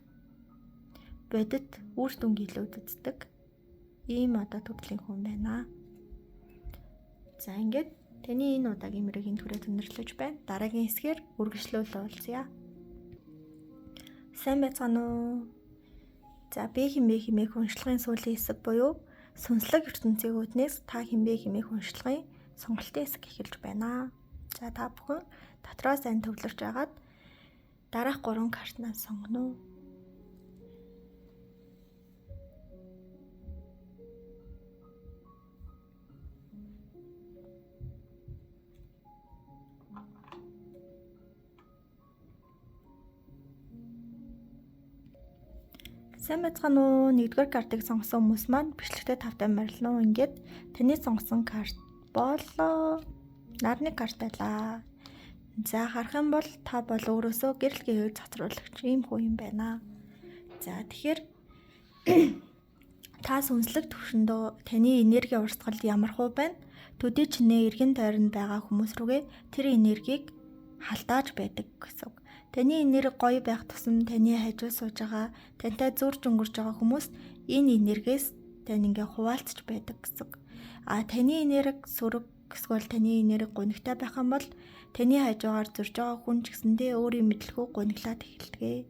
Бодит үр дүнг илүүд үздэг. Ийм төрлийн хүн байна. За ингээд таны энэ удаагийн мөрөгийн түрээ төндөрлөж байна. Дараагийн хэсгээр үргэлжлүүлээ уулзъя. Сайн байцгаана уу? За би хэмээх уншлагын сүүлийн хэсэг буюу сүнслэг ертөнцийн үүднээс та хэмээх уншлагын сонголтын хэсэг эхэлж байна. За та бүхэн дотроо сайн төвлөрч агаад дараах 3 картнаас сонгоно. Сайн байцгаана уу? 1-р картыг сонгосон хүмүүс маань бичлэгтээ тавтай морилно. Ингээд таны сонгосон карт бол нарны карт байлаа. За харах юм бол та бол өөрөөсөө гэрэл гээгээр цацруулагч ийм хүн юм байна. За тэгэхээр та сүнслэг төвшөндөө таны энерги урсгалд ямар хуу байна? Төдий чинээ эргэн тойронд байгаа хүмүүс рүүгээ тэр энергийг халдааж байдаг гэсэн. Таны энерги гоё байх тусам таны хажуу сууж байгаа, тантай зурж өнгөрч байгаа хүмүүс энэ энергиэс тань ингээ хуваалцж байдаг гэсэн. Таны энерги сөрөг эсвэл таны энерги гунигтай байх юм бол таны хажуугаар зурж байгаа хүн ч гэсэндээ өөрийн мэдлэгөө гуниглаад эхэлдэг.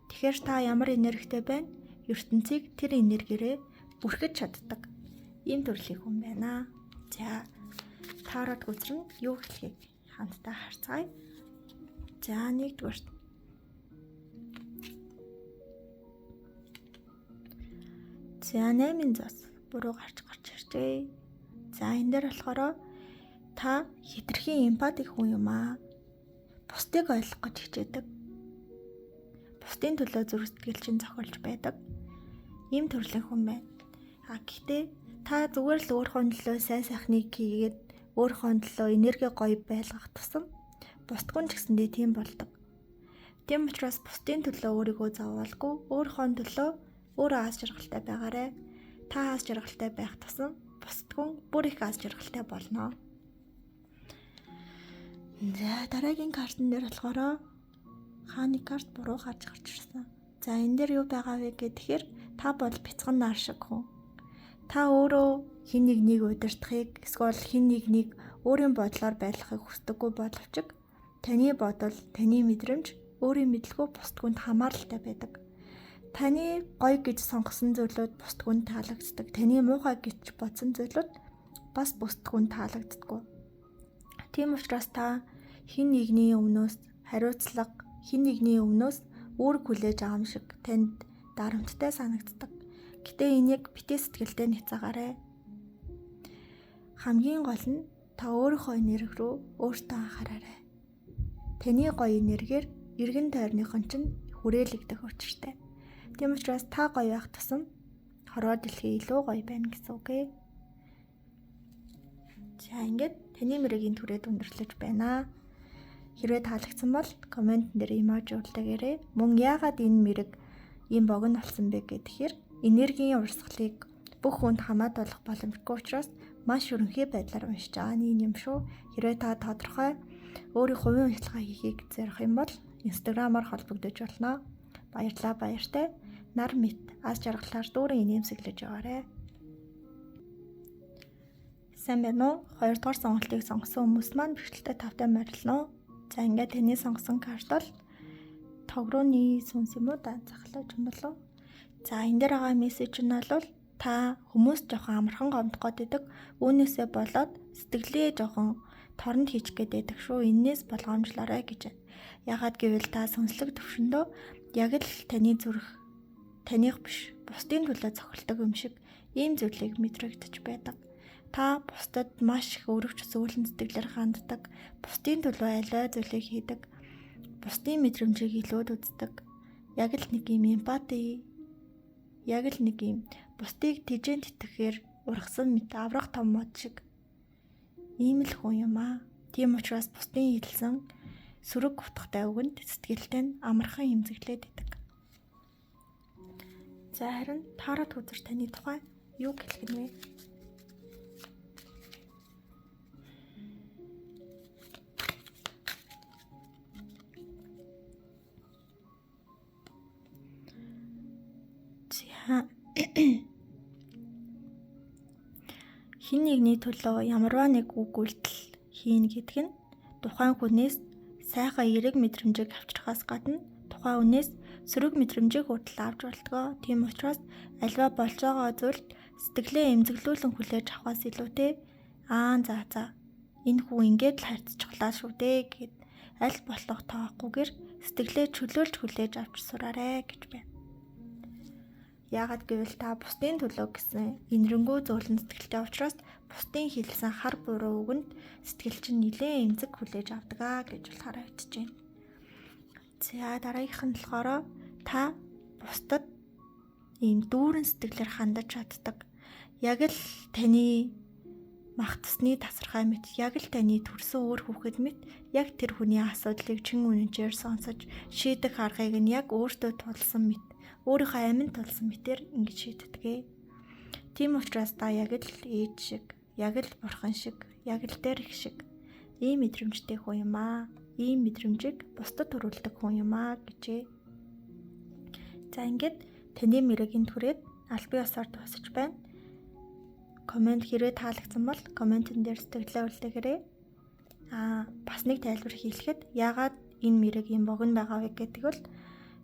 Тэгэхээр та ямар энергитэй байна? ертөнцийг тэр энергиэрээ бүрхэж чаддаг. Ийм төрлийн хүн байна. За тарот гүзрэн юу хэлхийг хамтдаа харцгаая. За 1-р. За 8-ын зас буруу гарч иржээ. За энэ дээр болохоор та хитрхийн эмпатик хүн юм аа. Бусдыг ойлгох гэж хичээдэг. Бусдын төлөө зүрх сэтгэл чинь зохиолж байдаг. Ийм төрлийн хүн байна. Гэхдээ та зүгээр л өөрийнхөө төлөө сайн сайхныг хийгээд өөрийнхөө төлөө энерги гоё байлгах тусам бусдгүй ч гэсэндээ тийм болдог. Тийм учраас бусдын төлөө өөрийгөө зовоолгүй, өөрийнхөө төлөө өөрөө аз жаргалтай байгаарай. Та аз жаргалтай байх тусам бусдгүй бүр их аз жаргалтай болно. За дараагийн картн дээр болохоор хааны карт буруу гарч ирсэн. За энэ дээр юу байгаа вэ гэхээр та бол бяцхан нар шиг хүн. Та өөрөө хин нэгнийг удирдахыг эсвэл хин нэгнийг өөрийн бодлоор байлгахыг хүсдэггүй боловч таны бодол, таны мэдрэмж өөрийн мэдлэгөө бусдгүйд хамааралтай байдаг. Таны гоё гэж сонгосон зүйлүүд бусдгүйд таалагддаг. Таны муухай гэж бодсон зүйлүүд бас бусдгүйд таалагддаг. Тийм учраас та хин нэгний өмнөөс хариуцлага, хин нэгний өмнөөс үүрэг хүлээж байгаа юм шиг танд дарамттай санагддаг. Гэтэ энийг битээ сэтгэлдээ няцаагаарай. Хамгийн гол нь та өөрийнхөө энерги рүү өөртөө анхаараарай. Таны гоё энергиэр эргэн тойрныхон чинь хүрээлэгдэх учиртай. Тийм учраас та гоё байх тусам хороо дэлхий илүү гоё байна гэсэн үг ээ. За ингээд таны мөрөгийн түрээд өндөрлөж байна. Хэрвээ таалагдсан бол коммент дээр эможи үлдээгээрэй. Мөн яагаад энэ мөрөг ийм богино болсон бэ гэхээр энергийн урсгалыг бүх хүнд хамаатуулах боломжгүй учраас маш өрөнхий байдлаар уншиж байгаа нь юм шүү. Хэрвээ та тодорхой өөрийн хувийн уншлагаа хийхийг зорих юм бол Instagram-аар холбогдож болно. Баярлалаа баяртай. Нар мэт аз жаргалаар дүүрэн инээмсэглэж яваарай. Сайн байна уу? 2-р сонголтыг сонгосон хүмүүс маань бичлэгтээ тавтай морилно. За ингээд таны сонгосон карт бол тогрооны сүнс юм уу да захлаж юм болов. За энэ дээр байгаа мессеж нь бол та хүмүүс жоохон амархан гомдох гээд байдаг. Үүнээсээ болоод сэтгэлээ жоохон торонд хийчих гээд байдаг шүү. Энээс болгоомжлоорой гэж байна. Ягаад гэвэл та сүнслэг төвшөндөө яг л таны зүрх таних биш бусдын төлөө цохилдог юм шиг ийм зүйлийг мэдрэгдэж байдаг. Та бусдад маш их өрөвч зөөлөн сэтгэлээр ханддаг. Бусдын төлөө аливаа зүйлийг хийдэг. Бусдын мэдрэмжийг илүүд үздэг. Яг л нэг юм эмпати, яг л нэг юм бусдыг тэжээн тэтгэхээр ургасан мэт аврах том мод шиг ийм л хүн юм аа. Тийм учраас бусдын хэлсэн сөрөг утгатай үгэнд сэтгэлтэй нь амархан эмзэглээд идэг. За харин тарот үзэр таны тухай юу хэлэх нь вэ? Хин нэгний төлөө ямарваа нэг үг үйлдэл хийн гэдэг нь тухайн хүнээс сайхан эерэг мэдрэмжийг авчрахаас гадна тухайн хүнээс сөрөг мэдрэмжийг хүртэл авч болтгоо. Тийм учраас альва болж байгаа зүйлд сэтгэлээ эмзэглүүлэн хүлээж авахаас илүүтэй за энэ хүн ингээд л хайрцагчлаа шүү дээ гэд аль болох тоохгүйгээр сэтгэлээ чөлөөлж хүлээж авч сураарэ гэж байна. Яагаад гэвэл та бусдын төлөө гэсэн инэрэнгүү зөөлөн сэтгэлтэй учраас бусдын хэлсэн хар буруу үгэнд сэтгэл чинь нилээн эмзэг хүлээж авдаг гэж болохоор хэвчэж байна. За дараагийнх нь болохоор та бусдад ийм дүүрэн сэтгэлээр хандаж чаддаг. Яг л таны махтсны тасархай мэт, яг л таны төрсөн өөр хүүхэд мэт, яг тэр хүний асуудлыг чин үнэнчээр сонсож шийдэх аргыг нь яг өөртөө тулсан мэт, өөрийнхөө аминд тулсан мэтэр ингэж шийддэг. Тийм учраас та яг л ээж шиг, яг л бурхан шиг, яг л дээр их шиг ийм мэдрэмжтэй хүн юм аа. Ийм мэдрэмжийг бусдад төрүүлдэг хүн юм аа гэжээ. За ингээд таны мэрэгэн түрээд аль бие усаар дуусаж байна. Комент хэрвээ таалагдсан бол комментэн дээр сэтгэлээ үлдээгээрэй. Бас нэг тайлбар хийлэхэд яагаад энэ мэрэг юм богино байгаа вэ гэдэг бол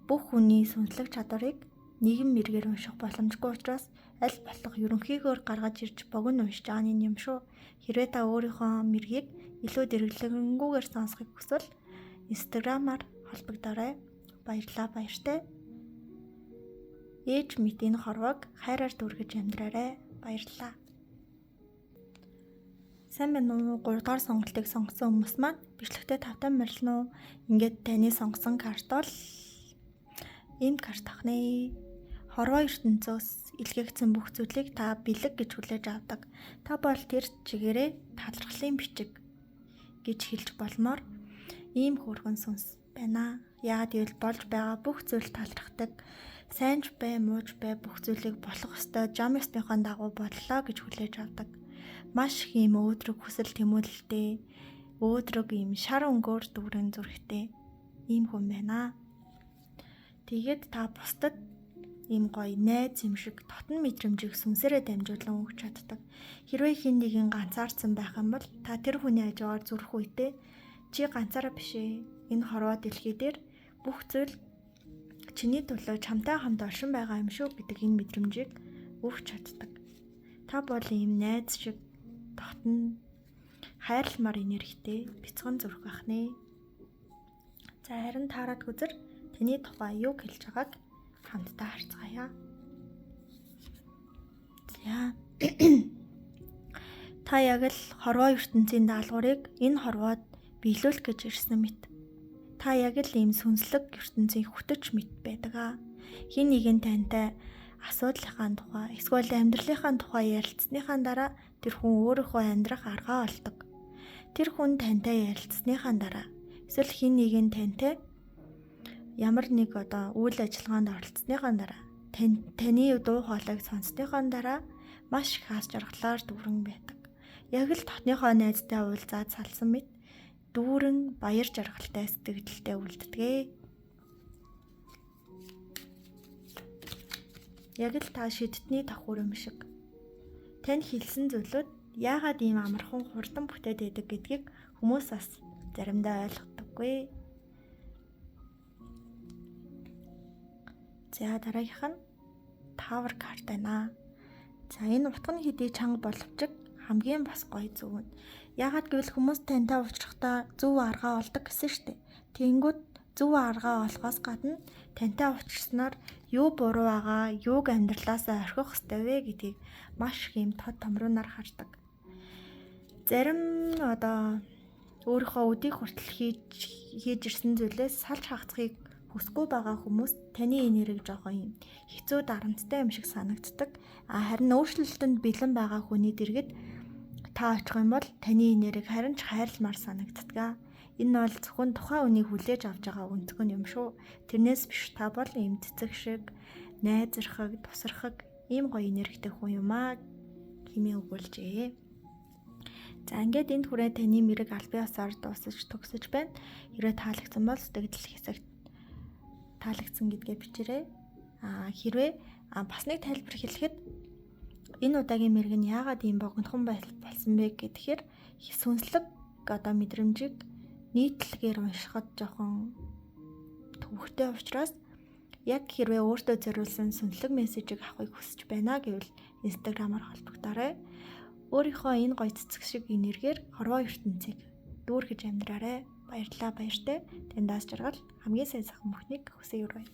бүх хүний сүнслэг чадварыг нийгэм мэргээр унших боломжгүй учраас аль болох ерөнхийгөөр гаргаж ирж богино уншиж байгаа нь юм шүү. Хэрвээ та өөрийнхөө мэргийг илүү дэргэлэнгүйгээр сонсохыг хүсвэл Instagram-аар холбогдоорой. Баяртай. Ээж мэт энэ хорвоог хайраар дүүргэж амьдраарай. Баярлалаа. Сайн байна уу? 3 дугаар сонголтыг сонгосон хүмүүс маань бичлэгтээ тавтан морилно уу? Ингээд таны сонгосон карт бол энэ карт ахнаа. Хорвоо ертөнцөөс илгээгдсэн бүх зүйлийг та бэлэг гэж хүлээж авдаг. Та бол тэр чигээрээ талархлын бичиг гэж хэлж болмоор ийм хөөргөн сүнс байна. Яагаад гэвэл болж байгаа бүх зүйл талархдаг. Сайн ч бай, мууч бай бүх зүйлийг болох ёстой жам ёсныхоо дагуу боллоо гэж хүлээж авдаг. Маш их ийм өөдрөг хүсэл тэмүүлэлтэй, өөдрөг ийм шар өнгөөр дүүрэн зүрхтэй ийм хүн байна. Тэгээд та бусдад ийм гоё найз юм шиг дотн мэдрэмжийг сүнсээрээ дамжуулан өгч чаддаг. Хэрвээ хэн нэгэн ганцаардсан байх юм бол та тэр хүний хажуугаар зүрх үедээ чи ганцаараа биш ээ. Энэ хорвоо дэлхий дээр бүх зүйл чиний төлөө чамтай хамт оршин байгаа юм шүү гэдэг энэ мэдрэмжийг өгч чаддаг. Та бол ийм найз шиг дотн хайрламар энергитэй бяцхан зүрх ахнаа. За харин таарад үзэр таны тухай юу хэлж байгааг хамтдаа харцгаая. За. Та яг л хорвоо ертөнцийн даалгаврыг энэ хорвоод биелүүлэх гэж ирсэн мэт. Та яг л ийм сүнслэг ертөнцийн хүтэж мэт байдаг. Хин нэгэн тантай асуудлынхаа тухай, эсвэл амьдралынхаа тухай ярилцсныхаа дараа тэр хүн өөрийнхөө амьдрах аргаа олдог. Тэр хүн тантай ярилцсныхаа дараа эсвэл хин нэгэн тантай ямар нэг үйл ажиллагаанд оролцсныхаа дараа таны дуу хоолойг сонссныхаа дараа маш их аз жаргалаар дүүрэн байдаг. Яг л дотныхоо найзтай уулзаад салсан мэт дүүрэн баяр жаргалтай сэтгэлдээ үлддэг. Яг л та шидтний давхар юм шиг. Тань хэлсэн зүйлүүд яагаад ийм амархан хурдан бүтээд байдаг гэдгийг хүмүүс бас заримдаа ойлгодоггүй. За дараагийнх нь Tower карт байна. За энэ утганы хэдий чанга боловч хамгийн бас гоё зөв нь. Яагаад гэвэл хүмүүс тантай уулзрахдаа зөв аргаа олдог гэсэн штэ. Тэнгүүд зөв аргаа олохоос гадна тантай уулзснаар юу буруу байгаа, юуг амьдралаасаа орхих ёстой вэ гэдгийг маш их юм тод томруунаар хардаг. Зарим өөрийнхөө өдийг хүртэл хийж ирсэн зүйлээс салж хагацхыг хүсгүй байгаа хүмүүс таны энергийг жоохон юм хэцүү дарамттай юм шиг санагддаг. Харин өөрчлөлтөнд бэлэн байгаа хүний дэргэд та очих юм бол таны энергийг харин ч хайрламар санагддаг. Энэ бол зөвхөн тухайн үнийг хүлээж авч байгаа өнцгөн юм шүү. Тэрнээс биш та бол ийм цэцэг шиг найзрахаг, тусрахаг Ийм гоё энергитэй хүн юм аа хэмээн өгүүлжээ. За ингээд энд хүрээ таны мэрэг аль биесаар дуусаж төгсөж байна. Хэрвээ таалагдсан бол сэтгэл хэсэгт таалагдсан гэдгээ бичээрэй. Хэрвээ бас нэг тайлбар хэлэхэд энэ удаагийн мэрэг нь яагаад ийм богинохон болсон бэ гэхээр сүнслэг одоо мэдрэмжийг нийтлэгээр уншихад жоохон төвөгтэй учраас яг хэрвээ өөртөө зориулсан сүнслэг мессежийг авахыг хүсэж байна гэвэл Instagram-аар холбогдоорой. Өөрийнхөө энэ гоё цэцэг шиг энергээр хорвоо ертөнцийг дүүргэж амьдраарай. Баярлалаа баяртай. Тэндээс жаргал хамгийн сайн сайхан бүхнийг хүсье өрөөе.